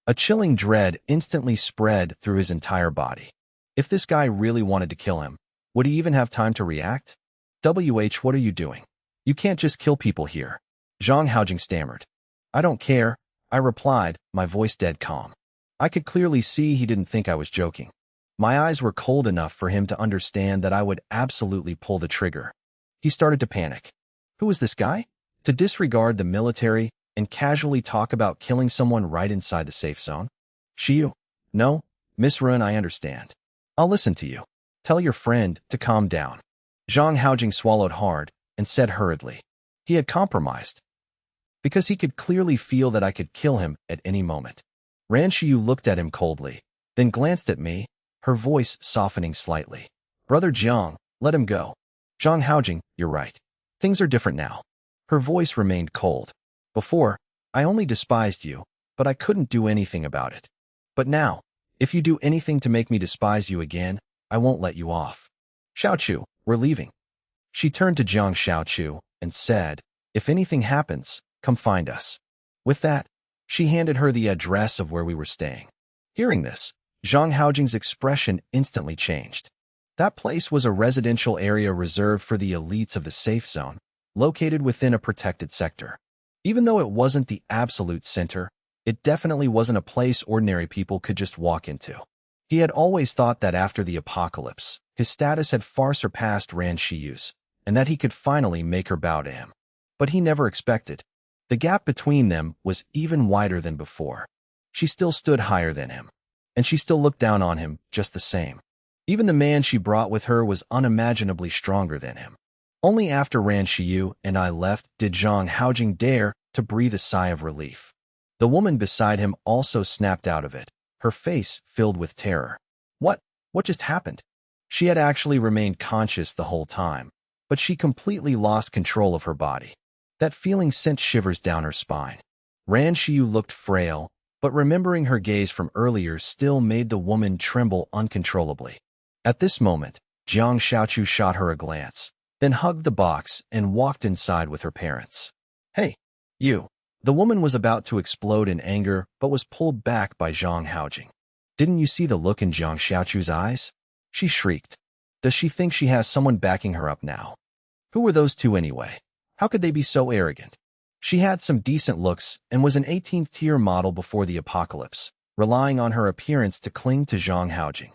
A chilling dread instantly spread through his entire body. If this guy really wanted to kill him, would he even have time to react? What are you doing? You can't just kill people here. Zhang Haojing stammered. I don't care, I replied, my voice dead calm. I could clearly see he didn't think I was joking. My eyes were cold enough for him to understand that I would absolutely pull the trigger. He started to panic. Who was this guy? To disregard the military and casually talk about killing someone right inside the safe zone? Shiyu? No, Miss Run, I understand. I'll listen to you. Tell your friend to calm down. Zhang Haojing swallowed hard and said hurriedly. He had compromised. Because he could clearly feel that I could kill him at any moment. Ran Shiyu looked at him coldly, then glanced at me, her voice softening slightly. Brother Jiang, let him go. Zhang Haojing, you're right. Things are different now. Her voice remained cold. Before, I only despised you, but I couldn't do anything about it. But now, if you do anything to make me despise you again, I won't let you off. Xiaochu, we're leaving. She turned to Jiang Xiaochu and said, if anything happens, come find us. With that, she handed her the address of where we were staying. Hearing this, Zhang Haojing's expression instantly changed. That place was a residential area reserved for the elites of the safe zone, located within a protected sector. Even though it wasn't the absolute center, it definitely wasn't a place ordinary people could just walk into. He had always thought that after the apocalypse, his status had far surpassed Ran Shiyu's, and that he could finally make her bow to him. But he never expected. The gap between them was even wider than before. She still stood higher than him, and she still looked down on him just the same. Even the man she brought with her was unimaginably stronger than him. Only after Ran Shiyu and I left did Zhang Haojing dare to breathe a sigh of relief. The woman beside him also snapped out of it, her face filled with terror. What just happened? She had actually remained conscious the whole time, but she completely lost control of her body. That feeling sent shivers down her spine. Ran Shiyu looked frail, but remembering her gaze from earlier still made the woman tremble uncontrollably. At this moment, Jiang Xiaochu shot her a glance, then hugged the box and walked inside with her parents. Hey, you. The woman was about to explode in anger but was pulled back by Zhang Haojing. Didn't you see the look in Jiang Xiaochu's eyes? She shrieked. Does she think she has someone backing her up now? Who were those two anyway? How could they be so arrogant? She had some decent looks and was an 18th-tier model before the apocalypse, relying on her appearance to cling to Zhang Haojing.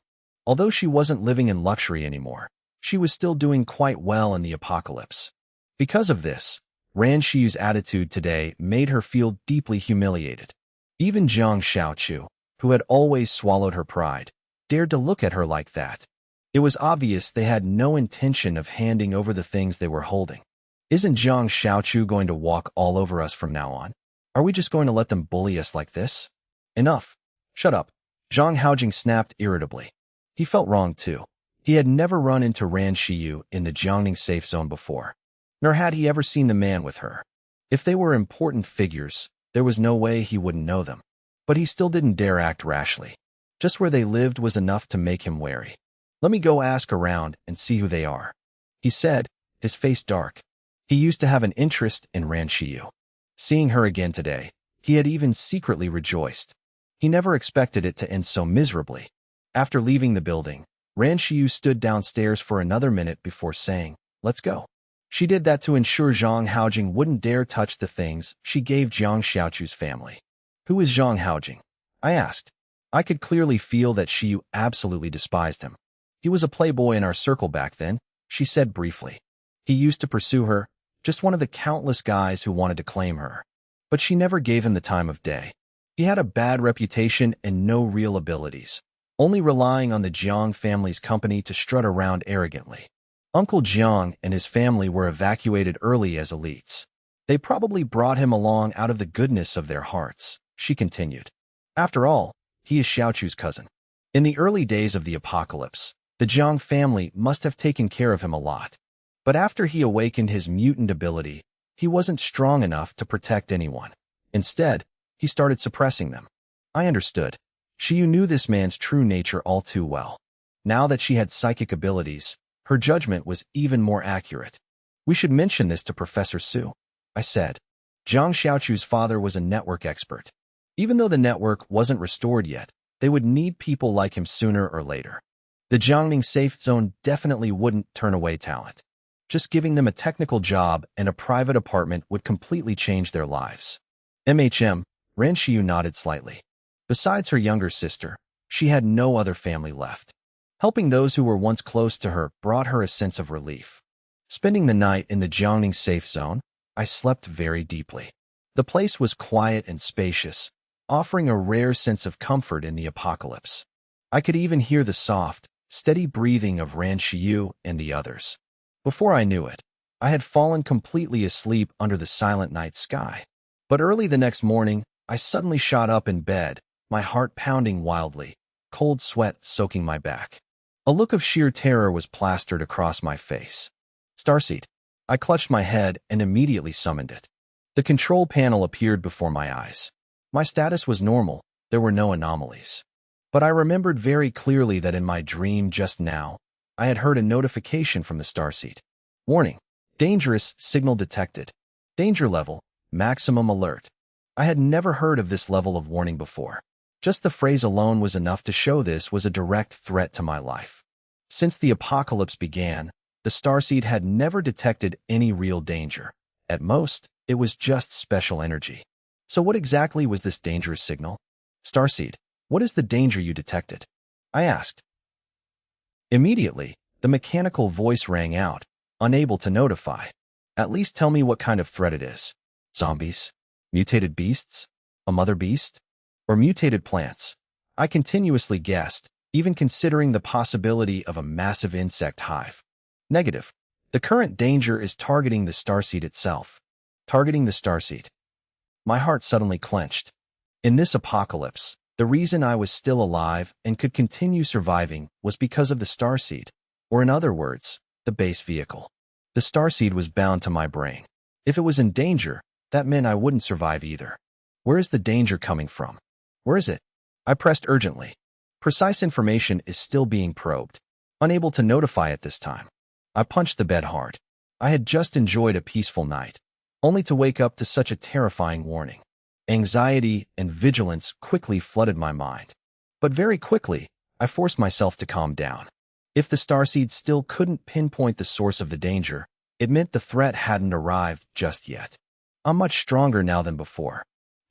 Although she wasn't living in luxury anymore, she was still doing quite well in the apocalypse. Because of this, Ran Shiyu's attitude today made her feel deeply humiliated. Even Jiang Xiaochu, who had always swallowed her pride, dared to look at her like that. It was obvious they had no intention of handing over the things they were holding. Isn't Jiang Xiaochu going to walk all over us from now on? Are we just going to let them bully us like this? Enough. Shut up. Zhang Haojing snapped irritably. He felt wrong too. He had never run into Ran Shiyu in the Jiangning safe zone before, nor had he ever seen the man with her. If they were important figures, there was no way he wouldn't know them. But he still didn't dare act rashly. Just where they lived was enough to make him wary. Let me go ask around and see who they are, he said, his face dark. He used to have an interest in Ran Shiyu. Seeing her again today, he had even secretly rejoiced. He never expected it to end so miserably. After leaving the building, Ran Shiyu stood downstairs for another minute before saying, let's go. She did that to ensure Zhang Haojing wouldn't dare touch the things she gave Jiang Xiaochu's family. Who is Zhang Haojing? I asked. I could clearly feel that Shiyu absolutely despised him. He was a playboy in our circle back then, she said briefly. He used to pursue her, just one of the countless guys who wanted to claim her. But she never gave him the time of day. He had a bad reputation and no real abilities, only relying on the Jiang family's company to strut around arrogantly. Uncle Jiang and his family were evacuated early as elites. They probably brought him along out of the goodness of their hearts, she continued. After all, he is Xiaochu's cousin. In the early days of the apocalypse, the Jiang family must have taken care of him a lot. But after he awakened his mutant ability, he wasn't strong enough to protect anyone. Instead, he started suppressing them. I understood. She knew this man's true nature all too well. Now that she had psychic abilities, her judgment was even more accurate. We should mention this to Professor Su, I said. Jiang Xiaochu's father was a network expert. Even though the network wasn't restored yet, they would need people like him sooner or later. The Jiangning Safe Zone definitely wouldn't turn away talent. Just giving them a technical job and a private apartment would completely change their lives. Ran Xiu nodded slightly. Besides her younger sister, she had no other family left. Helping those who were once close to her brought her a sense of relief. Spending the night in the Jiangning Safe Zone, I slept very deeply. The place was quiet and spacious, offering a rare sense of comfort in the apocalypse. I could even hear the soft, steady breathing of Ran Xiu and the others. Before I knew it, I had fallen completely asleep under the silent night sky. But early the next morning, I suddenly shot up in bed, my heart pounding wildly, cold sweat soaking my back. A look of sheer terror was plastered across my face. Starseed. I clutched my head and immediately summoned it. The control panel appeared before my eyes. My status was normal, there were no anomalies. But I remembered very clearly that in my dream just now, I had heard a notification from the Starseed. Warning. Dangerous signal detected. Danger level, maximum alert. I had never heard of this level of warning before. Just the phrase alone was enough to show this was a direct threat to my life. Since the apocalypse began, the Starseed had never detected any real danger. At most, it was just special energy. So what exactly was this dangerous signal? Starseed, what is the danger you detected? I asked. Immediately, the mechanical voice rang out, unable to notify. At least tell me what kind of threat it is. Zombies? Mutated beasts? A mother beast? Or mutated plants? I continuously guessed, even considering the possibility of a massive insect hive. Negative. The current danger is targeting the Starseed itself. Targeting the Starseed. My heart suddenly clenched. In this apocalypse, the reason I was still alive and could continue surviving was because of the Starseed, or in other words, the base vehicle. The Starseed was bound to my brain. If it was in danger, that meant I wouldn't survive either. Where is the danger coming from? Where is it? I pressed urgently. Precise information is still being probed. Unable to notify it this time. I punched the bed hard. I had just enjoyed a peaceful night, only to wake up to such a terrifying warning. Anxiety and vigilance quickly flooded my mind. But very quickly, I forced myself to calm down. If the Starseed still couldn't pinpoint the source of the danger, it meant the threat hadn't arrived just yet. I'm much stronger now than before.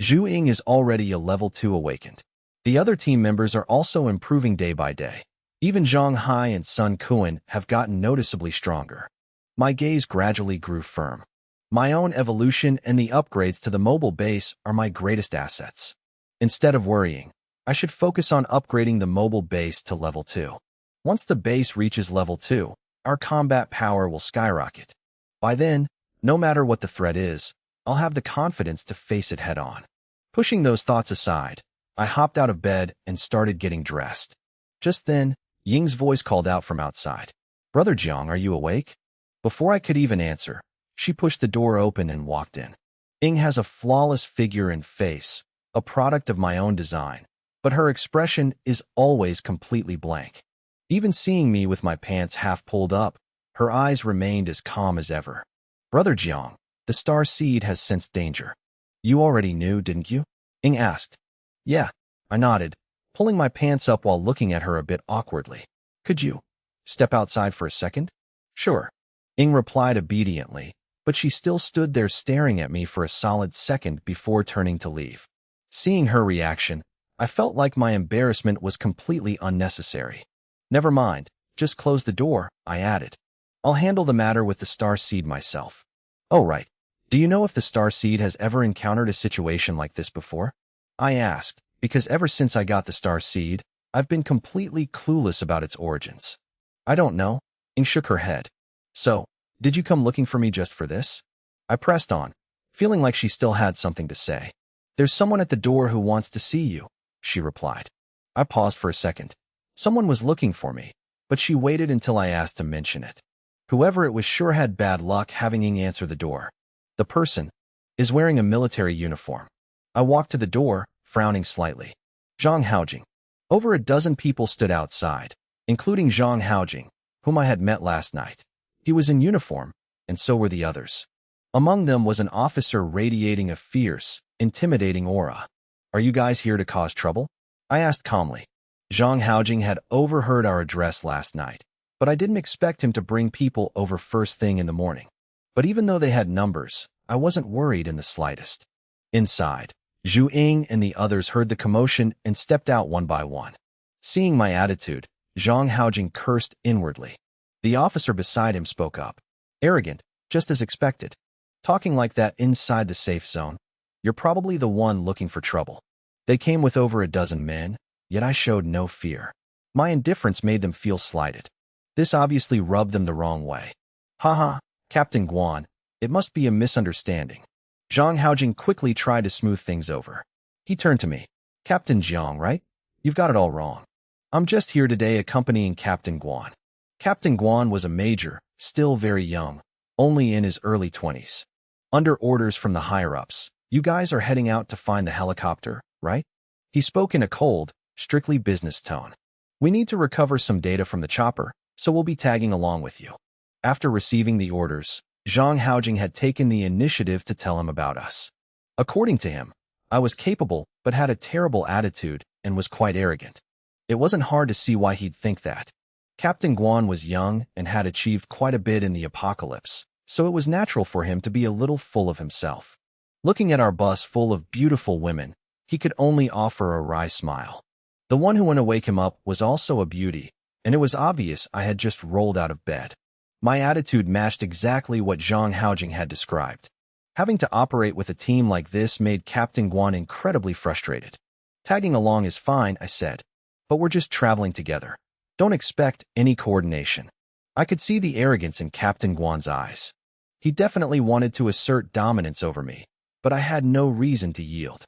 Zhu Ying is already a level 2 awakened. The other team members are also improving day by day. Even Zhang Hai and Sun Kuan have gotten noticeably stronger. My gaze gradually grew firm. My own evolution and the upgrades to the mobile base are my greatest assets. Instead of worrying, I should focus on upgrading the mobile base to level 2. Once the base reaches level 2, our combat power will skyrocket. By then, no matter what the threat is, I'll have the confidence to face it head-on. Pushing those thoughts aside, I hopped out of bed and started getting dressed. Just then, Ying's voice called out from outside. Brother Jiang, are you awake? Before I could even answer, she pushed the door open and walked in. Ying has a flawless figure and face, a product of my own design, but her expression is always completely blank. Even seeing me with my pants half pulled up, her eyes remained as calm as ever. Brother Jiang, the Starseed has sensed danger. You already knew, didn't you? Ying asked. Yeah, I nodded, pulling my pants up while looking at her a bit awkwardly. Could you step outside for a second? Sure. Ying replied obediently, but she still stood there staring at me for a solid second before turning to leave. Seeing her reaction, I felt like my embarrassment was completely unnecessary. Never mind, just close the door, I added. I'll handle the matter with the Starseed myself. Oh right, do you know if the Starseed has ever encountered a situation like this before? I asked, because ever since I got the Starseed, I've been completely clueless about its origins. I don't know, Ying shook her head. So, did you come looking for me just for this? I pressed on, feeling like she still had something to say. There's someone at the door who wants to see you, she replied. I paused for a second. Someone was looking for me, but she waited until I asked to mention it. Whoever it was sure had bad luck having Ying answer the door. The person is wearing a military uniform. I walked to the door, frowning slightly. Zhang Haojing. Over a dozen people stood outside, including Zhang Haojing, whom I had met last night. He was in uniform, and so were the others. Among them was an officer radiating a fierce, intimidating aura. Are you guys here to cause trouble? I asked calmly. Zhang Haojing had overheard our address last night, but I didn't expect him to bring people over first thing in the morning. But even though they had numbers, I wasn't worried in the slightest. Inside, Zhu Ying and the others heard the commotion and stepped out one by one. Seeing my attitude, Zhang Haojing cursed inwardly. The officer beside him spoke up. Arrogant, just as expected. Talking like that inside the safe zone. You're probably the one looking for trouble. They came with over a dozen men, yet I showed no fear. My indifference made them feel slighted. This obviously rubbed them the wrong way. Haha, Captain Guan, it must be a misunderstanding. Zhang Haojing quickly tried to smooth things over. He turned to me. Captain Jiang, right? You've got it all wrong. I'm just here today accompanying Captain Guan. Captain Guan was a major, still very young, only in his early 20s. Under orders from the higher-ups, you guys are heading out to find the helicopter, right? He spoke in a cold, strictly business tone. We need to recover some data from the chopper, so we'll be tagging along with you. After receiving the orders, Zhang Haojing had taken the initiative to tell him about us. According to him, I was capable but had a terrible attitude and was quite arrogant. It wasn't hard to see why he'd think that. Captain Guan was young and had achieved quite a bit in the apocalypse, so it was natural for him to be a little full of himself. Looking at our bus full of beautiful women, he could only offer a wry smile. The one who went to wake him up was also a beauty, and it was obvious I had just rolled out of bed. My attitude matched exactly what Zhang Haojing had described. Having to operate with a team like this made Captain Guan incredibly frustrated. Tagging along is fine, I said, but we're just traveling together. Don't expect any coordination. I could see the arrogance in Captain Guan's eyes. He definitely wanted to assert dominance over me, but I had no reason to yield.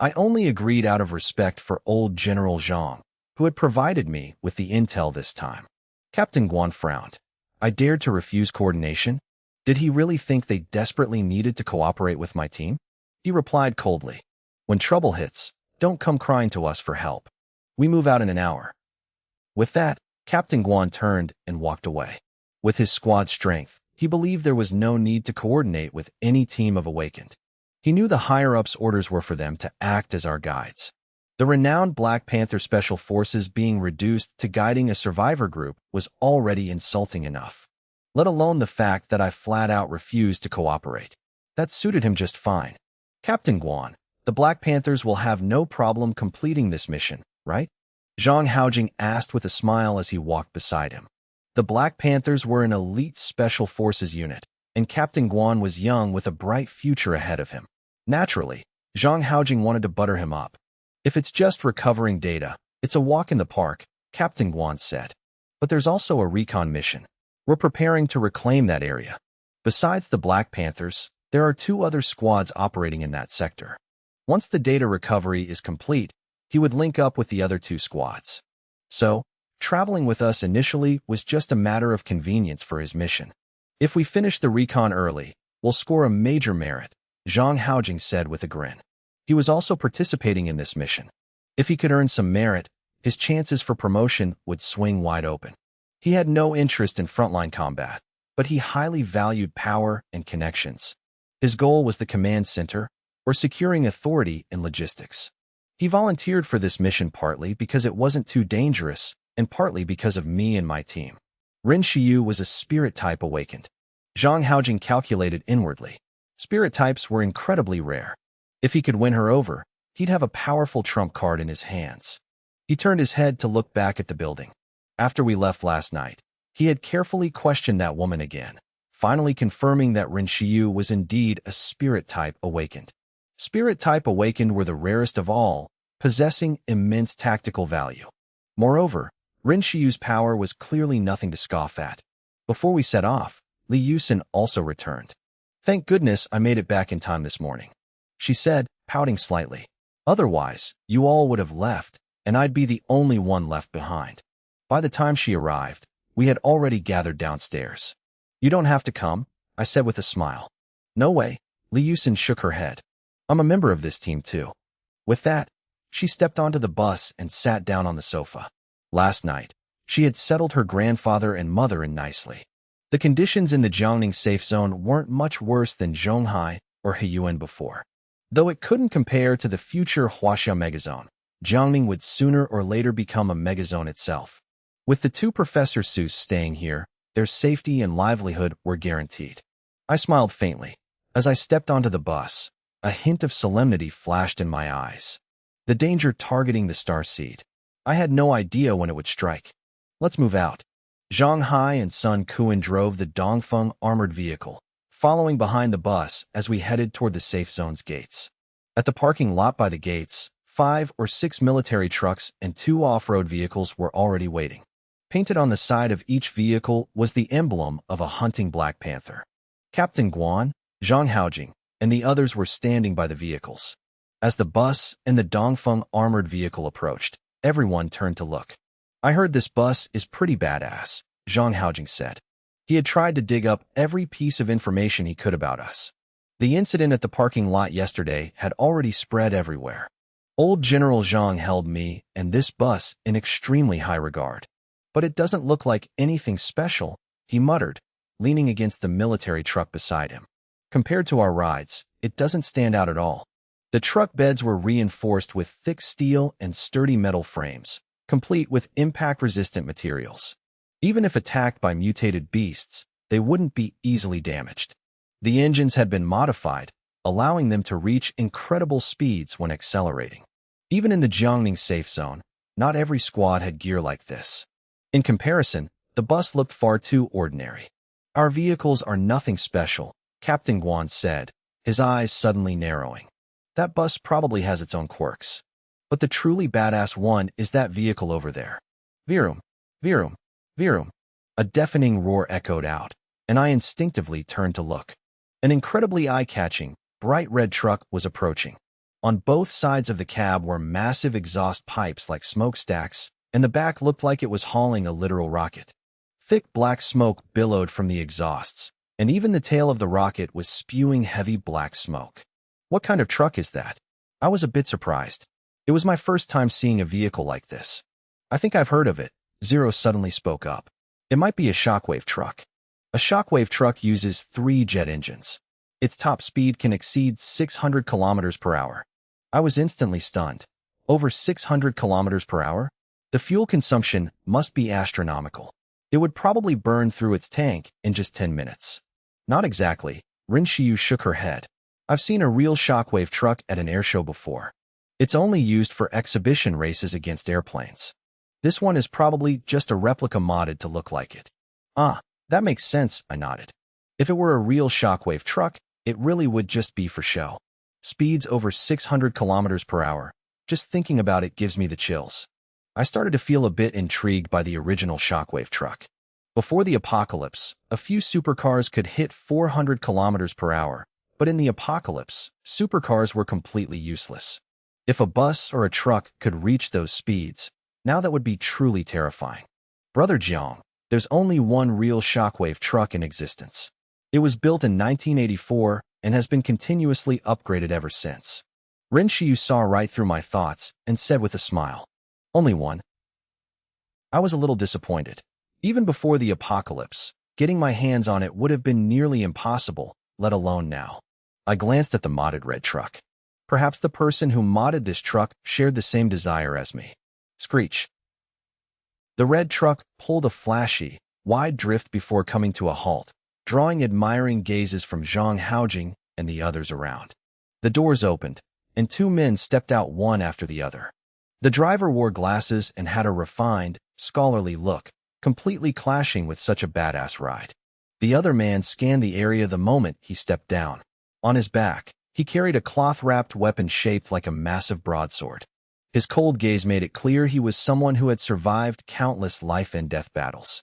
I only agreed out of respect for old General Zhang, who had provided me with the intel this time. Captain Guan frowned. I dared to refuse coordination? Did he really think they desperately needed to cooperate with my team? He replied coldly. When trouble hits, don't come crying to us for help. We move out in an hour. With that, Captain Guan turned and walked away. With his squad strength, he believed there was no need to coordinate with any team of Awakened. He knew the higher-ups' orders were for them to act as our guides. The renowned Black Panther Special Forces being reduced to guiding a survivor group was already insulting enough, let alone the fact that I flat-out refused to cooperate. That suited him just fine. Captain Guan, the Black Panthers will have no problem completing this mission, right? Zhang Haojing asked with a smile as he walked beside him. The Black Panthers were an elite Special Forces unit, and Captain Guan was young with a bright future ahead of him. Naturally, Zhang Haojing wanted to butter him up. If it's just recovering data, it's a walk in the park, Captain Guan said. But there's also a recon mission. We're preparing to reclaim that area. Besides the Black Panthers, there are 2 other squads operating in that sector. Once the data recovery is complete, he would link up with the other 2 squads. So, traveling with us initially was just a matter of convenience for his mission. If we finish the recon early, we'll score a major merit, Zhang Haojing said with a grin. He was also participating in this mission. If he could earn some merit, his chances for promotion would swing wide open. He had no interest in frontline combat, but he highly valued power and connections. His goal was the command center, or securing authority and logistics. He volunteered for this mission partly because it wasn't too dangerous, and partly because of me and my team. Rin Xiyu was a spirit type awakened. Zhang Haojing calculated inwardly. Spirit types were incredibly rare. If he could win her over, he'd have a powerful trump card in his hands. He turned his head to look back at the building. After we left last night, he had carefully questioned that woman again, finally confirming that Rin Xiyu was indeed a spirit type awakened. Spirit type awakened were the rarest of all, possessing immense tactical value. Moreover, Rin Xiyu's power was clearly nothing to scoff at. Before we set off, Li Yusin also returned. Thank goodness I made it back in time this morning, she said, pouting slightly. Otherwise, you all would have left, and I'd be the only one left behind. By the time she arrived, we had already gathered downstairs. You don't have to come, I said with a smile. No way, Li Yusin shook her head. I'm a member of this team too. With that, she stepped onto the bus and sat down on the sofa. Last night, she had settled her grandfather and mother in nicely. The conditions in the Jiangning safe zone weren't much worse than Zhonghai or Heyuan before. Though it couldn't compare to the future Huaxia megazone, Jiangning would sooner or later become a megazone itself. With the two Professor Seuss staying here, their safety and livelihood were guaranteed. I smiled faintly. As I stepped onto the bus, a hint of solemnity flashed in my eyes. The danger targeting the star seed. I had no idea when it would strike. Let's move out. Zhang Hai and Sun Kuan drove the Dongfeng armored vehicle, following behind the bus as we headed toward the safe zone's gates. At the parking lot by the gates, 5 or 6 military trucks and 2 off-road vehicles were already waiting. Painted on the side of each vehicle was the emblem of a hunting black panther. Captain Guan, Zhang Haojing, and the others were standing by the vehicles. As the bus and the Dongfeng armored vehicle approached, everyone turned to look. I heard this bus is pretty badass, Zhang Haojing said. He had tried to dig up every piece of information he could about us. The incident at the parking lot yesterday had already spread everywhere. Old General Zhang held me and this bus in extremely high regard. But it doesn't look like anything special, he muttered, leaning against the military truck beside him. Compared to our rides, it doesn't stand out at all. The truck beds were reinforced with thick steel and sturdy metal frames, complete with impact-resistant materials. Even if attacked by mutated beasts, they wouldn't be easily damaged. The engines had been modified, allowing them to reach incredible speeds when accelerating. Even in the Jiangning safe zone, not every squad had gear like this. In comparison, the bus looked far too ordinary. Our vehicles are nothing special, Captain Guan said, his eyes suddenly narrowing. That bus probably has its own quirks. But the truly badass one is that vehicle over there. Virum, virum, virum. A deafening roar echoed out, and I instinctively turned to look. An incredibly eye-catching, bright red truck was approaching. On both sides of the cab were massive exhaust pipes like smokestacks, and the back looked like it was hauling a literal rocket. Thick black smoke billowed from the exhausts, and even the tail of the rocket was spewing heavy black smoke. What kind of truck is that? I was a bit surprised. It was my first time seeing a vehicle like this. I think I've heard of it, Zero suddenly spoke up. It might be a shockwave truck. A shockwave truck uses 3 jet engines. Its top speed can exceed 600 kilometers per hour. I was instantly stunned. Over 600 kilometers per hour? The fuel consumption must be astronomical. It would probably burn through its tank in just 10 minutes. Not exactly, Rin Xiu shook her head. I've seen a real shockwave truck at an airshow before. It's only used for exhibition races against airplanes. This one is probably just a replica modded to look like it. Ah, that makes sense, I nodded. If it were a real shockwave truck, it really would just be for show. Speeds over 600 kilometers per hour. Just thinking about it gives me the chills. I started to feel a bit intrigued by the original shockwave truck. Before the apocalypse, a few supercars could hit 400 kilometers per hour, but in the apocalypse, supercars were completely useless. If a bus or a truck could reach those speeds, now that would be truly terrifying. Brother Jiang, there's only one real shockwave truck in existence. It was built in 1984 and has been continuously upgraded ever since. Ren Xiu saw right through my thoughts and said with a smile, only one. I was a little disappointed. Even before the apocalypse, getting my hands on it would have been nearly impossible, let alone now. I glanced at the modded red truck. Perhaps the person who modded this truck shared the same desire as me. Screech. The red truck pulled a flashy, wide drift before coming to a halt, drawing admiring gazes from Zhang Haojing and the others around. The doors opened, and 2 men stepped out one after the other. The driver wore glasses and had a refined, scholarly look, completely clashing with such a badass ride. The other man scanned the area the moment he stepped down. On his back, he carried a cloth-wrapped weapon shaped like a massive broadsword. His cold gaze made it clear he was someone who had survived countless life-and-death battles.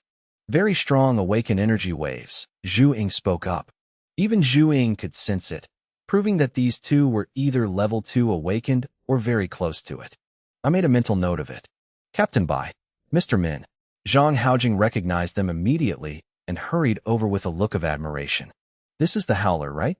Very strong awakened energy waves, Zhu Ying spoke up. Even Zhu Ying could sense it, proving that these two were either level 2 awakened or very close to it. I made a mental note of it. Captain Bai, Mr. Min, Zhang Haojing recognized them immediately and hurried over with a look of admiration. This is the Howler, right?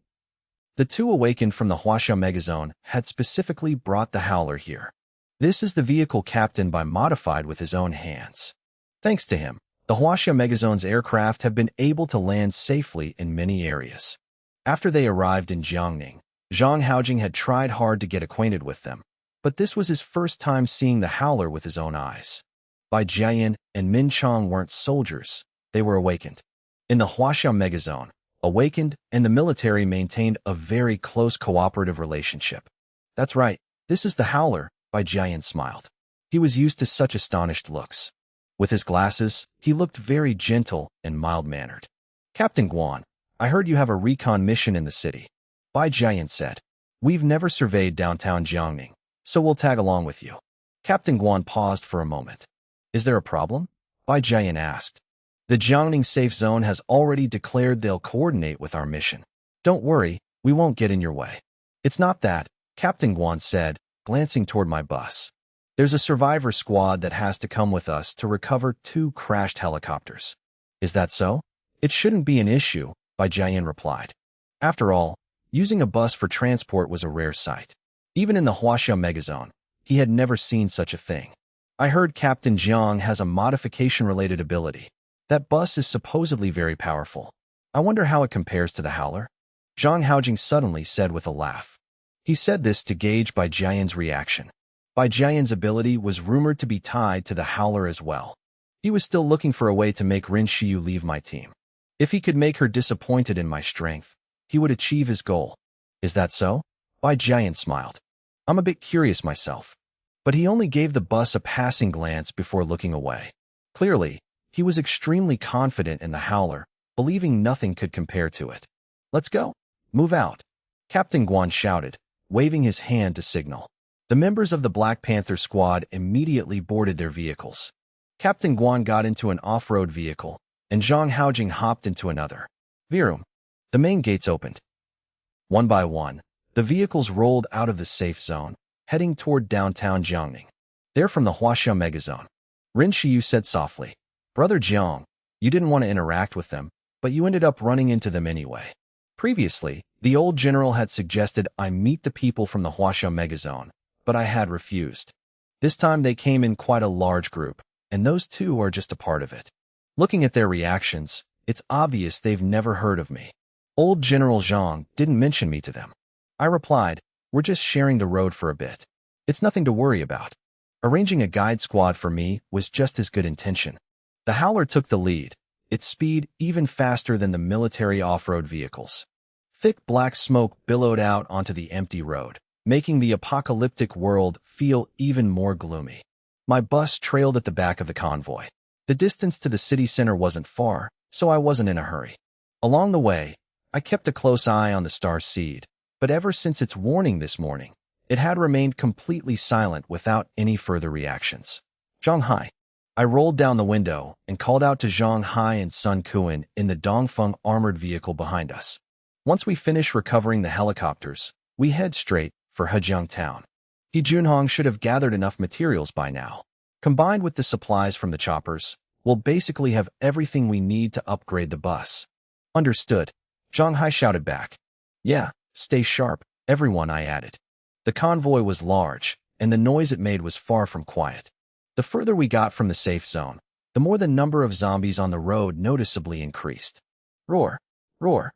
The two awakened from the Huaxia megazone had specifically brought the Howler here. This is the vehicle captained by Modified with his own hands. Thanks to him, the Huaxia megazone's aircraft have been able to land safely in many areas. After they arrived in Jiangning, Zhang Haojing had tried hard to get acquainted with them, but this was his first time seeing the Howler with his own eyes. Bai Jiayan and Min Chong weren't soldiers, they were awakened. In the Huaxia megazone, awakened and the military maintained a very close cooperative relationship. That's right, this is the Howler, Bai Jiayan smiled. He was used to such astonished looks. With his glasses, he looked very gentle and mild-mannered. Captain Guan, I heard you have a recon mission in the city. Bai Jiayan said. We've never surveyed downtown Jiangning, so we'll tag along with you. Captain Guan paused for a moment. Is there a problem? Bai Jiayan asked. The Jiangning safe zone has already declared they'll coordinate with our mission. Don't worry, we won't get in your way. It's not that, Captain Guan said, glancing toward my bus. There's a survivor squad that has to come with us to recover 2 crashed helicopters. Is that so? It shouldn't be an issue, Bai Jiayan replied. After all, using a bus for transport was a rare sight. Even in the Huaxia megazone, he had never seen such a thing. I heard Captain Jiang has a modification-related ability. That bus is supposedly very powerful. I wonder how it compares to the Howler? Zhang Haojing suddenly said with a laugh. He said this to gauge Bai Jiayan's reaction. Bai Jiayan's ability was rumored to be tied to the Howler as well. He was still looking for a way to make Rin Xiyu leave my team. If he could make her disappointed in my strength, he would achieve his goal. Is that so? Bai Jiayan smiled. I'm a bit curious myself. But he only gave the bus a passing glance before looking away. Clearly, he was extremely confident in the Howler, believing nothing could compare to it. Let's go. Move out. Captain Guan shouted, waving his hand to signal. The members of the Black Panther squad immediately boarded their vehicles. Captain Guan got into an off-road vehicle, and Zhang Haojing hopped into another. Virum. The main gates opened. One by one, the vehicles rolled out of the safe zone, heading toward downtown Jiangning. They're from the Huaxia megazone. Rin Xiyu said softly. Brother Jiang, you didn't want to interact with them, but you ended up running into them anyway. Previously, the old general had suggested I meet the people from the Huaxia megazone, but I had refused. This time they came in quite a large group, and those two are just a part of it. Looking at their reactions, it's obvious they've never heard of me. Old General Zhang didn't mention me to them. I replied, we're just sharing the road for a bit. It's nothing to worry about. Arranging a guide squad for me was just as good intention. The Howler took the lead, its speed even faster than the military off-road vehicles. Thick black smoke billowed out onto the empty road, making the apocalyptic world feel even more gloomy. My bus trailed at the back of the convoy. The distance to the city center wasn't far, so I wasn't in a hurry. Along the way, I kept a close eye on the star seed, but ever since its warning this morning, it had remained completely silent without any further reactions. Zhang Hai. I rolled down the window and called out to Zhang Hai and Sun Kuan in the Dongfeng armored vehicle behind us. Once we finish recovering the helicopters, we head straight for Hejiang town. He Junhong should have gathered enough materials by now. Combined with the supplies from the choppers, we'll basically have everything we need to upgrade the bus. Understood. Zhang Hai shouted back. Yeah, stay sharp, everyone, I added. The convoy was large, and the noise it made was far from quiet. The further we got from the safe zone, the more the number of zombies on the road noticeably increased. Roar! Roar!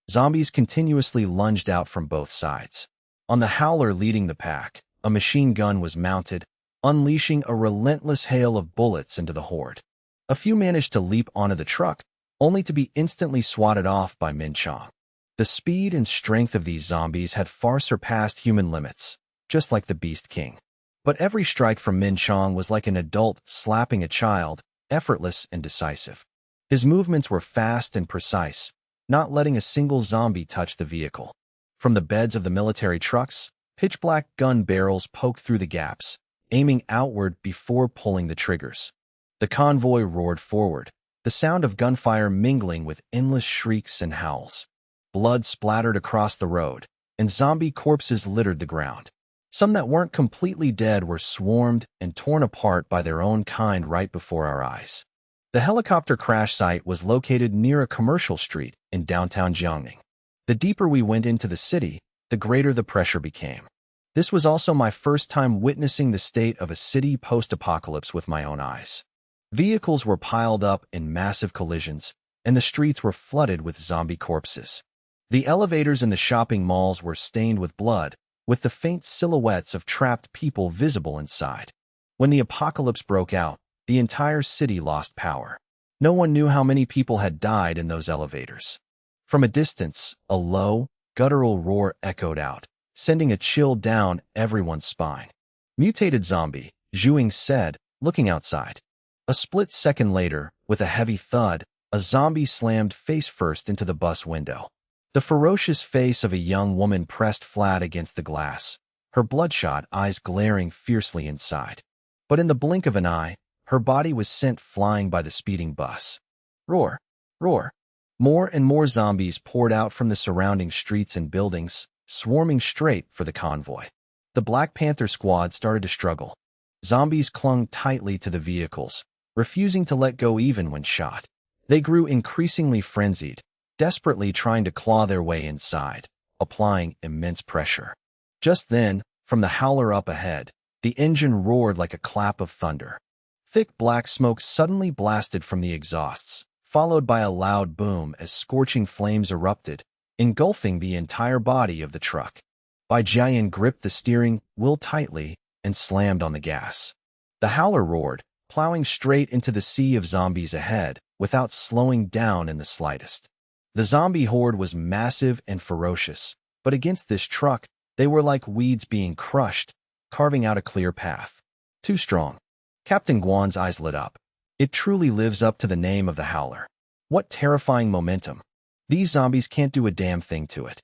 Zombies continuously lunged out from both sides. On the Howler leading the pack, a machine gun was mounted, unleashing a relentless hail of bullets into the horde. A few managed to leap onto the truck, only to be instantly swatted off by Min Chong. The speed and strength of these zombies had far surpassed human limits, just like the Beast King. But every strike from Min Chong was like an adult slapping a child, effortless and decisive. His movements were fast and precise, not letting a single zombie touch the vehicle. From the beds of the military trucks, pitch-black gun barrels poked through the gaps, aiming outward before pulling the triggers. The convoy roared forward, the sound of gunfire mingling with endless shrieks and howls. Blood splattered across the road, and zombie corpses littered the ground. Some that weren't completely dead were swarmed and torn apart by their own kind right before our eyes. The helicopter crash site was located near a commercial street in downtown Jiangning. The deeper we went into the city, the greater the pressure became. This was also my first time witnessing the state of a city post-apocalypse with my own eyes. Vehicles were piled up in massive collisions, and the streets were flooded with zombie corpses. The elevators in the shopping malls were stained with blood, with the faint silhouettes of trapped people visible inside. When the apocalypse broke out, the entire city lost power. No one knew how many people had died in those elevators. From a distance, a low, guttural roar echoed out, sending a chill down everyone's spine. Mutated zombie, Zhuing said, looking outside. A split second later, with a heavy thud, a zombie slammed face first into the bus window. The ferocious face of a young woman pressed flat against the glass, her bloodshot eyes glaring fiercely inside. But in the blink of an eye, her body was sent flying by the speeding bus. Roar! Roar! More and more zombies poured out from the surrounding streets and buildings, swarming straight for the convoy. The Black Panther squad started to struggle. Zombies clung tightly to the vehicles, refusing to let go even when shot. They grew increasingly frenzied, desperately trying to claw their way inside, applying immense pressure. Just then, from the howler up ahead, the engine roared like a clap of thunder. Thick black smoke suddenly blasted from the exhausts, followed by a loud boom as scorching flames erupted, engulfing the entire body of the truck. Bai Jian gripped the steering wheel tightly and slammed on the gas. The howler roared, plowing straight into the sea of zombies ahead without slowing down in the slightest. The zombie horde was massive and ferocious, but against this truck, they were like weeds being crushed, carving out a clear path. Too strong. Captain Guan's eyes lit up. It truly lives up to the name of the Howler. What terrifying momentum. These zombies can't do a damn thing to it.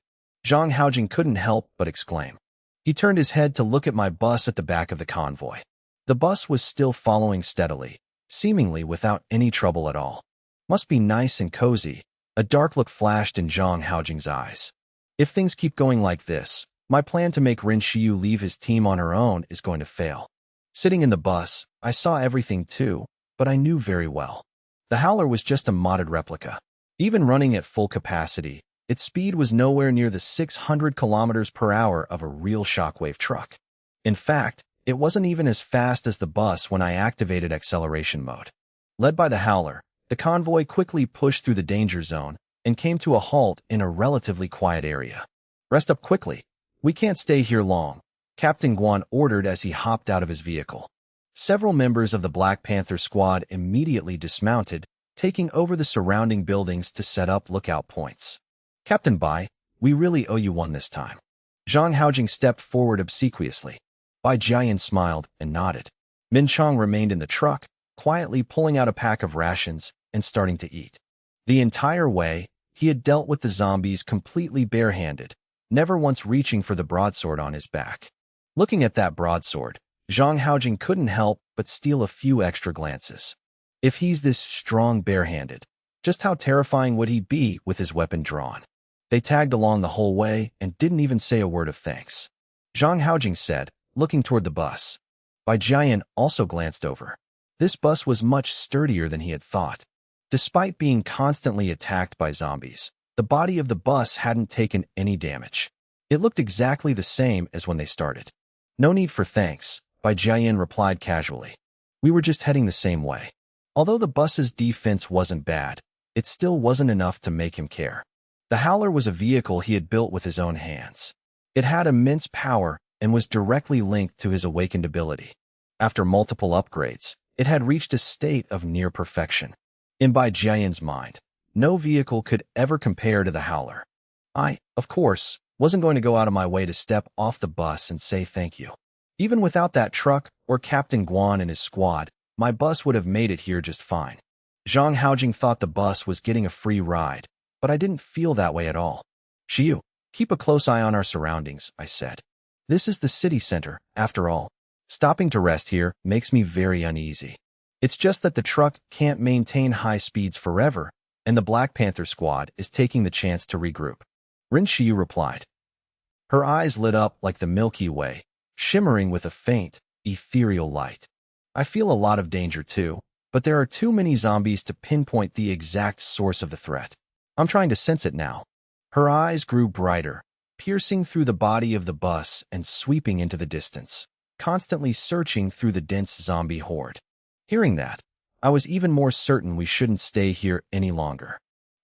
Zhang Haojing couldn't help but exclaim. He turned his head to look at my bus at the back of the convoy. The bus was still following steadily, seemingly without any trouble at all. Must be nice and cozy. A dark look flashed in Zhang Haojing's eyes. If things keep going like this, my plan to make Rin Xiu leave his team on her own is going to fail. Sitting in the bus, I saw everything too, but I knew very well. The Howler was just a modded replica. Even running at full capacity, its speed was nowhere near the 600 kilometers per hour of a real shockwave truck. In fact, it wasn't even as fast as the bus when I activated acceleration mode. Led by the Howler, the convoy quickly pushed through the danger zone and came to a halt in a relatively quiet area. Rest up quickly. We can't stay here long, Captain Guan ordered as he hopped out of his vehicle. Several members of the Black Panther squad immediately dismounted, taking over the surrounding buildings to set up lookout points. Captain Bai, we really owe you one this time. Zhang Haojing stepped forward obsequiously. Bai Jian smiled and nodded. Min Chong remained in the truck, quietly pulling out a pack of rations and starting to eat. The entire way, he had dealt with the zombies completely barehanded, never once reaching for the broadsword on his back. Looking at that broadsword, Zhang Haojing couldn't help but steal a few extra glances. If he's this strong barehanded, just how terrifying would he be with his weapon drawn? They tagged along the whole way and didn't even say a word of thanks. Zhang Haojing said, looking toward the bus. Bai Jian also glanced over. This bus was much sturdier than he had thought. Despite being constantly attacked by zombies, the body of the bus hadn't taken any damage. It looked exactly the same as when they started. No need for thanks, Bai Jian replied casually. We were just heading the same way. Although the bus's defense wasn't bad, it still wasn't enough to make him care. The Howler was a vehicle he had built with his own hands. It had immense power and was directly linked to his awakened ability. After multiple upgrades, it had reached a state of near perfection. In Bai Jian's mind, no vehicle could ever compare to the Howler. I, of course, wasn't going to go out of my way to step off the bus and say thank you. Even without that truck or Captain Guan and his squad, my bus would have made it here just fine. Zhang Haojing thought the bus was getting a free ride, but I didn't feel that way at all. Xiu, keep a close eye on our surroundings, I said. This is the city center, after all. Stopping to rest here makes me very uneasy. It's just that the truck can't maintain high speeds forever, and the Black Panther squad is taking the chance to regroup. Rin Xiu replied. Her eyes lit up like the Milky Way, shimmering with a faint, ethereal light. I feel a lot of danger too, but there are too many zombies to pinpoint the exact source of the threat. I'm trying to sense it now. Her eyes grew brighter, piercing through the body of the bus and sweeping into the distance, constantly searching through the dense zombie horde. Hearing that, I was even more certain we shouldn't stay here any longer.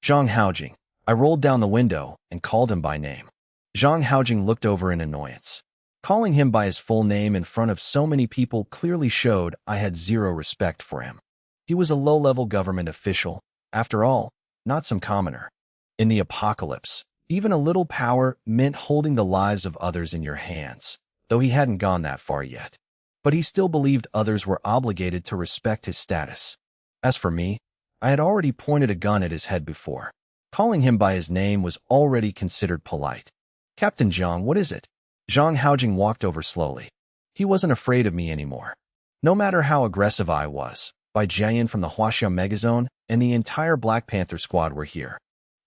Zhang Haojing. I rolled down the window and called him by name. Zhang Haojing looked over in annoyance. Calling him by his full name in front of so many people clearly showed I had zero respect for him. He was a low-level government official, after all, not some commoner. In the apocalypse, even a little power meant holding the lives of others in your hands, though he hadn't gone that far yet. But he still believed others were obligated to respect his status. As for me, I had already pointed a gun at his head before. Calling him by his name was already considered polite. Captain Zhang, what is it? Zhang Haojing walked over slowly. He wasn't afraid of me anymore. No matter how aggressive I was, Bai Jiayan from the Huaxia Megazone and the entire Black Panther squad were here.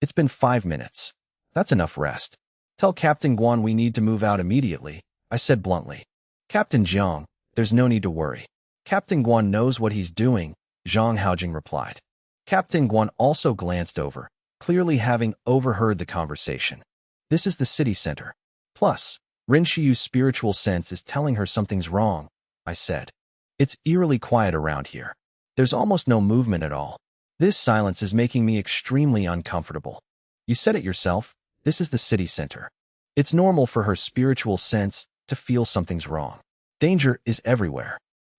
It's been 5 minutes. That's enough rest. Tell Captain Guan we need to move out immediately, I said bluntly. Captain Jiang, there's no need to worry. Captain Guan knows what he's doing, Zhang Haojing replied. Captain Guan also glanced over, clearly having overheard the conversation. This is the city center. Plus, Rin Shiyu's spiritual sense is telling her something's wrong, I said. It's eerily quiet around here. There's almost no movement at all. This silence is making me extremely uncomfortable. You said it yourself, this is the city center. It's normal for her spiritual sense to feel something's wrong. Danger is everywhere.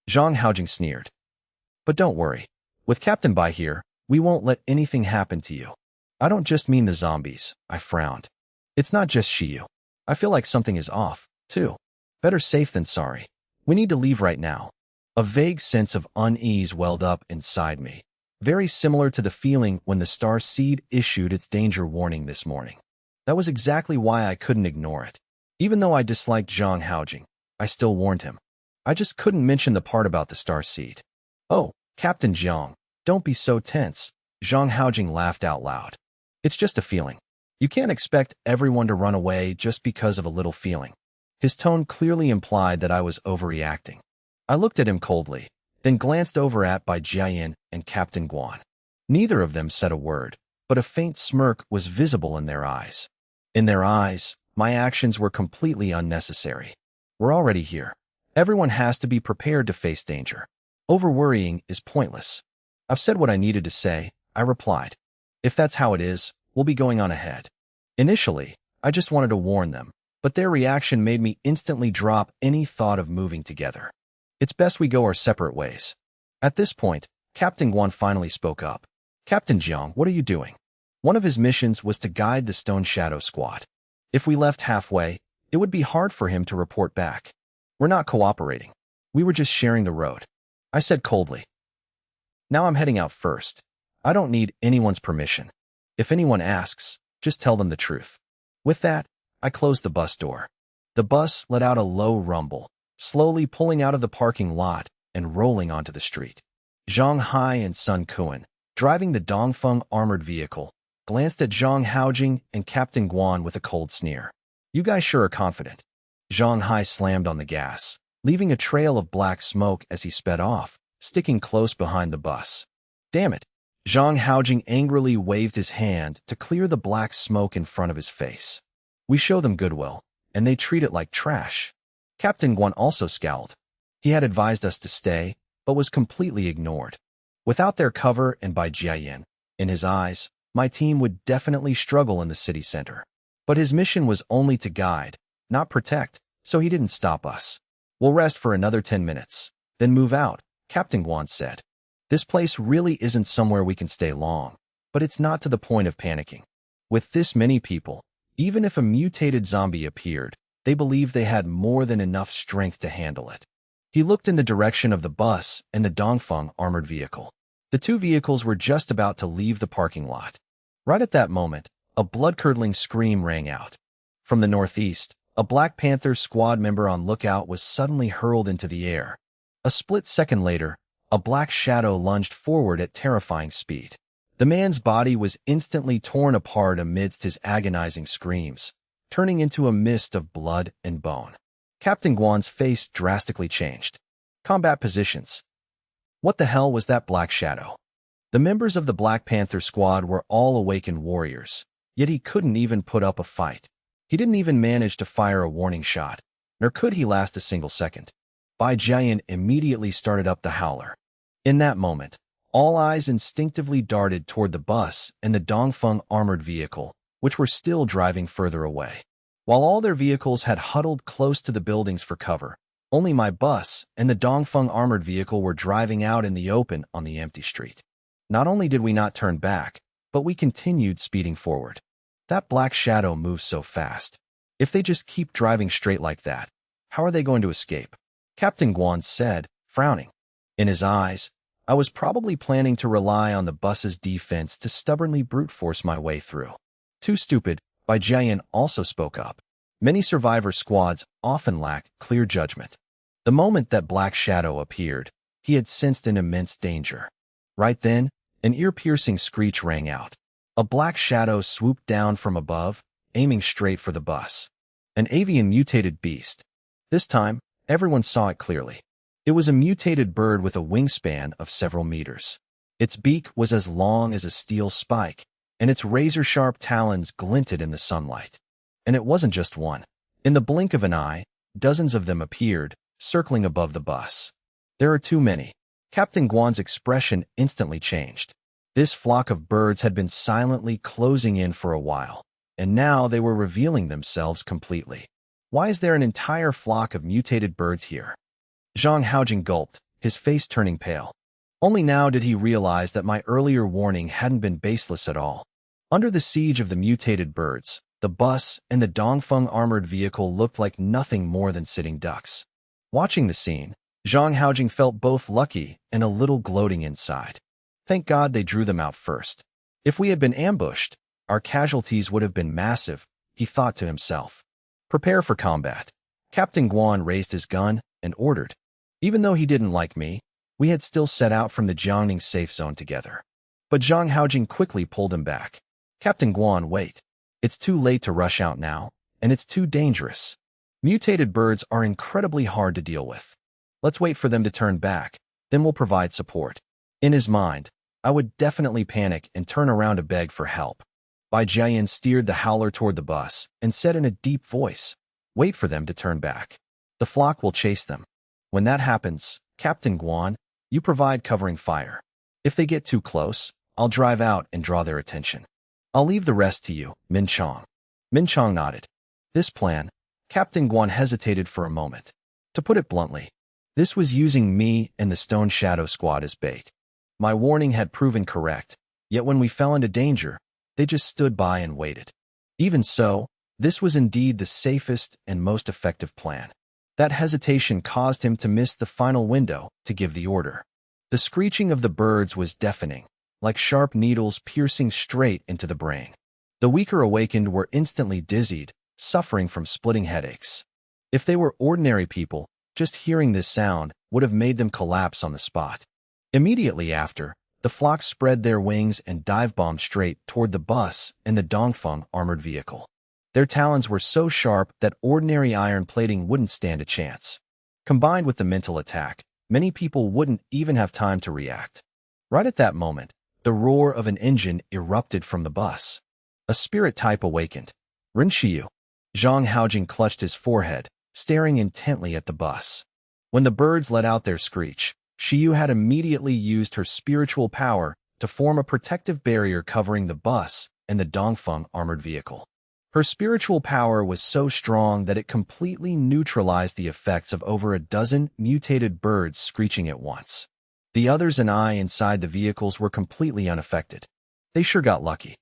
Zhang Haojing sneered. But don't worry. With Captain Bai here, we won't let anything happen to you. I don't just mean the zombies, I frowned. It's not just Shiyu. I feel like something is off, too. Better safe than sorry. We need to leave right now. A vague sense of unease welled up inside me, very similar to the feeling when the Star Seed issued its danger warning this morning. That was exactly why I couldn't ignore it. Even though I disliked Zhang Haojing, I still warned him. I just couldn't mention the part about the Star Seed. Oh, Captain Jiang, don't be so tense, Zhang Haojing laughed out loud. It's just a feeling. You can't expect everyone to run away just because of a little feeling. His tone clearly implied that I was overreacting. I looked at him coldly, then glanced over at Bai Jiayan and Captain Guan. Neither of them said a word, but a faint smirk was visible in their eyes. In their eyes, my actions were completely unnecessary. We're already here. Everyone has to be prepared to face danger. Over-worrying is pointless. I've said what I needed to say, I replied. If that's how it is, we'll be going on ahead. Initially, I just wanted to warn them, but their reaction made me instantly drop any thought of moving together. It's best we go our separate ways. At this point, Captain Guan finally spoke up. Captain Jiang, what are you doing? One of his missions was to guide the Stone Shadow Squad. If we left halfway, it would be hard for him to report back. We're not cooperating. We were just sharing the road. I said coldly. Now I'm heading out first. I don't need anyone's permission. If anyone asks, just tell them the truth. With that, I closed the bus door. The bus let out a low rumble, slowly pulling out of the parking lot and rolling onto the street. Zhang Hai and Sun Kuan, driving the Dongfeng armored vehicle, glanced at Zhang Haojing and Captain Guan with a cold sneer. You guys sure are confident. Zhang Hai slammed on the gas, leaving a trail of black smoke as he sped off, sticking close behind the bus. Damn it! Zhang Haojing angrily waved his hand to clear the black smoke in front of his face. We show them goodwill, and they treat it like trash. Captain Guan also scowled. He had advised us to stay, but was completely ignored. Without their cover and Bai Jiayan, in his eyes, my team would definitely struggle in the city center. But his mission was only to guide, not protect, so he didn't stop us. We'll rest for another 10 minutes, then move out, Captain Guan said. This place really isn't somewhere we can stay long, but it's not to the point of panicking. With this many people, even if a mutated zombie appeared, they believed they had more than enough strength to handle it. He looked in the direction of the bus and the Dongfeng armored vehicle. The two vehicles were just about to leave the parking lot. Right at that moment, a blood-curdling scream rang out. From the northeast, a Black Panther squad member on lookout was suddenly hurled into the air. A split second later, a black shadow lunged forward at terrifying speed. The man's body was instantly torn apart amidst his agonizing screams, turning into a mist of blood and bone. Captain Guan's face drastically changed. Combat positions. What the hell was that black shadow? The members of the Black Panther squad were all awakened warriors, yet he couldn't even put up a fight. He didn't even manage to fire a warning shot, nor could he last a single second. Bai Jian immediately started up the howler. In that moment, all eyes instinctively darted toward the bus and the Dongfeng armored vehicle, which were still driving further away. While all their vehicles had huddled close to the buildings for cover, only my bus and the Dongfeng armored vehicle were driving out in the open on the empty street. Not only did we not turn back, but we continued speeding forward. That black shadow moves so fast. If they just keep driving straight like that, how are they going to escape? Captain Guan said, frowning. In his eyes, I was probably planning to rely on the bus's defense to stubbornly brute force my way through. Too stupid, Bai Jian also spoke up. Many survivor squads often lack clear judgment. The moment that black shadow appeared, he had sensed an immense danger. Right then, an ear-piercing screech rang out. A black shadow swooped down from above, aiming straight for the bus. An avian mutated beast. This time, everyone saw it clearly. It was a mutated bird with a wingspan of several meters. Its beak was as long as a steel spike, and its razor-sharp talons glinted in the sunlight. And it wasn't just one. In the blink of an eye, dozens of them appeared, circling above the bus. There are too many. Captain Guan's expression instantly changed. This flock of birds had been silently closing in for a while, and now they were revealing themselves completely. Why is there an entire flock of mutated birds here? Zhang Haojing gulped, his face turning pale. Only now did he realize that my earlier warning hadn't been baseless at all. Under the siege of the mutated birds, the bus and the Dongfeng armored vehicle looked like nothing more than sitting ducks. Watching the scene, Zhang Haojing felt both lucky and a little gloating inside. Thank God they drew them out first. If we had been ambushed, our casualties would have been massive, he thought to himself. Prepare for combat. Captain Guan raised his gun and ordered. Even though he didn't like me, we had still set out from the Jiangning safe zone together. But Zhang Haojing quickly pulled him back. Captain Guan, wait. It's too late to rush out now, and it's too dangerous. Mutated birds are incredibly hard to deal with. Let's wait for them to turn back, then we'll provide support. In his mind, I would definitely panic and turn around to beg for help. Bai Jian steered the howler toward the bus and said in a deep voice, wait for them to turn back. The flock will chase them. When that happens, Captain Guan, you provide covering fire. If they get too close, I'll drive out and draw their attention. I'll leave the rest to you, Min Chong. Min Chong nodded. This plan, Captain Guan hesitated for a moment. To put it bluntly, this was using me and the Stone Shadow Squad as bait. My warning had proven correct, yet when we fell into danger, they just stood by and waited. Even so, this was indeed the safest and most effective plan. That hesitation caused him to miss the final window to give the order. The screeching of the birds was deafening, like sharp needles piercing straight into the brain. The weaker awakened were instantly dizzied, suffering from splitting headaches. If they were ordinary people, just hearing this sound would have made them collapse on the spot. Immediately after, the flock spread their wings and dive-bombed straight toward the bus and the Dongfeng armored vehicle. Their talons were so sharp that ordinary iron plating wouldn't stand a chance. Combined with the mental attack, many people wouldn't even have time to react. Right at that moment, the roar of an engine erupted from the bus. A spirit type awakened. Ren Xiu. Zhang Haojing clutched his forehead, staring intently at the bus. When the birds let out their screech, Xiu had immediately used her spiritual power to form a protective barrier covering the bus and the Dongfeng armored vehicle. Her spiritual power was so strong that it completely neutralized the effects of over a dozen mutated birds screeching at once. The others and I inside the vehicles were completely unaffected. They sure got lucky.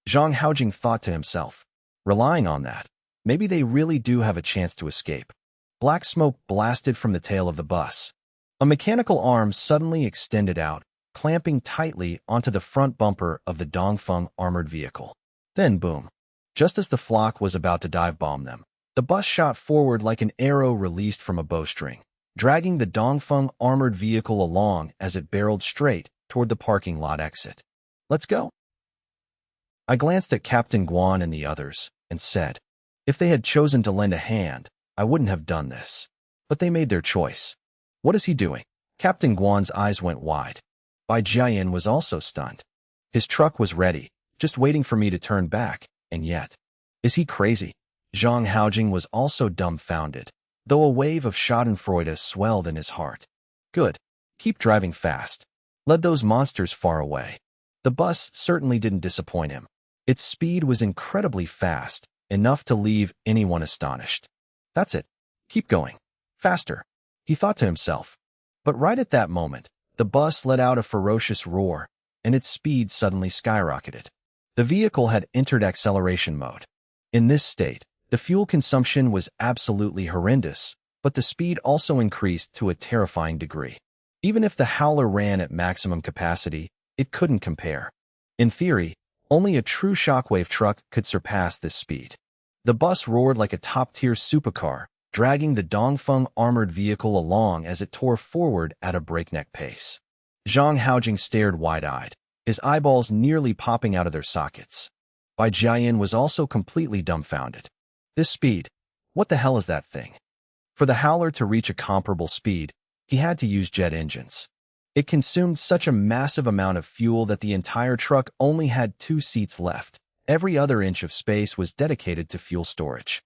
Zhang Haojing thought to himself, relying on that, maybe they really do have a chance to escape. Black smoke blasted from the tail of the bus. A mechanical arm suddenly extended out, clamping tightly onto the front bumper of the Dongfeng armored vehicle. Then boom. Just as the flock was about to dive-bomb them, the bus shot forward like an arrow released from a bowstring, dragging the Dongfeng armored vehicle along as it barreled straight toward the parking lot exit. Let's go. I glanced at Captain Guan and the others and said, if they had chosen to lend a hand, I wouldn't have done this. But they made their choice. What is he doing? Captain Guan's eyes went wide. Bai Jiayin was also stunned. His truck was ready, just waiting for me to turn back, and yet. Is he crazy? Zhang Haojing was also dumbfounded, though a wave of schadenfreude swelled in his heart. Good. Keep driving fast. Lead those monsters far away. The bus certainly didn't disappoint him. Its speed was incredibly fast, enough to leave anyone astonished. That's it. Keep going. Faster, he thought to himself. But right at that moment, the bus let out a ferocious roar, and its speed suddenly skyrocketed. The vehicle had entered acceleration mode. In this state, the fuel consumption was absolutely horrendous, but the speed also increased to a terrifying degree. Even if the Howler ran at maximum capacity, it couldn't compare. In theory, only a true shockwave truck could surpass this speed. The bus roared like a top-tier supercar, dragging the Dongfeng armored vehicle along as it tore forward at a breakneck pace. Zhang Haojing stared wide-eyed, his eyeballs nearly popping out of their sockets. Bai Jiayin was also completely dumbfounded. This speed, what the hell is that thing? For the Howler to reach a comparable speed, he had to use jet engines. It consumed such a massive amount of fuel that the entire truck only had 2 seats left. Every other inch of space was dedicated to fuel storage.